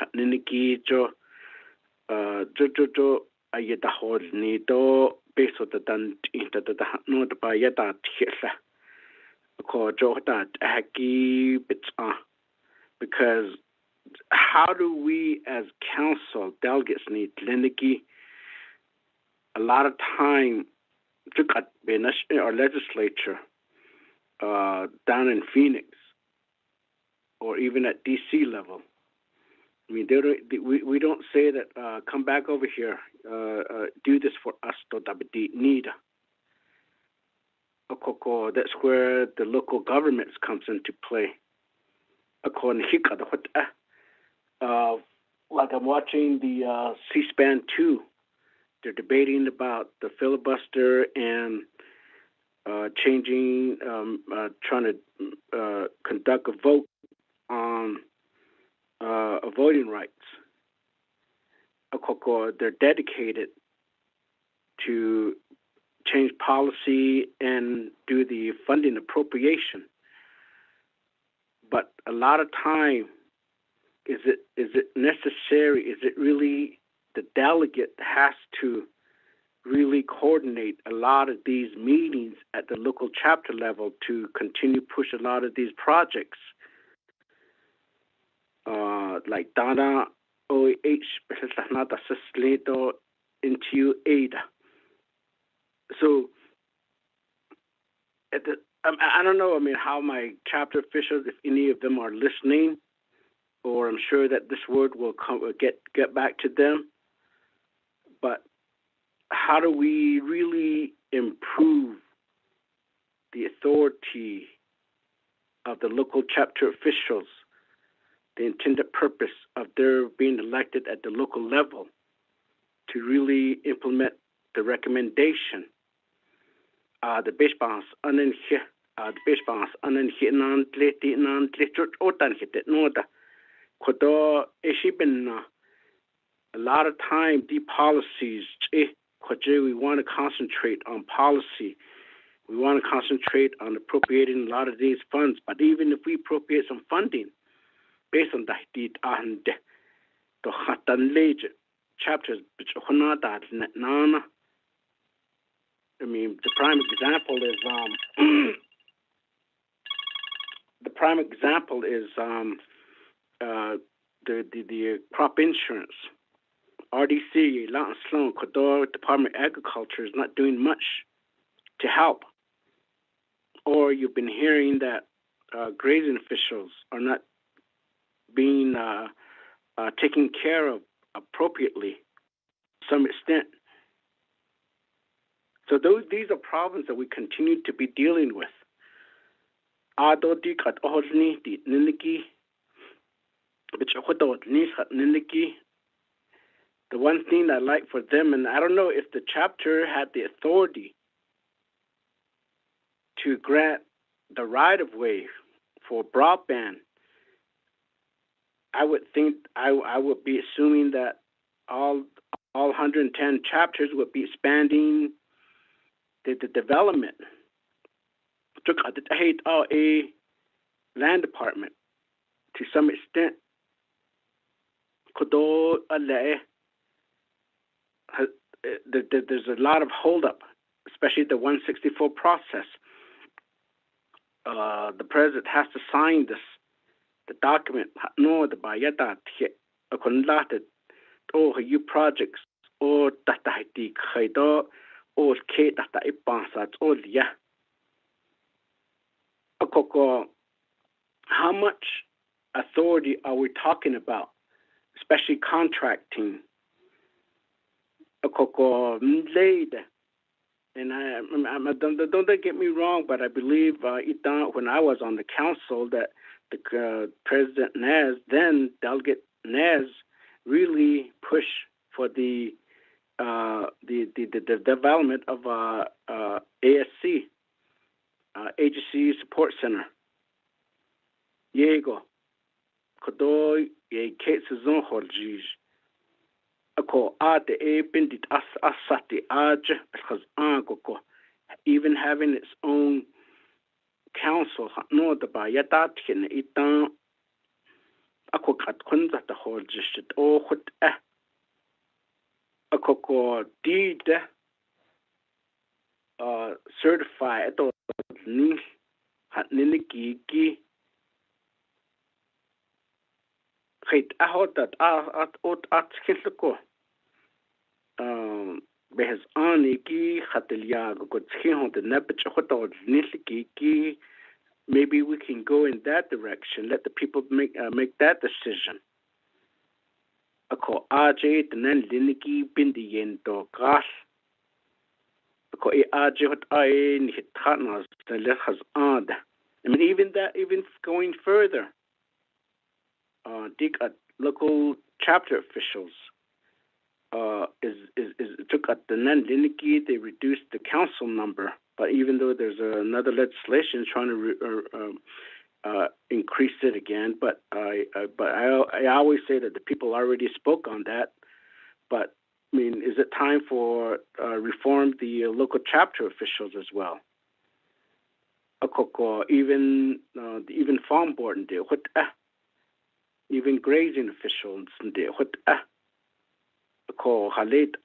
Because how do we as council delegates need Liniki? A lot of time, our legislature down in Phoenix or even at DC level, we don't say that come back over here, do this for us. That's where the local governments comes into play. like I'm watching the C-SPAN 2. They're debating about the filibuster and changing, trying to conduct a vote on voting rights. They're dedicated to change policy and do the funding appropriation. But a lot of time, is it necessary? Is it really the delegate has to really coordinate a lot of these meetings at the local chapter level to continue push a lot of these projects? Like Dana OH into ADA. So I don't know, how my chapter officials, if any of them are listening, or I'm sure that this word will get back to them. But how do we really improve the authority of the local chapter officials, the intended purpose of their being elected at the local level to really implement the recommendation? The Bishbans Ananhe, the Bishbans Ananhe non tleti non tlichut otan hit noda. Kodo Eshibina. A lot of time, the policies, we want to concentrate on policy. We want to concentrate on appropriating a lot of these funds. But even if we appropriate some funding, based on that, the chapters, the prime example is the crop insurance. RDC, Latin Sloan, Kodor Department of Agriculture is not doing much to help. Or you've been hearing that grazing officials are not being taken care of appropriately to some extent. So these are problems that we continue to be dealing with. The one thing I like for them, and I don't know if the chapter had the authority to grant the right of way for broadband, I would think I would be assuming that all 110 chapters would be expanding the development. A land department to some extent. There's a lot of holdup, especially the 164 process. The president has to sign the document. No, the bayata a conlated or you projects or tatahiti khaido or k tata ipansat or ya. How much authority are we talking about, especially contracting? And don't get me wrong, but I believe when I was on the council that the President Nez, then Delegate Nez, really pushed for the development of ASC, Agency Support Center. Yego, Kodo ye cases on Horjij. Ako ate e bindit asati aj because angoko even having its own council no the bayatat hin itan ako kat kunza the Horjij o hut ako deed certified or ni hat niniki Kait ahotat at kilko behas aniki hatelia go tskihon the nepich hotot nisliki. Maybe we can go in that direction. Let the people make that decision. Ako AJ the nan liniki bindi yendo gas. Ako AJ hot I ni hitana the lehas and. Even going further. local chapter officials took at the Nandiniki, they reduced the council number. But even though there's another legislation trying to increase it again, but I always say that the people already spoke on that. But I mean, is it time for reform the local chapter officials as well? Even farm board and even grazing officials and halit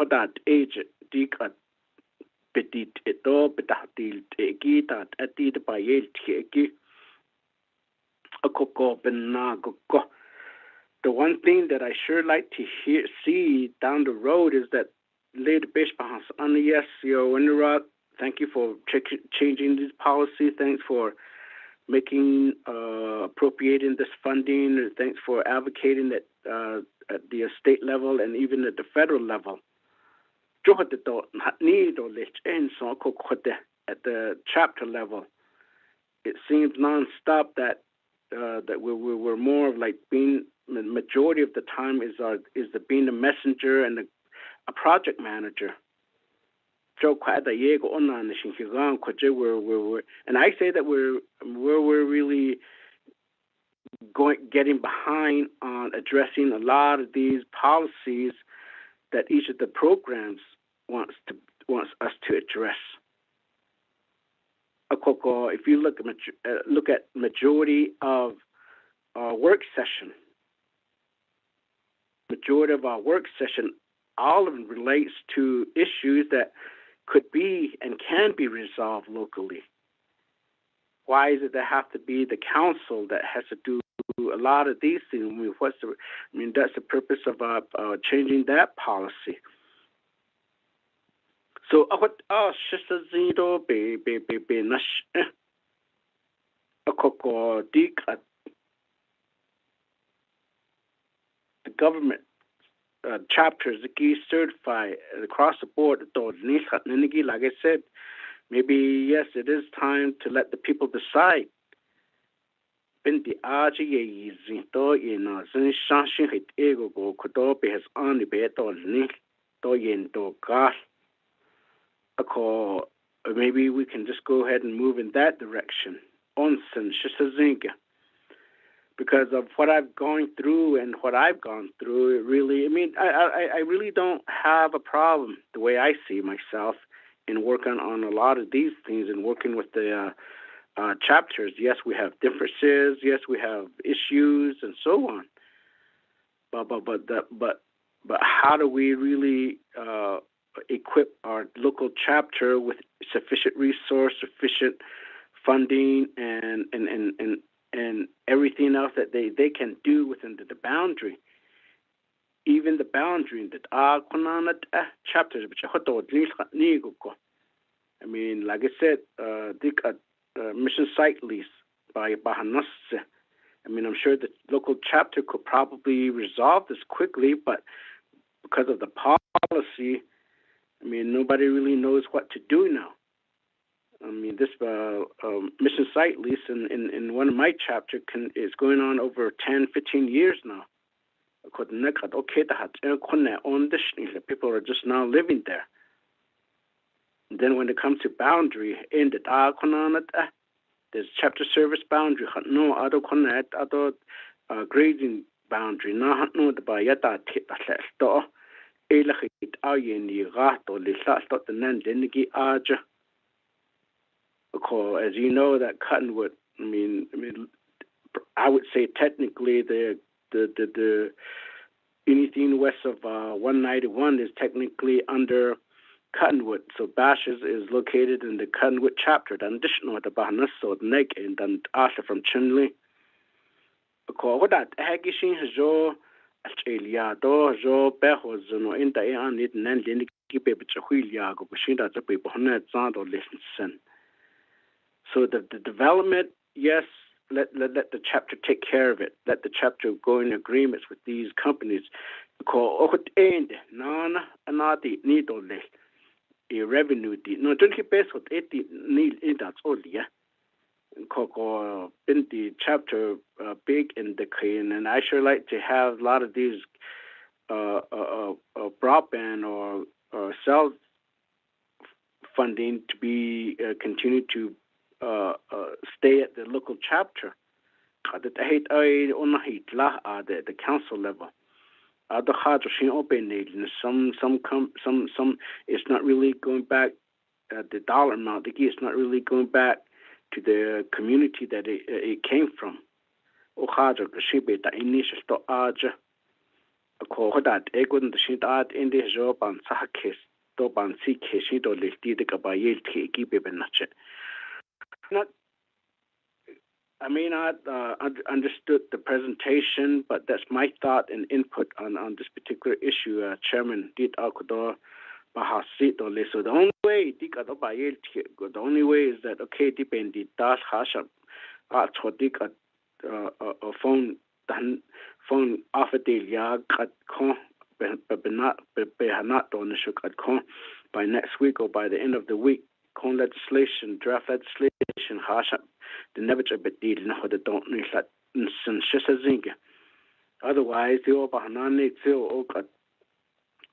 that age petit betatil tat the bayel the one thing that I sure like to see down the road is that later Bishpahans and yes, thank you for changing this policy. Thanks for making appropriating this funding. Thanks for advocating that at the state level and even at the federal level. At the chapter level, it seems nonstop that we're more of like being. The majority of the time is being a messenger and a project manager. And I say that we're really getting behind on addressing a lot of these policies that each of the programs wants us to address. If you look at majority of our work session. Majority of our work session, all of it relates to issues that could be and can be resolved locally. Why is it there have to be the council that has to do a lot of these things? That's the purpose of changing that policy. So the government chapters certify across the board. Like I said, maybe yes, it is time to let the people decide. Maybe we can just go ahead and move in that direction. Because of what I've gone through and what I've gone through, it really, I really don't have a problem the way I see myself in working on a lot of these things and working with the chapters. Yes, we have differences. Yes, we have issues and so on. But how do we really equip our local chapter with sufficient resource, sufficient funding, and everything else that they can do within the boundary, even the boundary that chapters. Like I said, mission site lease by Bahanas. I'm sure the local chapter could probably resolve this quickly, but because of the policy, nobody really knows what to do now. This mission site lease in one of my chapters is going on over 10, 15 years now. People are just now living there. And then when it comes to boundary, in the there's chapter service boundary, no other grading boundary, no the bayata as you know, that Cottonwood, I would say technically the anything west of 191 is technically under Cottonwood. So Bashes is located in the Cottonwood chapter. Then additional the Bahanas so the neck and then Asha from Chinley. What that Hagishin Jo Australia do Jo Behos no in the an it and then keep it Chihulia go Bushinda to be Bonet Zand or listen. So the development, yes, let the chapter take care of it. Let the chapter go in agreements with these companies. Revenue no don't keep best with it need that's all yeah. in the chapter big in the Korean, and I sure like to have a lot of these broadband or cell funding to be continue to stay at the local chapter. The council level. Some it's not really going back the dollar amount. It's not really going back to the community that it came from. I may not understood the presentation, but that's my thought and input on this particular issue. Chairman did Alcodor Bahasi. So the only way is that okay, depending das hasham phone off a deal ya cut con by next week or by the end of the week. Con legislation, draft legislation, hasham the never a bit deal no the don't need that otherwise the Obahanani till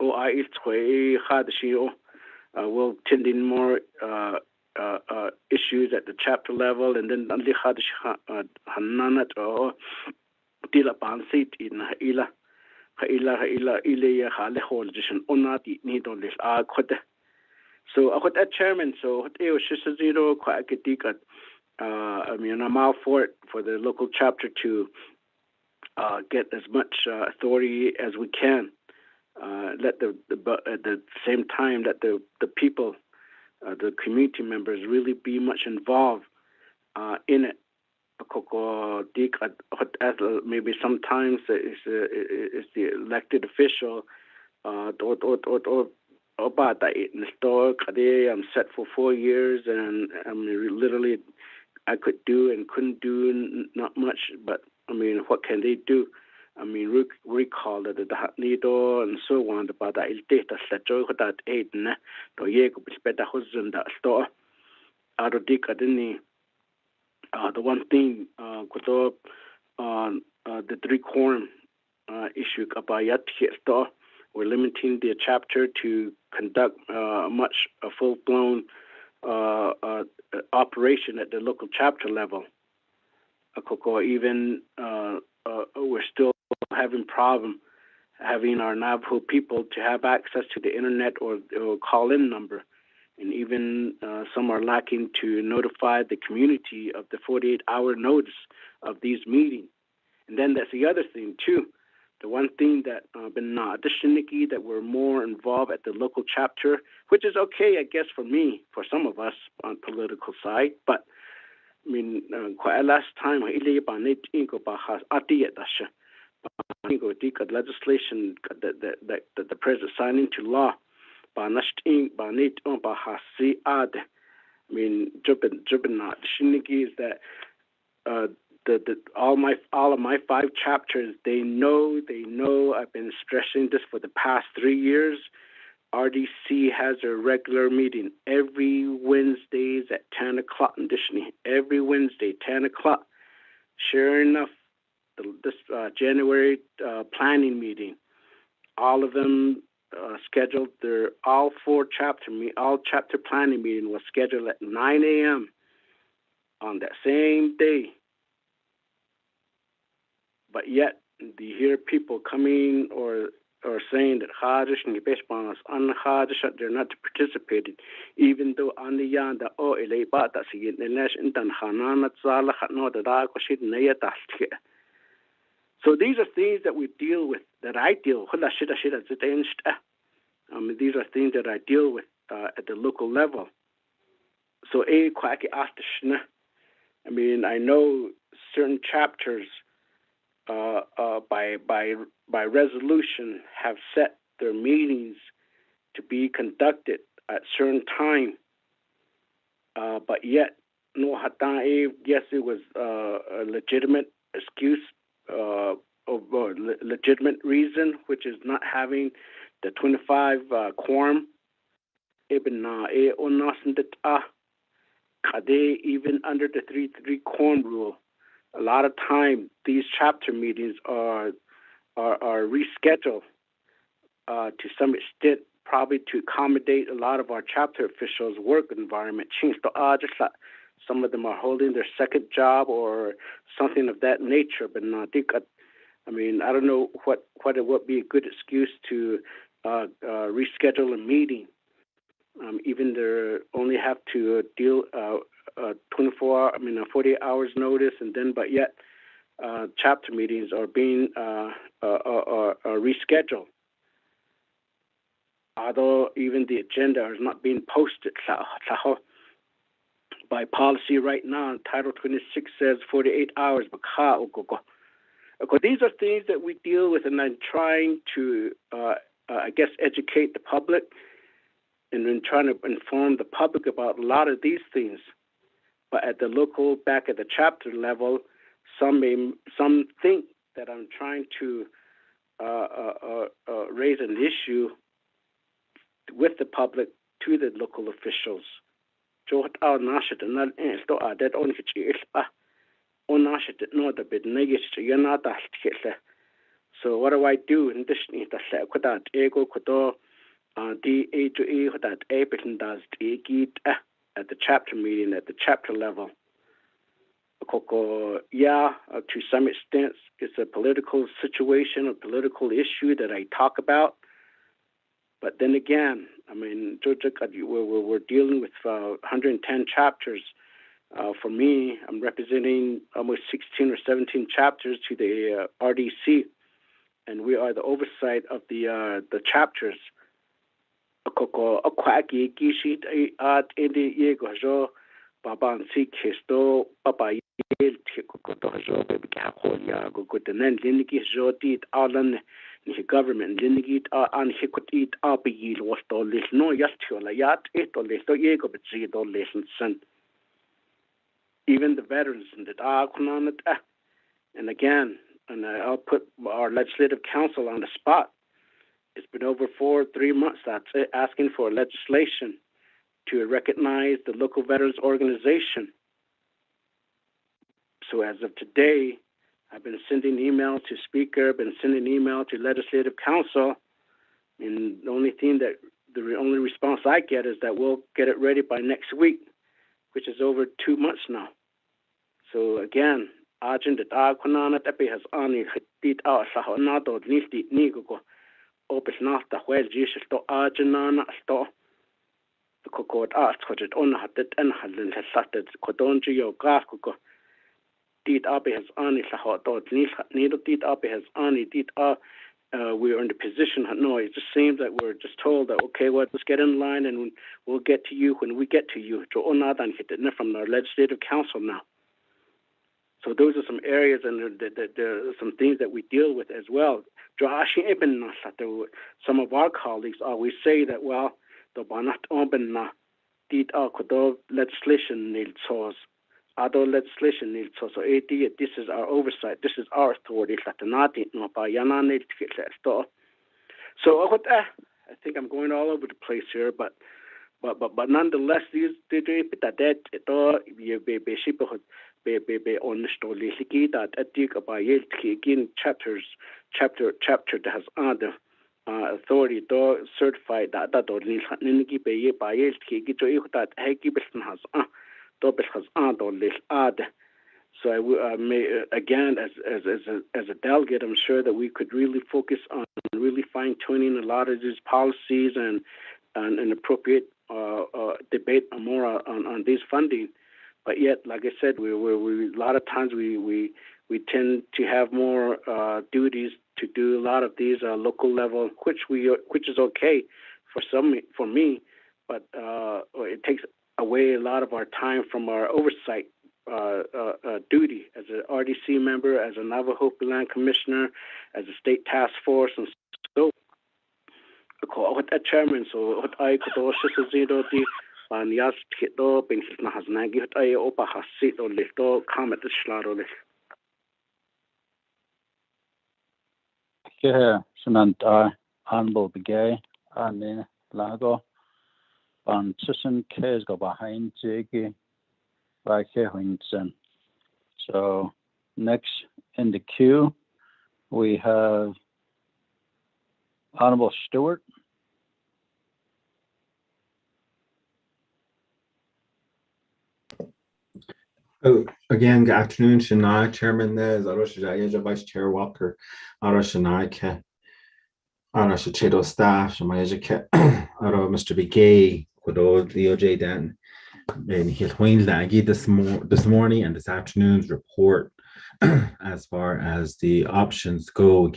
I had she will tend in more issues at the chapter level, and then only had Hananat or Dila Bansit in Ila Haleholation Onati need on this so I got that chairman, so it was just a zero quite I mean, I'm all for it for the local chapter to get as much authority as we can. Let but at the same time that the people, the community members, really be much involved in it. Maybe sometimes it's the elected official about that in the store. I'm set for 4 years, and I'm literally I could do and couldn't do not much. But I mean, what can they do? I mean, recall the needle and so on. About that data set that aid ne to ye go better husband that store. Out of the one thing the 3 quorum issue about yet store. We're limiting the chapter to conduct much a full-blown operation at the local chapter level. Even we're still having problem having our Navajo people to have access to the internet or call-in number, and even some are lacking to notify the community of the 48-hour notice of these meetings. And then that's the other thing too. The one thing that that we're more involved at the local chapter, which is okay, I guess, for me, for some of us on political side, but I mean, quite last time, legislation that the president signed into law, I mean, is that all of my 5 chapters, they know I've been stressing this for the past 3 years. RDC has a regular meeting every Wednesdays at 10 o'clock in Disney. Every Wednesday, 10 o'clock. Sure enough, this January planning meeting, all of them scheduled. All chapter planning meeting was scheduled at 9 a.m. on that same day. But yet, do you hear people coming or saying that they're not participating, even though on the yanda so these are things that we deal with, that I deal with. These are things that I deal with at the local level. So I mean, I know certain chapters by resolution have set their meetings to be conducted at certain time, but yet yes, it was a legitimate excuse or legitimate reason, which is not having the 25 quorum. even under the 3-3 quorum rule, a lot of time these chapter meetings are rescheduled to some extent, probably to accommodate a lot of our chapter officials' work environment. Some of them are holding their second job or something of that nature. But I mean, I don't know what it would be a good excuse to reschedule a meeting. Even they only have to deal 48 hours notice, and then but yet chapter meetings are being are rescheduled. Although even the agenda is not being posted. By policy right now, Title 26 says 48 hours. These are things that we deal with, and I'm trying to, I guess, educate the public and then trying to inform the public about a lot of these things. But at the local, back at the chapter level, some think that I'm trying to raise an issue with the public to the local officials. So what do I do in this? At the chapter meeting, at the chapter level. To some extent, it's a political situation, a political issue that I talk about. But then again, I mean, we're dealing with 110 chapters. For me, I'm representing almost 16 or 17 chapters to the RDC, and we are the oversight of the chapters. Government even the veterans and again, and I'll put our legislative council on the spot. It's been over 3 months that's asking for legislation to recognize the local veterans organization. So as of today, I've been sending email to speaker, been sending email to legislative council, and the only response I get is that we'll get it ready by next week, which is over 2 months now. So again, agenda has only opes nafta well Jesus to ajana sto the kokot project on had and hadn't started kodonji yo gakuko did abe has only hot dot need did abe has only did we're in the position no it just seems that we're just told that okay well let's get in line and we'll get to you when we get to you to onadan hit it from our legislative council now. So those are some areas and there are some things that we deal with as well. Some of our colleagues always say that, well, the Banat Obenna did legislation needs source. Other legislation needs source. So this is our oversight. This is our authority. So I think I'm going all over the place here, but nonetheless, these chapter that has other authority to certify that so I may again as a delegate, I'm sure that we could really focus on really fine tuning a lot of these policies and an appropriate debate more on these funding. But yet, like I said, we a lot of times we tend to have more duties to do a lot of these local level, which is okay for me, but it takes away a lot of our time from our oversight duty as an RDC member, as a Navajo land commissioner, as a state task force, and so. What a chairman, so what I could also say the and yes, hit do being hit na has nagi hit I opa has sit or lift do come at the slaro list. Cement Honorable Begay and Lago on Susan Kes go behind Jiggy by Kehoinson. So next in the queue, we have Honorable Stewart. Oh, again, good afternoon, Shania, Chairman Nez, Arosha Vice Chair Walker, Aroshanai Ke, Arosha Chedo staff, Shamayaja Ke, Aro Mr. Begay, Kudo, DOJ Dan, and Hilwain Lagi this morning and this afternoon's report as far as the options go,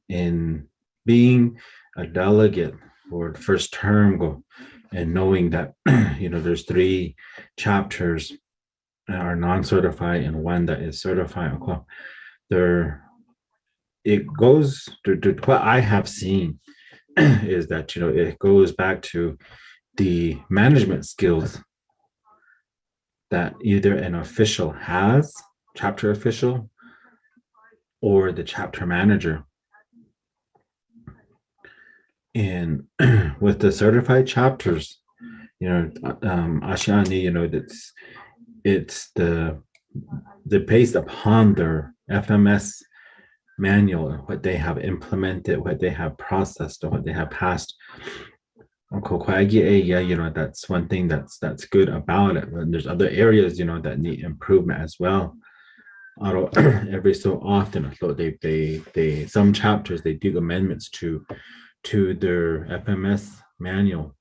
in being a delegate for the first term go, and knowing that there's 3 chapters that are non-certified and 1 that is certified. It goes to what I have seen is that it goes back to the management skills that either an official has, chapter official, or the chapter manager. And with the certified chapters, Ashani, it's the based upon their FMS manual, what they have implemented, what they have processed, or what they have passed. That's one thing that's good about it. But there's other areas, that need improvement as well. Every so often, so they some chapters they do amendments to their FMS manual.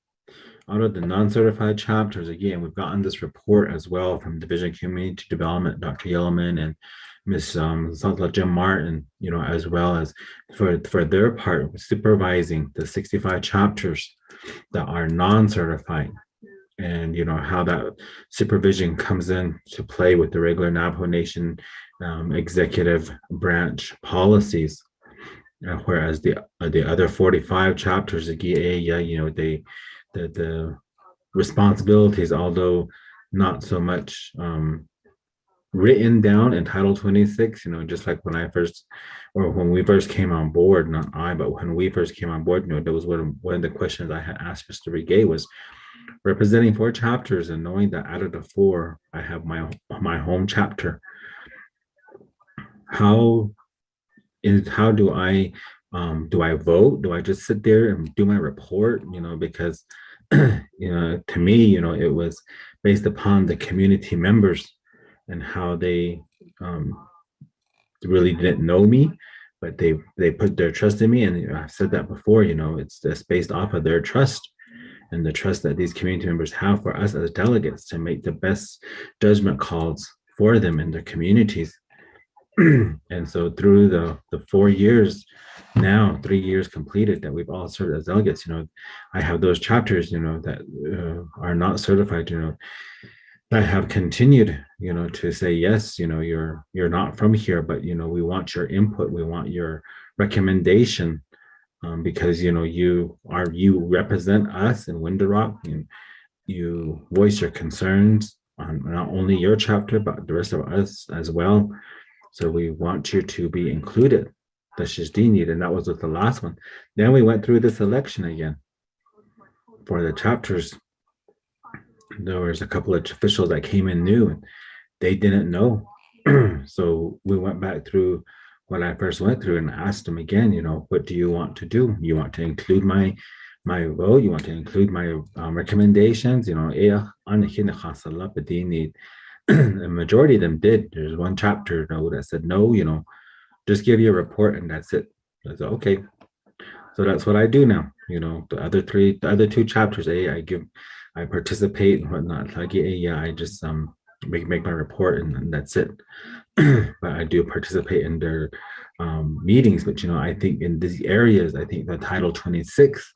Out of the non-certified chapters, again, we've gotten this report as well from Division of Community Development, Dr. Yellowman and Ms. Jim Martin, as well as for their part, supervising the 65 chapters that are non-certified, and how that supervision comes in to play with the regular Navajo Nation executive branch policies. Whereas the other 45 chapters, the responsibilities, although not so much written down in Title 26, just like when we first came on board, not I, but when we first came on board, that was one of the questions I had asked Mr. Regay was representing 4 chapters and knowing that out of the 4, I have my home chapter. How do I vote? Do I just sit there and do my report? Because to me, it was based upon the community members and how they really didn't know me, but they put their trust in me. And I've said that before, it's just based off of their trust and the trust that these community members have for us as delegates to make the best judgment calls for them in their communities. And so through the 4 years now, 3 years completed that we've all served as delegates, I have those chapters, that are not certified, that have continued, to say, yes, you're not from here, but, we want your input. We want your recommendation, because, you represent us in Window Rock, and you voice your concerns on not only your chapter, but the rest of us as well. So we want you to be included. That's just needed. And that was with the last one. Then we went through this election again for the chapters. There was a couple of officials that came in new and they didn't know. So we went back through what I first went through and asked them again, what do you want to do? You want to include my vote? You want to include my recommendations? The majority of them did. There's one chapter that said no, just give you a report and that's it. I said, okay. So that's what I do now. The other 2 chapters, I participate and whatnot. I just make my report and that's it. But I do participate in their meetings. But I think in these areas, I think the Title 26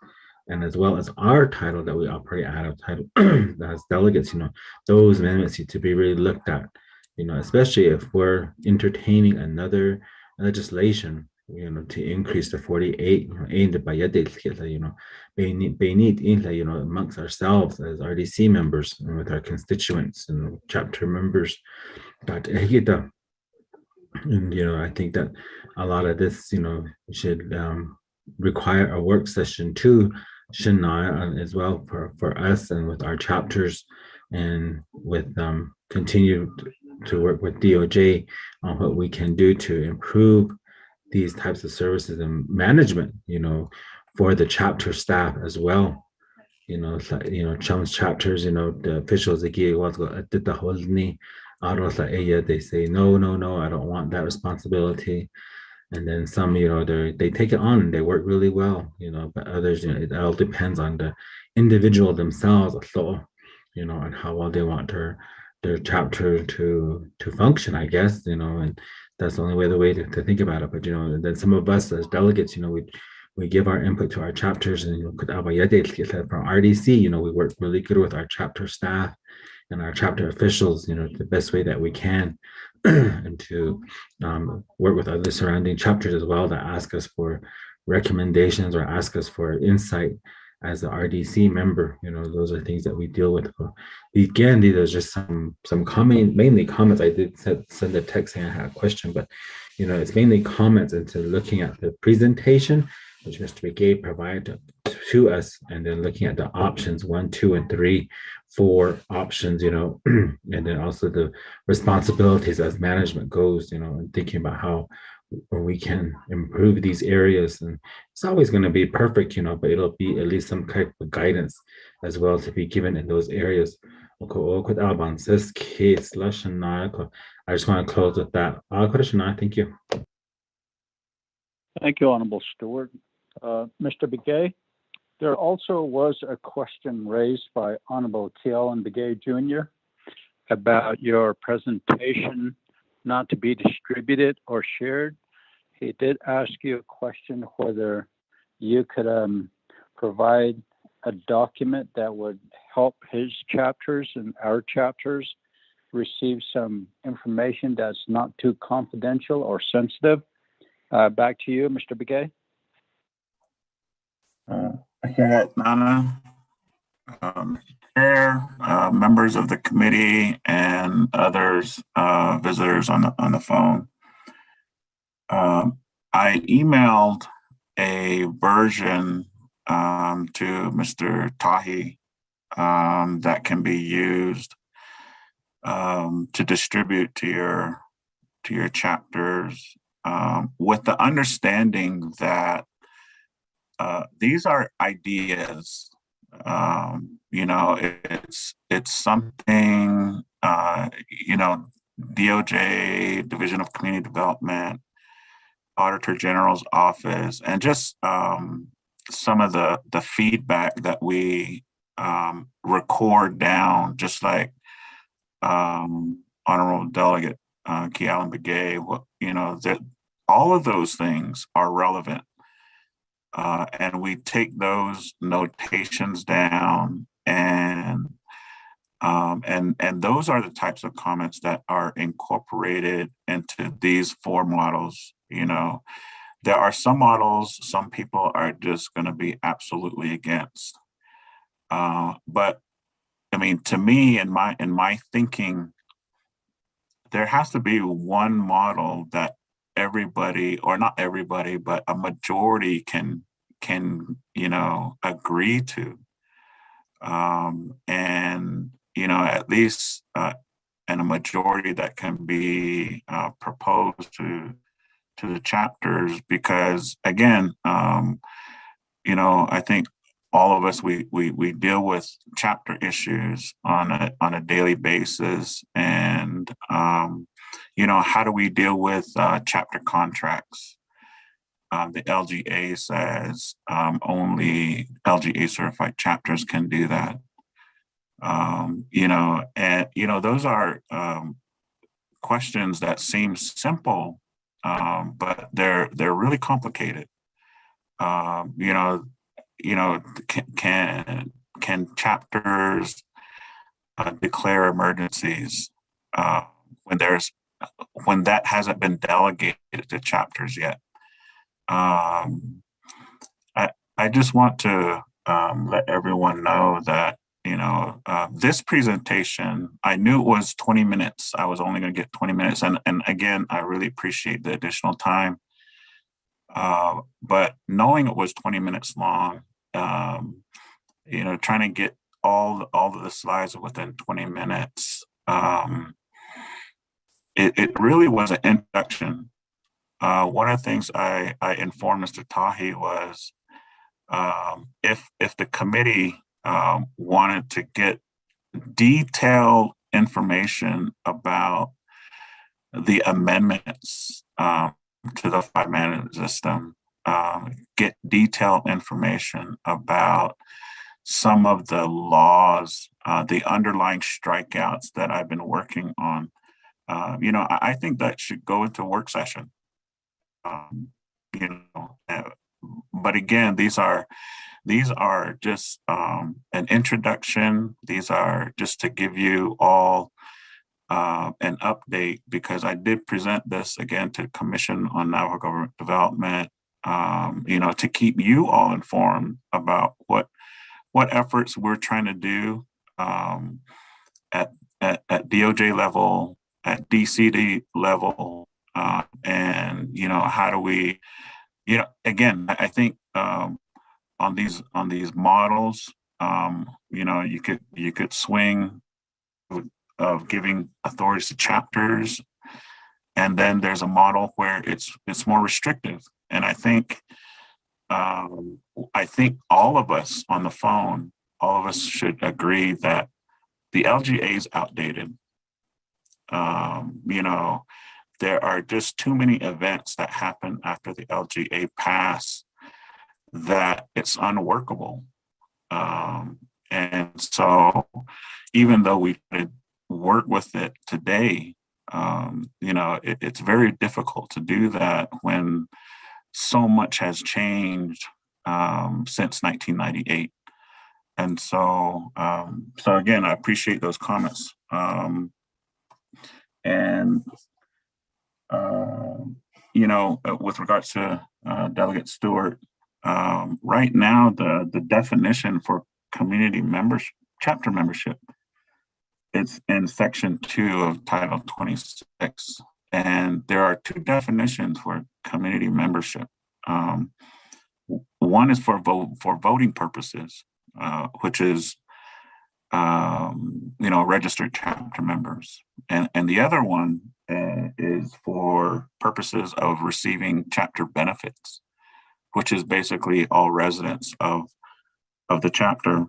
and as well as our title that we operate out of, title as delegates, those amendments need to be really looked at, especially if we're entertaining another legislation, to increase the 48, amongst ourselves as RDC members and with our constituents and chapter members. And, I think that a lot of this, should require a work session too, Shania, as well for us and with our chapters and with continue to work with DOJ on what we can do to improve these types of services and management, for the chapter staff as well. Chums chapters, the officials they say, no, I don't want that responsibility. And then some, they take it on and they work really well, but others, it all depends on the individual themselves, and how well they want their chapter to function, I guess, and that's the only way to think about it. But then some of us as delegates, we give our input to our chapters, and from RDC, we work really good with our chapter staff and our chapter officials, the best way that we can, and to work with other surrounding chapters as well that ask us for recommendations or ask us for insight as the RDC member. Those are things that we deal with. Again, these are just some mainly comments. I did send a text saying I had a question, but it's mainly comments into looking at the presentation which Mr. McGay provided to us, and then looking at the options 1, 2, and 3, 4 options, and then also the responsibilities as management goes, and thinking about how we can improve these areas. And it's always going to be perfect, but it'll be at least some type of guidance as well to be given in those areas. I just want to close with that. Thank you. Thank you, Honorable Stewart. Mr. Begay, there also was a question raised by Honorable Kealan Begay Jr. about your presentation not to be distributed or shared. He did ask you a question whether you could provide a document that would help his chapters and our chapters receive some information that's not too confidential or sensitive. Back to you, Mr. Begay. Nana, Chair, members of the committee, and others, visitors on the phone. I emailed a version to Mr. Tahi that can be used to distribute to your chapters, with the understanding that these are ideas. It's something, DOJ, Division of Community Development, Auditor General's Office, and just some of the feedback that we record down, just like Honorable Delegate Kealan Begay, that all of those things are relevant. And we take those notations down, and those are the types of comments that are incorporated into these 4 models. There are some models some people are just going to be absolutely against. But I mean, to me, in my thinking, there has to be one model that everybody, or not everybody, but a majority can agree to, and at least and a majority that can be proposed to the chapters, because again, I think all of us, we deal with chapter issues on a daily basis, and how do we deal with chapter contracts? The LGA says only LGA certified chapters can do that. Those are questions that seem simple, but they're really complicated. Can chapters declare emergencies when that hasn't been delegated to chapters yet? I just want to let everyone know that this presentation, I knew it was 20 minutes. I was only going to get 20 minutes, and again, I really appreciate the additional time. But knowing it was 20 minutes long, trying to get all of the slides within 20 minutes. It really was an introduction. One of the things I informed Mr. Tahi was if the committee wanted to get detailed information about the amendments to the 5-man system, get detailed information about some of the laws, the underlying strikeouts that I've been working on. I think that should go into work session. But again, these are just an introduction. These are just to give you all an update, because I did present this again to the Commission on Navajo Government Development, to keep you all informed about what efforts we're trying to do at DOJ level, at DCD level, and how do we, again, I think on these models, you could swing of giving authorities to chapters, and then there's a model where it's more restrictive. And I think all of us on the phone, all of us should agree that the LGA is outdated. There are just too many events that happen after the LGA pass that it's unworkable. And so even though we could work with it today, it's very difficult to do that when so much has changed since 1998. And so again, I appreciate those comments. With regards to Delegate Stewart, right now, the definition for community members, chapter membership, it's in section 2 of Title 26. And there are 2 definitions for community membership. One is for voting purposes, which is registered chapter members. And the other one is for purposes of receiving chapter benefits, which is basically all residents of the chapter.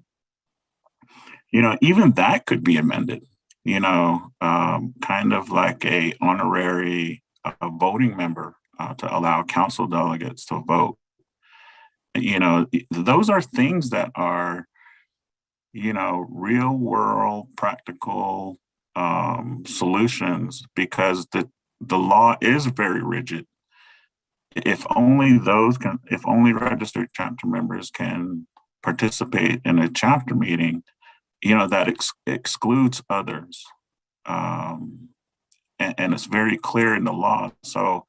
Even that could be amended, kind of like a honorary voting member to allow council delegates to vote. Those are things that are, real world practical solutions, because the law is very rigid. If only registered chapter members can participate in a chapter meeting, that excludes others. And it's very clear in the law. So,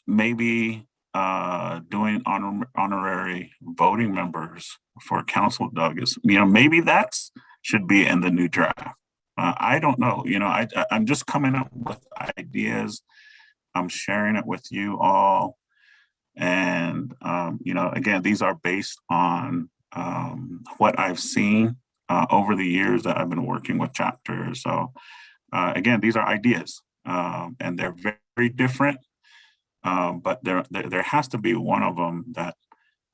maybe doing honorary voting members for council delegates, maybe that's should be in the new draft. I don't know. I'm just coming up with ideas. I'm sharing it with you all. And, again, these are based on what I've seen over the years that I've been working with chapters. So, again, these are ideas, and they're very different. But there has to be one of them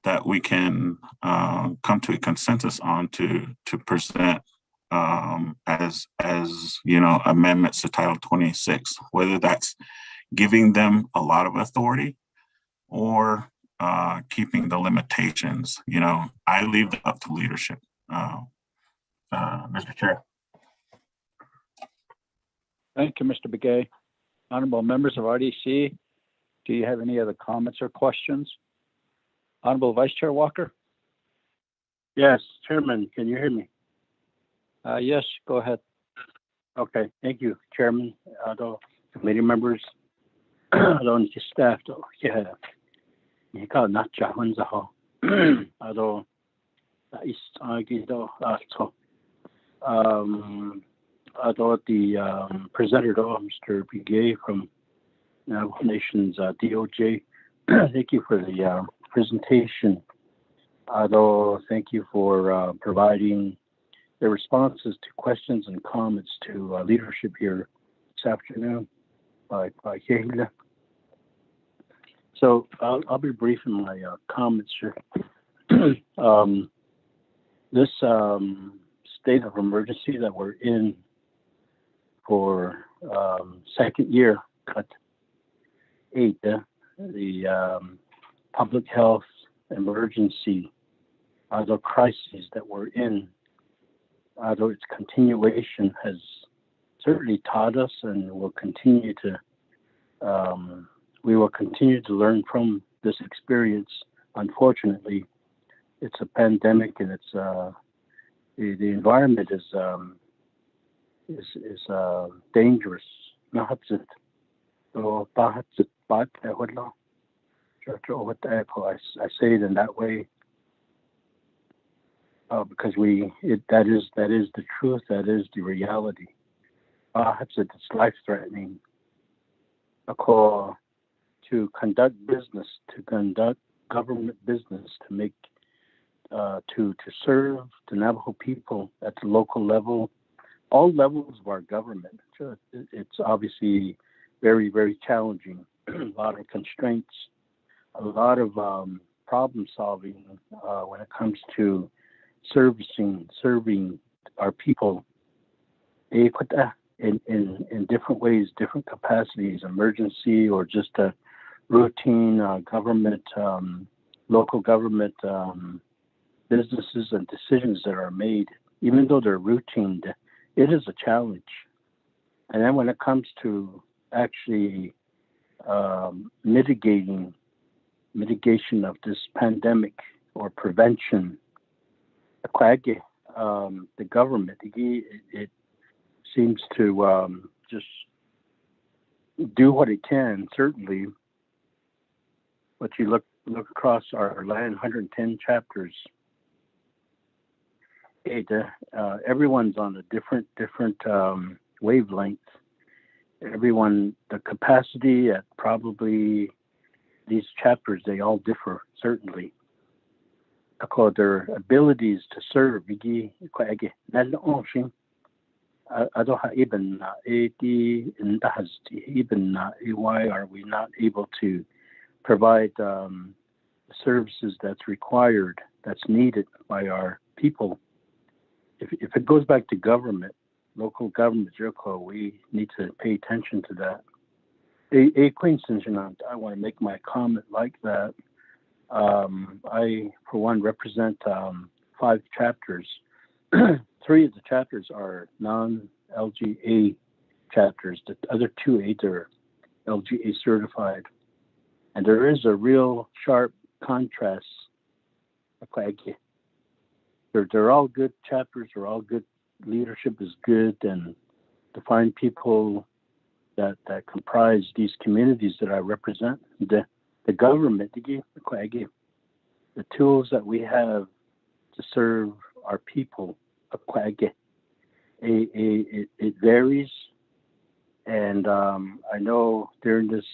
that we can come to a consensus on to present as amendments to Title 26, whether that's giving them a lot of authority or keeping the limitations. I leave that up to leadership. Mr. Chair. Thank you, Mr. Begay. Honorable members of RDC, do you have any other comments or questions? Honorable Vice Chair Walker? Yes, Chairman, can you hear me? Yes, go ahead. Okay, thank you, Chairman, committee members, staff, yeah. You got not Javanza, the presenter, Mr. Begay from Navajo Nation's DOJ. Thank you for the presentation. Although, thank you for providing the responses to questions and comments to leadership here this afternoon by Kehila. So I'll be brief in my comments here. This state of emergency that we're in for second year, cut 8, the public health emergency, the crises that we're in, although its continuation has certainly taught us and will continue to, we will continue to learn from this experience. Unfortunately, it's a pandemic, and it's the environment is dangerous. I say it in that way because that is the truth. That is the reality. It's life-threatening. To conduct business, to conduct government business, to make to serve the Navajo people at the local level, all levels of our government. It's obviously very, very challenging. A lot of constraints, a lot of problem solving when it comes to serving our people in different ways, different capacities, emergency or just a routine government, local government businesses and decisions that are made. Even though they're routine, it is a challenge. And then when it comes to actually mitigation of this pandemic or prevention, the government, it seems to just do what it can, certainly. But you look across our land, 110 chapters. Everyone's on a different wavelength. Everyone, the capacity at probably these chapters, they all differ, certainly. Their abilities to serve, why are we not able to provide services that's required, that's needed by our people? If it goes back to government, local government, we need to pay attention to that. I want to make my comment like that. I, for one, represent 5 chapters. 3 of the chapters are non-LGA chapters. The other 2 are LGA certified. And there is a real sharp contrast. They're all good chapters. They're all good. Leadership is good, and to find people that comprise these communities that I represent, the government, the tools that we have to serve our people, it varies. And I know during this,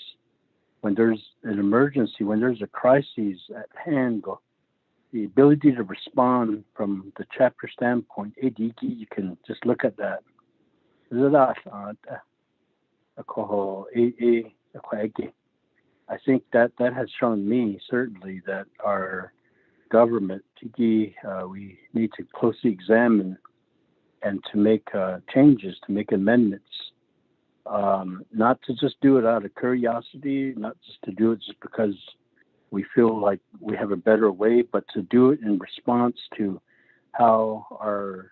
when there's an emergency, when there's a crisis at hand, the ability to respond from the chapter standpoint, you can just look at that. I think that has shown me, certainly, that our government, we need to closely examine and to make changes, to make amendments, not to just do it out of curiosity, not just to do it just because we feel like we have a better way, but to do it in response to how our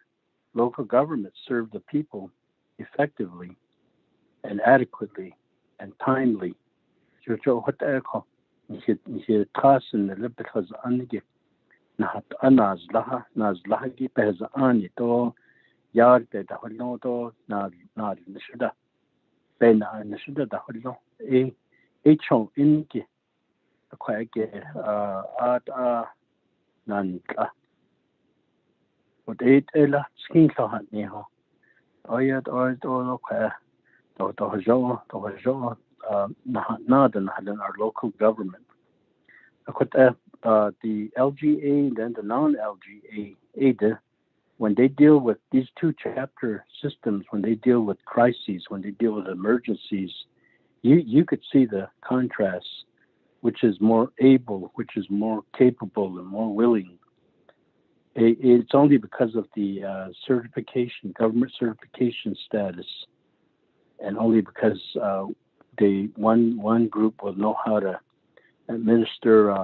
local governments serve the people effectively and adequately and timely. Our local government. the LGA and then the non-LGA, when they deal with these two chapter systems, when they deal with crises, when they deal with emergencies, you could see the contrast, which is more able, which is more capable and more willing. It's only because of the certification, government certification status, and only because one group will know how to administer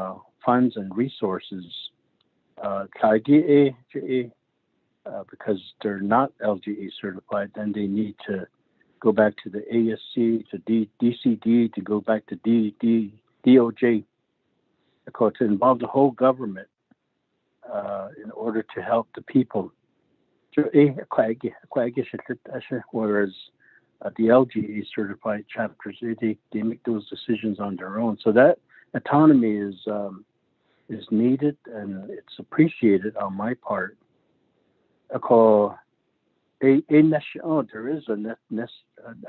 funds and resources. Because they're not LGA certified, then they need to go back to the ASC, to DCD, to go back to DOJ, to involve the whole government in order to help the people. Whereas the LGA certified chapters, they make those decisions on their own. So that autonomy is needed, and it's appreciated on my part. There is a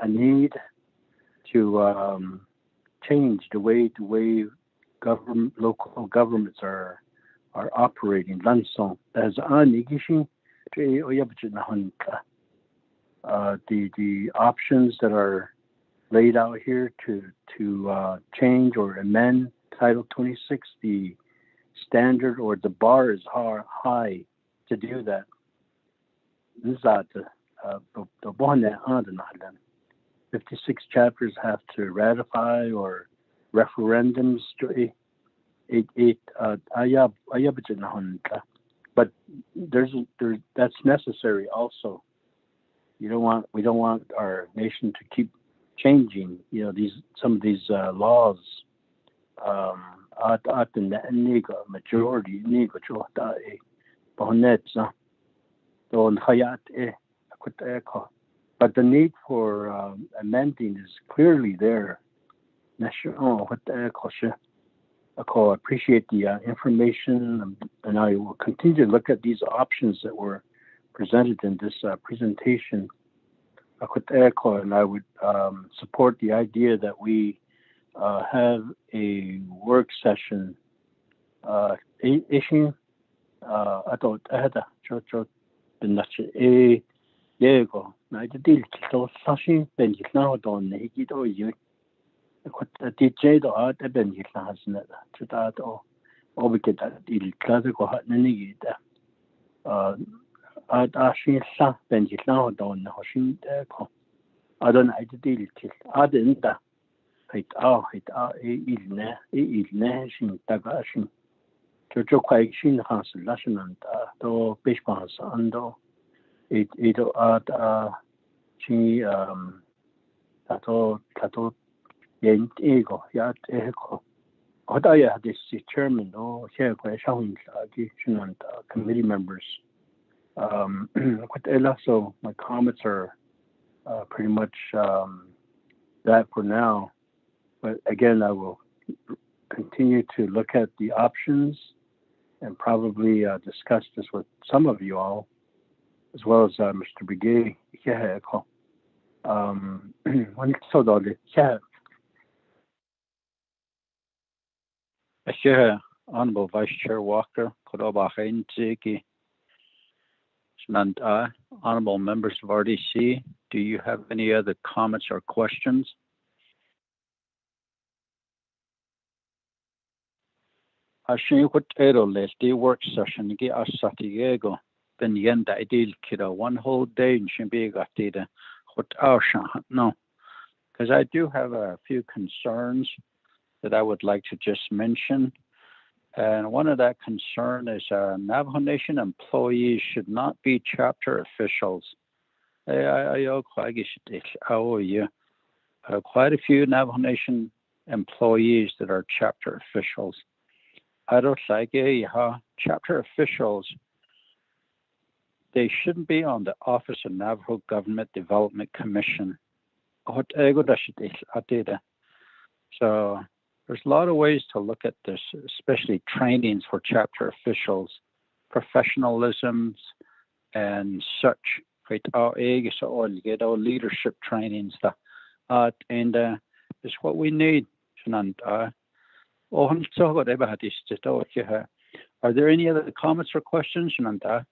need to change the way local governments are operating. The options that are laid out here to change or amend Title 26, the standard or the bar is high to do that. 56 chapters have to ratify or referendums. But that's necessary also. We don't want our nation to keep changing. Some of these laws. Majority but the need for amending is clearly there. I appreciate the information, and I will continue to look at these options that were presented in this presentation. And I would support the idea that we have a work session. Chairman, committee members. So my comments are pretty much that for now. But again, I will continue to look at the options and probably discuss this with some of you all, as well as Mr. Brigade. Honorable Vice Chair Walker, and honorable members of RDC, do you have any other comments or questions? Work session one whole day no, because I do have a few concerns that I would like to just mention. And one of that concern is Navajo Nation employees should not be chapter officials. Quite a few Navajo Nation employees that are chapter officials. I don't like chapter officials. They shouldn't be on the Office of Navajo Government Development Commission. So there's a lot of ways to look at this, especially trainings for chapter officials, professionalisms, and such. Leadership trainings. And it's what we need. Are there any other comments or questions, Nanta?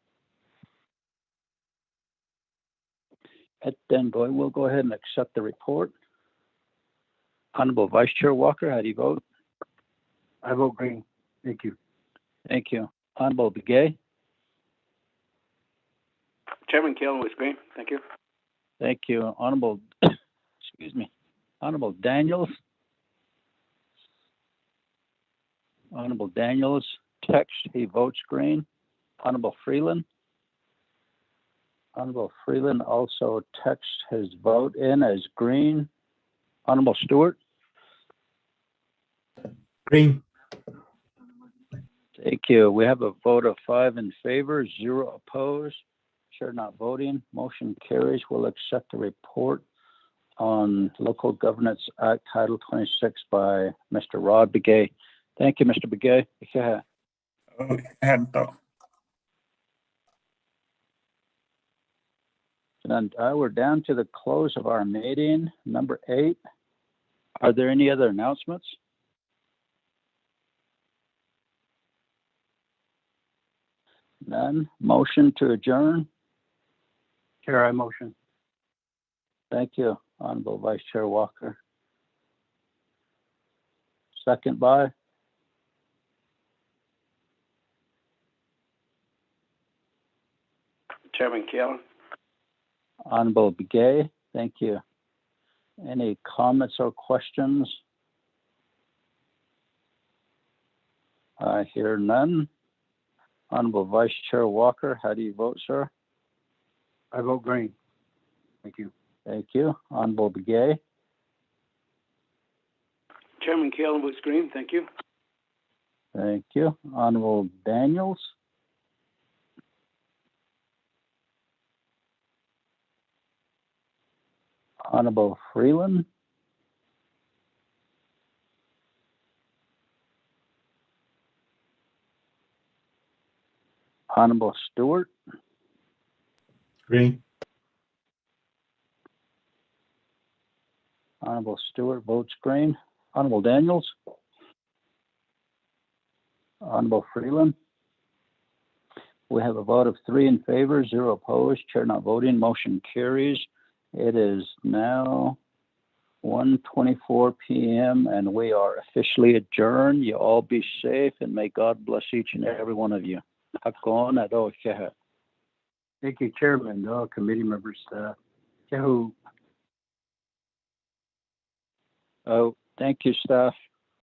Then we'll go ahead and accept the report. Honorable Vice Chair Walker, how do you vote? I vote green. Thank you. Thank you. Honorable Begay? Chairman Keelan votes green. Thank you. Thank you. Honorable, excuse me, Honorable Daniels? Honorable Daniels, text, he votes green. Honorable Freeland? Honorable Freeland also text his vote in as green. Honorable Stewart? Green. Thank you. We have a vote of 5 in favor, 0 opposed. Chair not voting. Motion carries. We'll accept the report on Local Governance Act Title 26 by Mr. Rod Begay. Thank you, Mr. Begay. And we're down to the close of our meeting, number 8. Are there any other announcements? None. Motion to adjourn? Chair, I motion. Thank you, Honorable Vice Chair Walker. Second by? Chairman Keelan. Honorable Begay, thank you. Any comments or questions? I hear none. Honorable Vice Chair Walker, how do you vote, sir? I vote green. Thank you. Thank you. Honorable Begay? Chairman Keelan votes green. Thank you. Thank you. Honorable Daniels? Honorable Freeland? Honorable Stewart? Green. Honorable Stewart votes green. Honorable Daniels? Honorable Freeland? We have a vote of 3 in favor, 0 opposed. Chair not voting. Motion carries. It is now 1:24 p.m. and we are officially adjourned. You all be safe and may God bless each and every one of you. Thank you, Chairman, all committee members. Yahoo. Oh, thank you, staff.